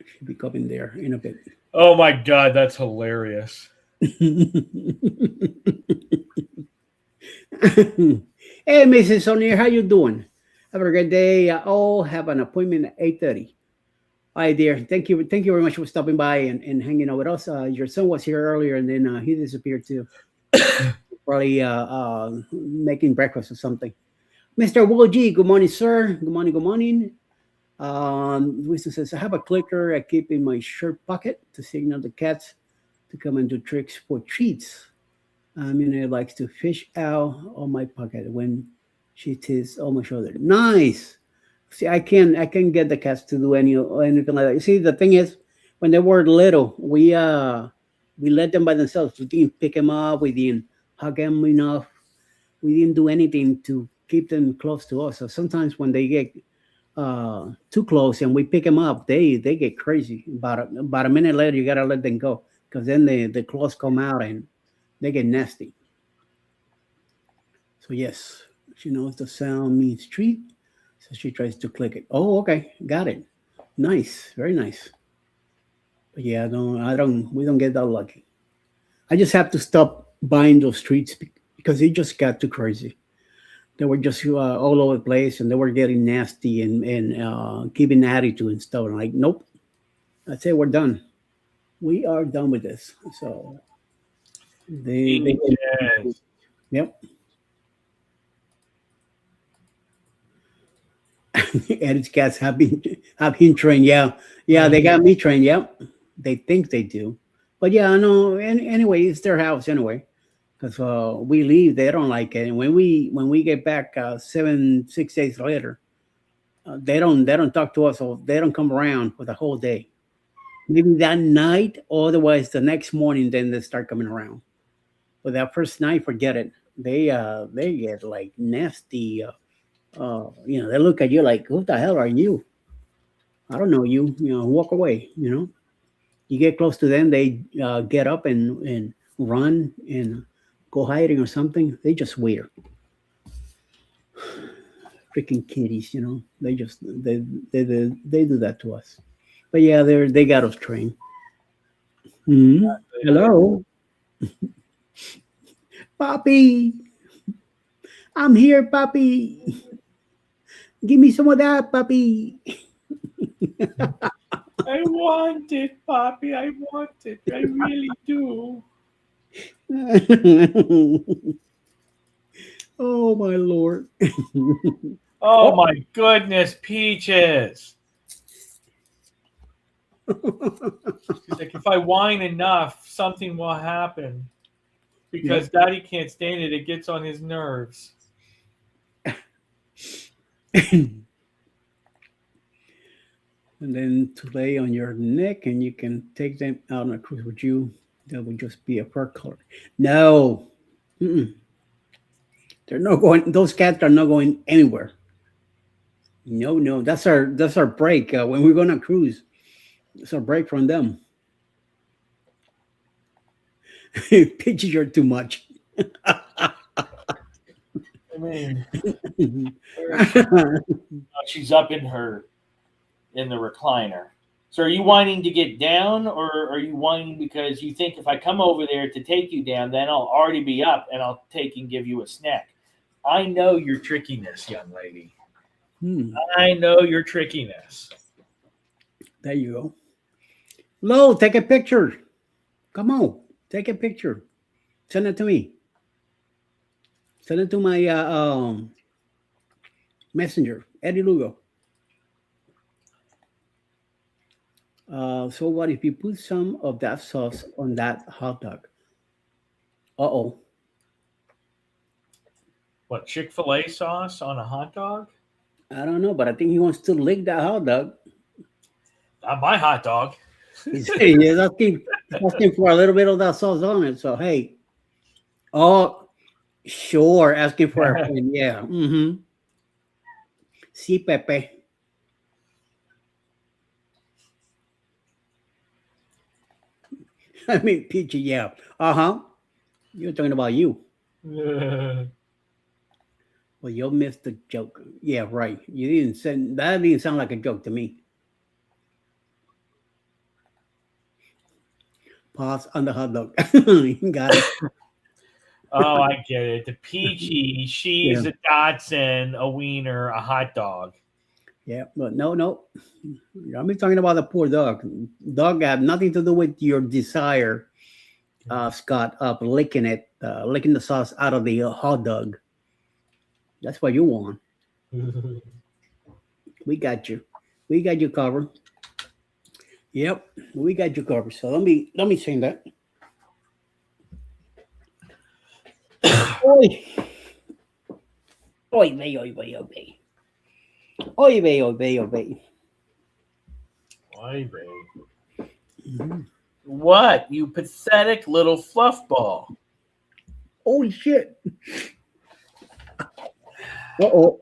[SPEAKER 2] Should be coming there in a bit.
[SPEAKER 5] Oh my God, that's hilarious.
[SPEAKER 2] Hey, Mrs. O'Neill, how you doing? Have a great day. Have an appointment at 8:30. Hi, dear. Thank you very much for stopping by and hanging out with us. Your son was here earlier, and then he disappeared too. Probably making breakfast or something. Mr. Woolgy, good morning, sir. Good morning, good morning. Winston says, I have a clicker I keep in my shirt pocket to signal the cats to come and do tricks for treats. It likes to fish out of my pocket when she is on my shoulder. Nice. See, I can get the cats to do anything like that. You see, the thing is, when they were little, we let them by themselves. We didn't pick them up. We didn't hug them enough. We didn't do anything to keep them close to us. So sometimes when they get too close and we pick them up, they get crazy. About a minute later, you gotta let them go because then the claws come out and they get nasty. So yes, she knows the sound means treat, so she tries to click it. Oh, okay, got it. Nice, very nice. But yeah, we don't get that lucky. I just have to stop buying those treats because it just got too crazy. They were just all over the place, and they were getting nasty and giving attitude and stuff. And like, nope, that's it. We're done. We are done with this. So they
[SPEAKER 5] Yes.
[SPEAKER 2] yep. Eddie's cats have been trained. Yeah, yeah, they got me trained. Yep, they think they do, but yeah, I know. Anyway, it's their house anyway. Because we leave, they don't like it. And when we get back 6 days later, they don't talk to us, or they don't come around for the whole day. Maybe that night, or otherwise the next morning, then they start coming around. But that first night, forget it. They get like nasty. They look at you like, "Who the hell are you? I don't know you. Walk away." You get close to them, they get up and run and go hiding or something. They just weird. Freaking kitties, they do that to us. But yeah, they got us trained. Hello, Poppy. I'm here, Poppy. Give me some of that, Poppy.
[SPEAKER 5] I want it, Poppy. I want it. I really do.
[SPEAKER 2] Oh my Lord.
[SPEAKER 5] Oh my goodness, Peaches. She's like, if I whine enough, something will happen. Because Daddy can't stand it. It gets on his nerves.
[SPEAKER 2] And then to lay on your neck, and you can take them out on a cruise with you. That would just be a fur color. No. Mm-mm. They're not going. Those cats are not going anywhere. No. That's our break when we're going to cruise. It's our break from them. Pictures are too much.
[SPEAKER 5] I mean, she's up in her in the recliner. So are you wanting to get down, or are you wanting because you think if I come over there to take you down, then I'll already be up and I'll take and give you a snack? I know your trickiness, young lady. I know your trickiness.
[SPEAKER 2] There you go. Lo, take a picture. Come on, take a picture. Send it to me. Send it to my messenger, Eddie Lugo. So what if you put some of that sauce on that hot dog? Uh-oh.
[SPEAKER 5] What, Chick-fil-A sauce on a hot dog?
[SPEAKER 2] I don't know, but I think he wants to lick that hot dog.
[SPEAKER 5] Not my hot dog.
[SPEAKER 2] He's asking for a little bit of that sauce on it. So, hey. Oh, sure. Asking for a friend. Yeah. Mm-hmm. Si, Pepe. I mean, Peachy, yeah. Uh-huh. You're talking about you. Well, you missed the joke. Yeah, right. You didn't send that. Didn't sound like a joke to me. Pause on the hot dog. Got it.
[SPEAKER 5] Oh, I get it. The Peachy, she's a Dotson, a wiener, a hot dog.
[SPEAKER 2] Yeah, but no. I'm talking about the poor dog. Dog had nothing to do with your desire, Scott, of licking it, licking the sauce out of the hot dog. That's what you want. We got you. We got you covered. Yep, we got you covered. So let me say that. Oy. Oy vey, oy vey, oy vey. Oy vey, oy vey, oy vey.
[SPEAKER 5] Oy vey. What, you pathetic little fluff ball?
[SPEAKER 2] Holy shit. Uh-oh.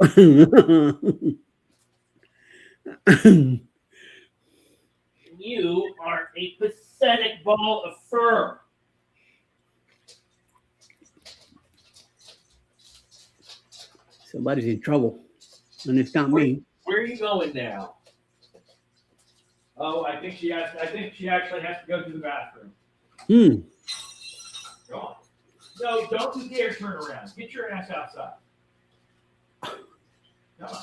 [SPEAKER 5] You are a pathetic ball of fur.
[SPEAKER 2] Somebody's in trouble, and it's not me.
[SPEAKER 5] Where are you going now? Oh, I think she actually has to go to the bathroom. Go on. No, don't you dare turn around. Get your ass outside. Come on.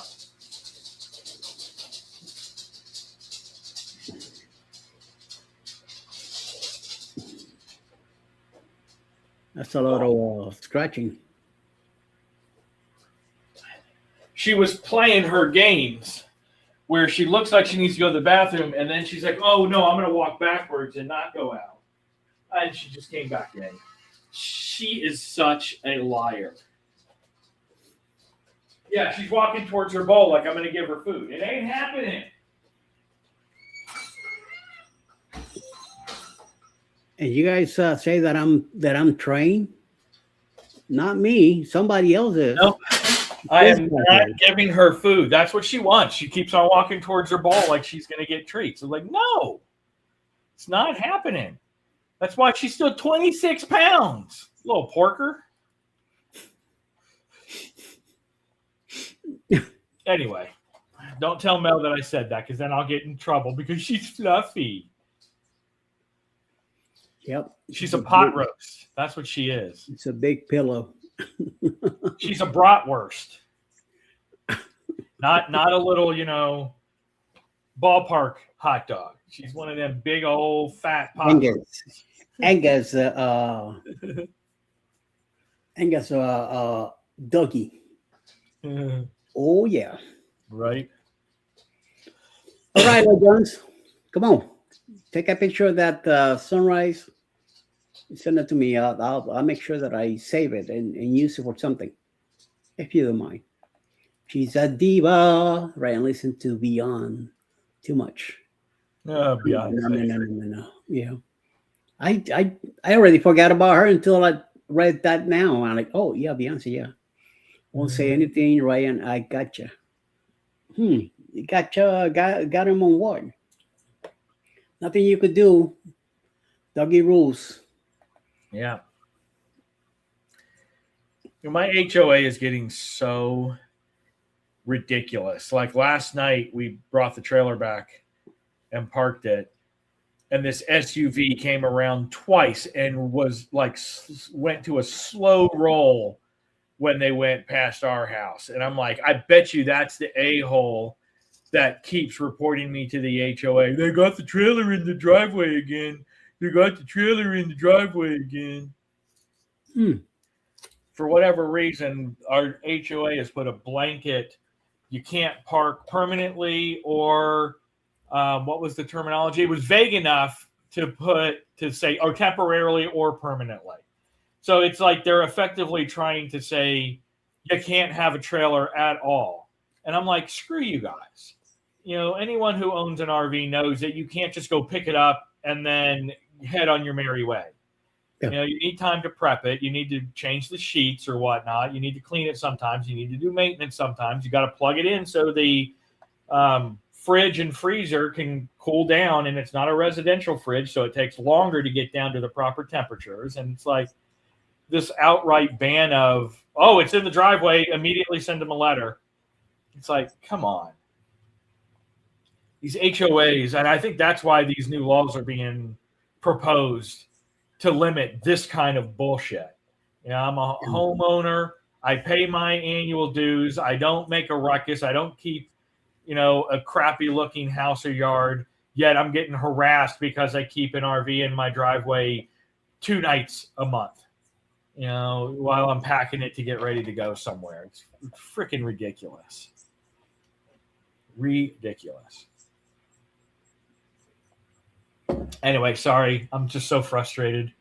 [SPEAKER 2] That's a lot of scratching.
[SPEAKER 5] She was playing her games where she looks like she needs to go to the bathroom, and then she's like, oh, no, I'm going to walk backwards and not go out. And she just came back in. She is such a liar. Yeah, she's walking towards her bowl like I'm going to give her food. It ain't happening.
[SPEAKER 2] And you guys say that I'm trained? Not me. Somebody else is.
[SPEAKER 5] No, I am not giving her food. That's what she wants. She keeps on walking towards her bowl like she's going to get treats. I'm like, no, it's not happening. That's why she's still 26 pounds. Little porker. Anyway, don't tell Mel that I said that because then I'll get in trouble because she's fluffy.
[SPEAKER 2] Yep.
[SPEAKER 5] She's a pot roast. That's what she is.
[SPEAKER 2] It's a big pillow.
[SPEAKER 5] She's a bratwurst. Not a little, ballpark hot dog. She's one of them big old fat pot roasts.
[SPEAKER 2] Angus Dougie. Oh yeah.
[SPEAKER 5] Right.
[SPEAKER 2] All right, Jones. Come on. Take a picture of that sunrise. Send it to me. I'll make sure that I save it and use it for something, if you don't mind. She's a diva, right? And listen to Beyond too much.
[SPEAKER 5] Beyond.
[SPEAKER 2] No. Yeah. I already forgot about her until I read that now. I'm like, oh yeah, Beyonce, yeah. Won't say anything, Ryan. I gotcha. You gotcha. Got him on what? Nothing you could do. Dougie rules.
[SPEAKER 5] Yeah. My HOA is getting so ridiculous. Like last night, we brought the trailer back and parked it, and this SUV came around twice and was like went to a slow roll when they went past our house. And I'm like, I bet you that's the a-hole that keeps reporting me to the HOA. They got the trailer in the driveway again. They got the trailer in the driveway again. For whatever reason, our HOA has put a blanket. You can't park permanently, or what was the terminology? It was vague enough to say, or temporarily or permanently. So it's like they're effectively trying to say you can't have a trailer at all. And I'm like, screw you guys. You know, anyone who owns an RV knows that you can't just go pick it up and then head on your merry way. Yeah. You know, you need time to prep it. You need to change the sheets or whatnot. You need to clean it sometimes. You need to do maintenance sometimes. You got to plug it in so the fridge and freezer can cool down, and it's not a residential fridge, so it takes longer to get down to the proper temperatures. And it's like this outright ban of, oh, it's in the driveway, immediately send them a letter. It's like, come on. These HOAs, and I think that's why these new laws are being proposed to limit this kind of bullshit. You know, I'm a homeowner. I pay my annual dues. I don't make a ruckus. I don't keep, you know, a crappy looking house or yard, yet I'm getting harassed because I keep an RV in my driveway 2 nights a month, you know, while I'm packing it to get ready to go somewhere. It's freaking ridiculous. Ridiculous. Anyway, sorry. I'm just so frustrated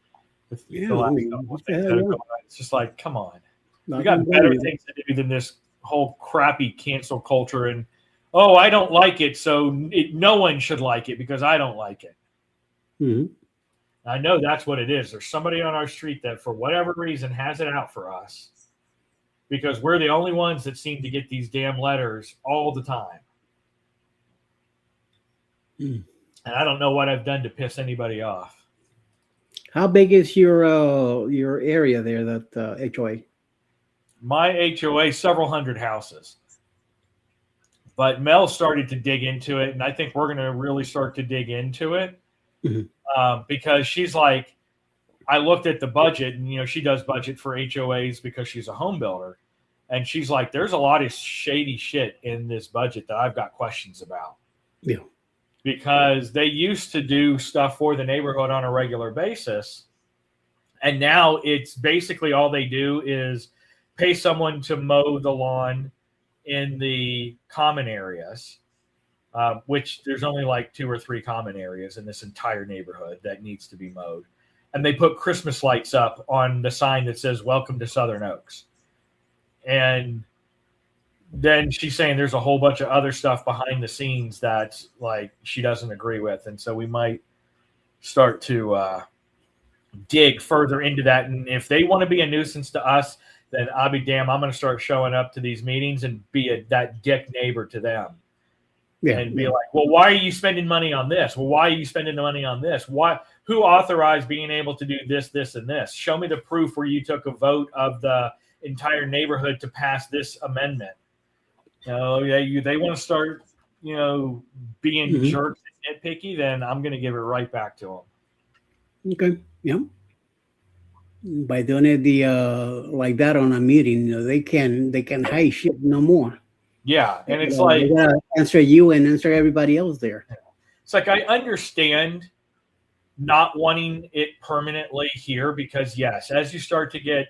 [SPEAKER 5] with the last couple of things that are going on. It's just like, come on. We got better things to do than this whole crappy cancel culture and, oh, I don't like it, so no one should like it because I don't like it.
[SPEAKER 2] Mm-hmm.
[SPEAKER 5] I know that's what it is. There's somebody on our street that, for whatever reason, has it out for us because we're the only ones that seem to get these damn letters all the time. And I don't know what I've done to piss anybody off.
[SPEAKER 2] How big is your area there, that HOA?
[SPEAKER 5] My HOA, several hundred houses. But Mel started to dig into it, and I think we're going to really start to dig into it because she's like, I looked at the budget, and, you know, she does budget for HOAs because she's a home builder. And she's like, there's a lot of shady shit in this budget that I've got questions about.
[SPEAKER 2] Yeah.
[SPEAKER 5] Because they used to do stuff for the neighborhood on a regular basis. And now it's basically all they do is pay someone to mow the lawn in the common areas, which there's only like 2 or 3 common areas in this entire neighborhood that needs to be mowed. And they put Christmas lights up on the sign that says, "Welcome to Southern Oaks." And then she's saying there's a whole bunch of other stuff behind the scenes that like she doesn't agree with. And so we might start to dig further into that. And if they want to be a nuisance to us, then I'll be damned. I'm going to start showing up to these meetings and be that dick neighbor to them. Yeah, and be like, well, why are you spending money on this? Well, why are you spending the money on this? Why? Who authorized being able to do this, this, and this? Show me the proof where you took a vote of the entire neighborhood to pass this amendment. You know, they want to start, you know, being jerks and nitpicky, then I'm going to give it right back to them.
[SPEAKER 2] Okay. Yeah. By doing it like that on a meeting, you know, they can hide shit no more.
[SPEAKER 5] Yeah, and it's like
[SPEAKER 2] they gotta answer you and answer everybody else there.
[SPEAKER 5] It's like I understand not wanting it permanently here because yes, as you start to get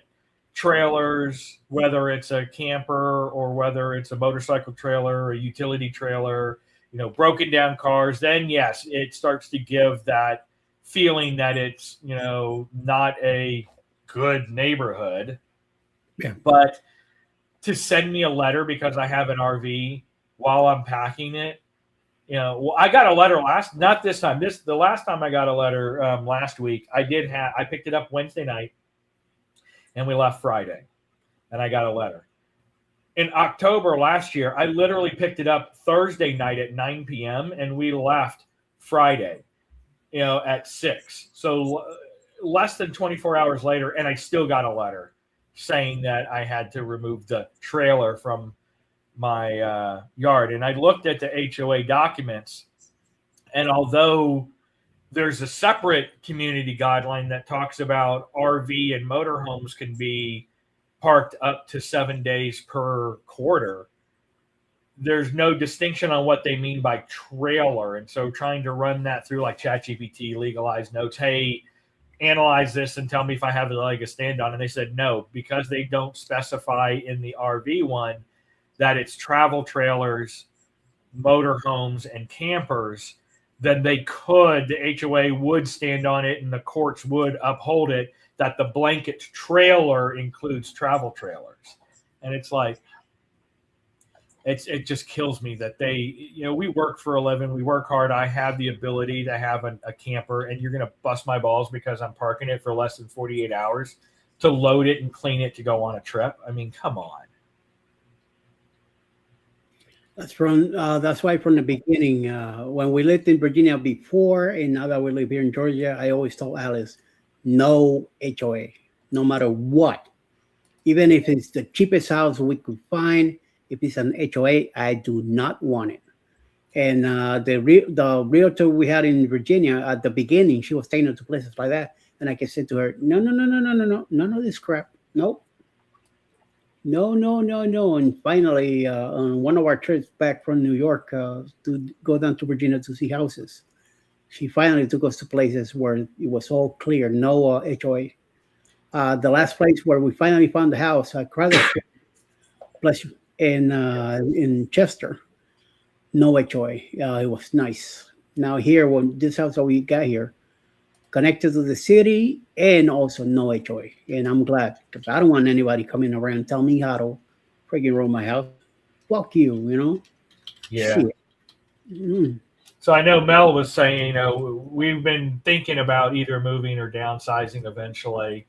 [SPEAKER 5] trailers, whether it's a camper or whether it's a motorcycle trailer or a utility trailer, you know, broken down cars, then yes, it starts to give that feeling that it's, you know, not a good neighborhood.
[SPEAKER 2] Yeah.
[SPEAKER 5] But to send me a letter because I have an RV while I'm packing it, you know, well, I got a letter not this time. The last time I got a letter last week, I picked it up Wednesday night and we left Friday and I got a letter. In October last year, I literally picked it up Thursday night at 9 p.m. and we left Friday, you know, at 6. So less than 24 hours later, and I still got a letter saying that I had to remove the trailer from my yard, and I looked at the HOA documents, and although there's a separate community guideline that talks about RV and motorhomes can be parked up to 7 days per quarter, there's no distinction on what they mean by trailer. And so trying to run that through like ChatGPT, legalized notes, hey, analyze this and tell me if I have a leg to stand on. And they said no, because they don't specify in the RV one that it's travel trailers, motorhomes, and campers, then the HOA would stand on it and the courts would uphold it that the blanket trailer includes travel trailers. And it's like, it just kills me that we work for a living, we work hard. I have the ability to have a camper, and you're going to bust my balls because I'm parking it for less than 48 hours to load it and clean it to go on a trip. I mean, come on.
[SPEAKER 2] That's why from the beginning, when we lived in Virginia before, and now that we live here in Georgia, I always told Alice, no HOA, no matter what. Even if it's the cheapest house we could find, if it's an HOA, I do not want it. And the realtor we had in Virginia at the beginning, she was taking us to places like that. And I said to her, no, none of this crap. Nope. No. And finally, on one of our trips back from New York to go down to Virginia to see houses, she finally took us to places where it was all clear, no HOA. The last place where we finally found the house, Crowther Street, bless you, in Chester, no HOA. It was nice. Now here, when this house that we got here, connected to the city and also no HOA. And I'm glad, because I don't want anybody coming around and tell me how to freaking run my house. Fuck you,
[SPEAKER 5] Yeah. So I know Mel was saying, we've been thinking about either moving or downsizing eventually,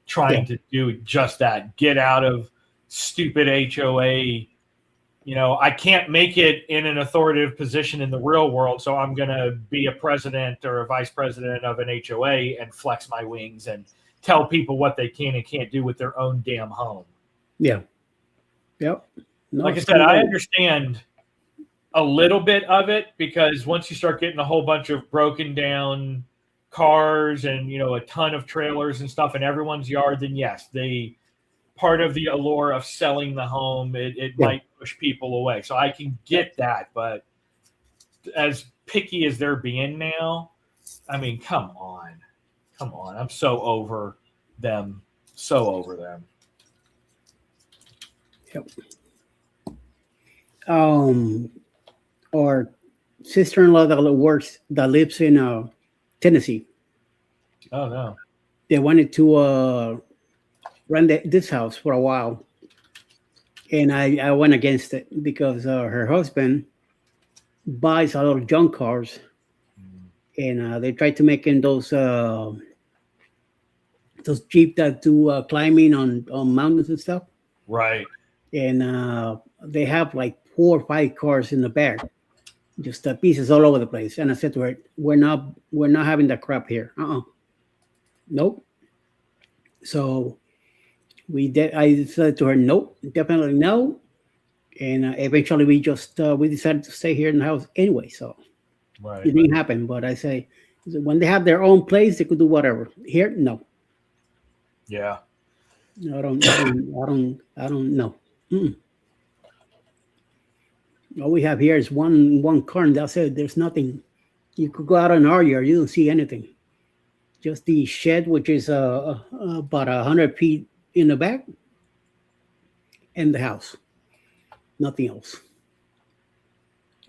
[SPEAKER 5] trying to do just that, get out of stupid HOA. I can't make it in an authoritative position in the real world, so I'm going to be a president or a vice president of an HOA and flex my wings and tell people what they can and can't do with their own damn home.
[SPEAKER 2] Yeah. Yep. No,
[SPEAKER 5] like I said, I understand a little bit of it, because once you start getting a whole bunch of broken down cars and, a ton of trailers and stuff in everyone's yard, then yes, part of the allure of selling the home, it might push people away. So I can get that, but as picky as they're being now, I mean, come on. I'm so over them.
[SPEAKER 2] Yep. Our sister-in-law that lives in Tennessee.
[SPEAKER 5] Oh no.
[SPEAKER 2] They wanted to rent this house for a while, and I went against it because her husband buys a lot of junk cars, and they tried to make in those Jeep that do climbing on mountains and stuff.
[SPEAKER 5] Right.
[SPEAKER 2] And they have like 4 or 5 cars in the back, just pieces all over the place. And I said to her, "We're not having that crap here. Nope." So I said to her, "Nope, definitely no." And eventually we decided to stay here in the house anyway. So it didn't happen. But I say, when they have their own place, they could do whatever. Here, no.
[SPEAKER 5] Yeah.
[SPEAKER 2] I don't know. All we have here is one car, and that's it. There's nothing. You could go out in our yard, you don't see anything. Just the shed, which is about 100 feet in the back, and the house. Nothing else.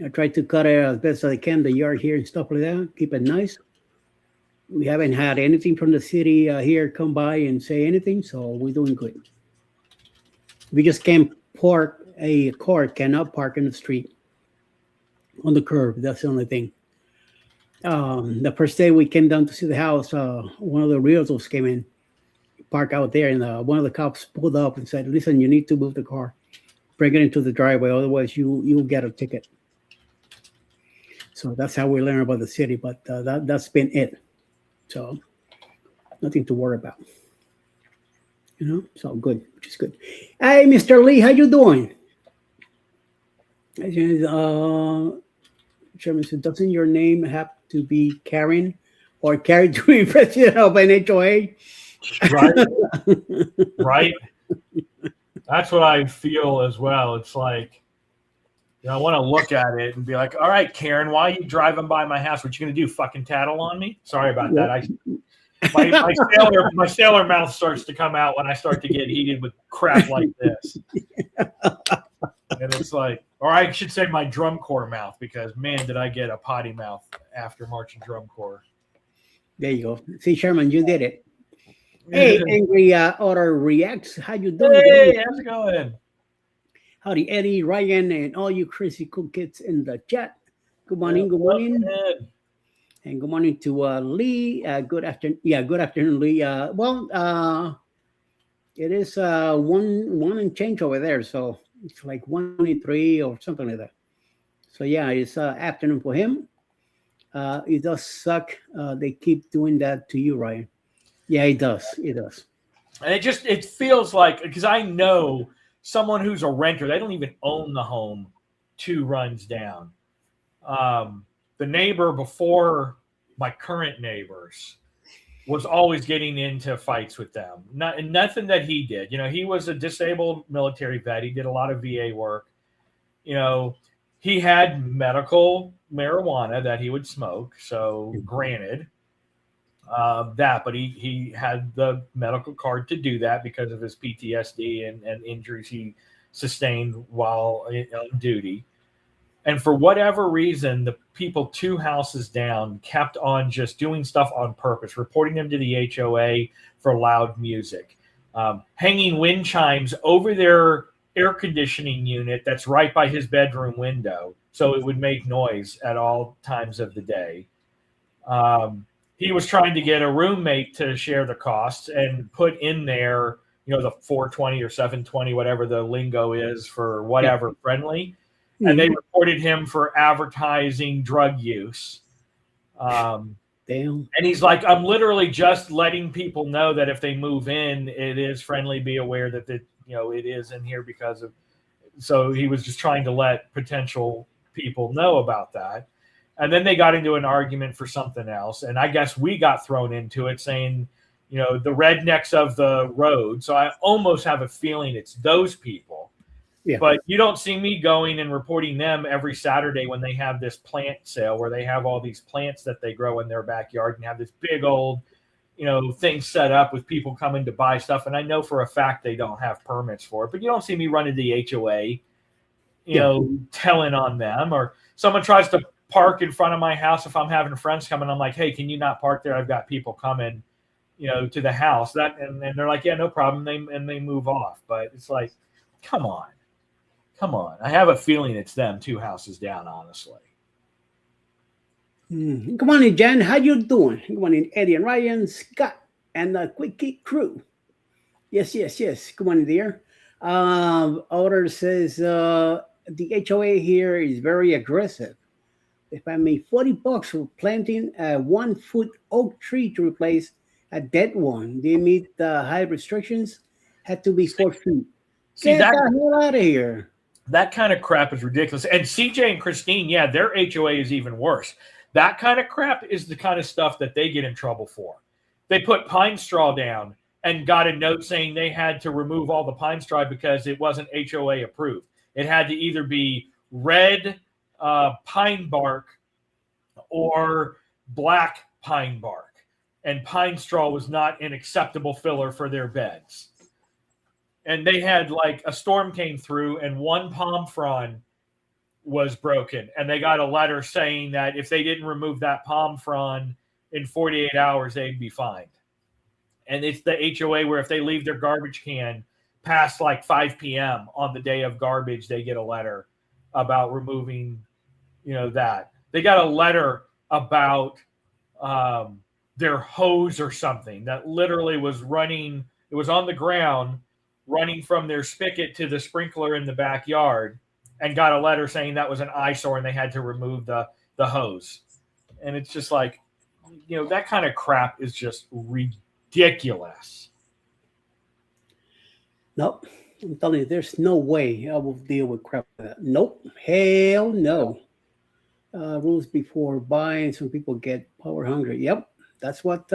[SPEAKER 2] I tried to cut it as best as I can, the yard here and stuff like that. Keep it nice. We haven't had anything from the city here come by and say anything, so we're doing good. We just can't park. A car cannot park in the street on the curb. That's the only thing. The first day we came down to see the house, one of the realtors came in, parked out there, and one of the cops pulled up and said, "Listen, you need to move the car. Bring it into the driveway, otherwise you'll get a ticket." So that's how we learn about the city, but that's been it. So nothing to worry about. So good, which is good. Hey, Mr. Lee, how you doing? Chairman said, doesn't your name have to be Karen or carried to be president of an HOA?
[SPEAKER 5] Right. Right. That's what I feel as well. It's like, you know, I want to look at it and be like, all right, Karen, why are you driving by my house? What you going to do? Fucking tattle on me? Sorry about that. My sailor mouth starts to come out when I start to get heated with crap like this. And it's like, or I should say my drum corps mouth, because man, did I get a potty mouth after marching drum corps.
[SPEAKER 2] There you go. See, Sherman, you did it. Hey, Angry Otter Reacts. How you doing?
[SPEAKER 5] Hey, how's it going?
[SPEAKER 2] Howdy, Eddie, Ryan, and all you crazy cool kids in the chat. Good morning, good morning. And good morning to Lee. Good afternoon. Yeah, good afternoon, Lee. It is one and change over there, so it's like 1:23 or something like that. So yeah, it's afternoon for him. It does suck. They keep doing that to you, Ryan. Yeah, it does. It does.
[SPEAKER 5] And it feels like, because I know someone who's a renter, they don't even own the home 2 runs down. The neighbor before my current neighbors was always getting into fights with them. Nothing that he did. You know, he was a disabled military vet. He did a lot of VA work. You know, he had medical marijuana that he would smoke. So granted that, but he had the medical card to do that because of his PTSD and injuries he sustained while on duty. And for whatever reason, the people 2 houses down kept on just doing stuff on purpose, reporting them to the HOA for loud music, hanging wind chimes over their air conditioning unit that's right by his bedroom window, so it would make noise at all times of the day. He was trying to get a roommate to share the costs and put in there, you know, the 420 or 720, whatever the lingo is for whatever friendly. And they reported him for advertising drug use.
[SPEAKER 2] Damn.
[SPEAKER 5] And he's like, I'm literally just letting people know that if they move in, it is friendly. Be aware that it is in here because of. So he was just trying to let potential people know about that. And then they got into an argument for something else. And I guess we got thrown into it saying, you know, the rednecks of the road. So I almost have a feeling it's those people. Yeah. But you don't see me going and reporting them every Saturday when they have this plant sale where they have all these plants that they grow in their backyard and have this big old, you know, thing set up with people coming to buy stuff. And I know for a fact they don't have permits for it, but you don't see me running the HOA, you know, telling on them. Or someone tries to park in front of my house. If I'm having friends coming, I'm like, hey, can you not park there? I've got people coming, you know, to the house. And they're like, yeah, no problem. They move off. But it's like, come on. I have a feeling it's them 2 houses down, honestly.
[SPEAKER 2] Good morning, Jen. How you doing? Good morning, Eddie and Ryan, Scott, and the Quickie crew. Yes. Good morning, dear. Otter says the HOA here is very aggressive. They pay me $40 for planting a 1-foot oak tree to replace a dead one. They meet the high restrictions. Had to be 4 feet. Get the hell out of here.
[SPEAKER 5] That kind of crap is ridiculous. And CJ and Christine, yeah, their HOA is even worse. That kind of crap is the kind of stuff that they get in trouble for. They put pine straw down and got a note saying they had to remove all the pine straw because it wasn't HOA approved. It had to either be red pine bark or black pine bark. And pine straw was not an acceptable filler for their beds. And they had like a storm came through and one palm frond was broken. And they got a letter saying that if they didn't remove that palm frond in 48 hours, they'd be fined. And it's the HOA where if they leave their garbage can past like 5 p.m. on the day of garbage, they get a letter about removing, you know, that. They got a letter about their hose or something that literally was running. It was on the ground, running from their spigot to the sprinkler in the backyard, and got a letter saying that was an eyesore and they had to remove the hose. And it's just like, you know, that kind of crap is just ridiculous.
[SPEAKER 2] Nope. I'm telling you, there's no way I will deal with crap like that. Nope. Hell no. Rules before buying. Some people get power hungry. Yep. That's what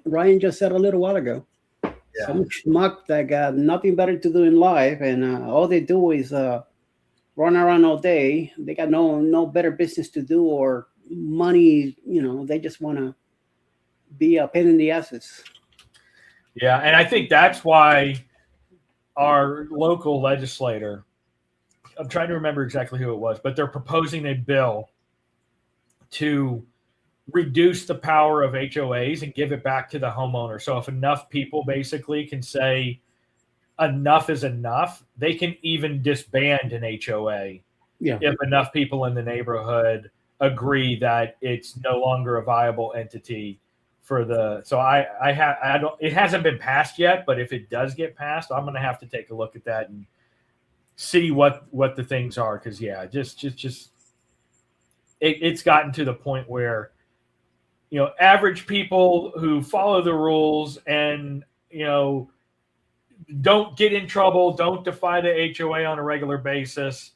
[SPEAKER 2] Ryan just said a little while ago.
[SPEAKER 5] Yeah.
[SPEAKER 2] Some schmuck that got nothing better to do in life, and all they do is run around all day. They got no better business to do or money. They just want to be a pain in the asses.
[SPEAKER 5] Yeah, and I think that's why our local legislator, I'm trying to remember exactly who it was, but they're proposing a bill to reduce the power of HOAs and give it back to the homeowner. So if enough people basically can say enough is enough, they can even disband an HOA.
[SPEAKER 2] Yeah.
[SPEAKER 5] If enough people in the neighborhood agree that it's no longer a viable entity for the. So I don't. It hasn't been passed yet, but if it does get passed, I'm going to have to take a look at that and see what the things are. Because it's gotten to the point where average people who follow the rules and don't get in trouble, don't defy the HOA on a regular basis,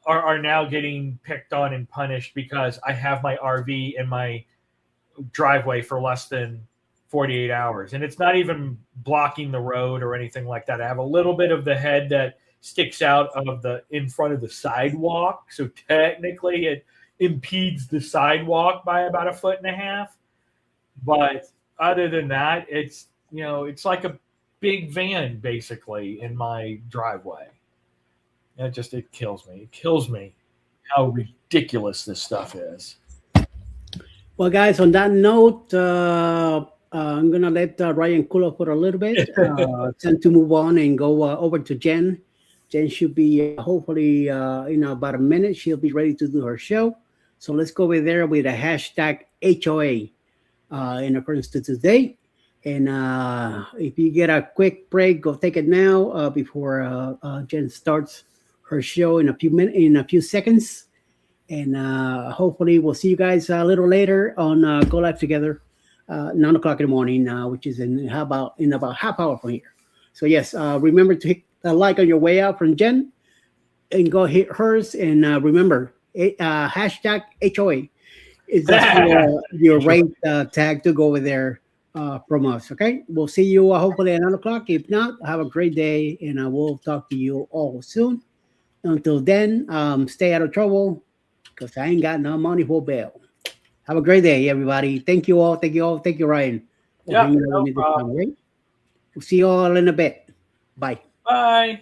[SPEAKER 5] are now getting picked on and punished because I have my RV in my driveway for less than 48 hours. And it's not even blocking the road or anything like that. I have a little bit of the head that sticks out of in front of the sidewalk. So technically it impedes the sidewalk by about 1.5 feet. But other than that, it's like a big van basically in my driveway. And it kills me. It kills me how ridiculous this stuff is.
[SPEAKER 2] Well, guys, on that note, I'm going to let Ryan cool off for a little bit. Time to move on and go over to Jen. Jen should be hopefully in about a minute. She'll be ready to do her show. So let's go over there with a hashtag HOA in accordance to today. And if you get a quick break, go take it now before Jen starts her show in a few seconds. And hopefully we'll see you guys a little later on Go Live Together, 9 o'clock in the morning, which is in about half hour from here. So yes, remember to hit a like on your way out from Jen, and go hit hers. And remember, hashtag HOA is your right tag to go over there from us. Okay, we'll see you hopefully at 9 o'clock. If not, have a great day, and I will talk to you all soon. Until then, stay out of trouble, because I ain't got no money for bail. Have a great day, everybody. Thank you all. Thank you all. Thank you, Ryan.
[SPEAKER 5] Yeah, no problem.
[SPEAKER 2] We'll see you all in a bit. Bye.
[SPEAKER 5] Bye.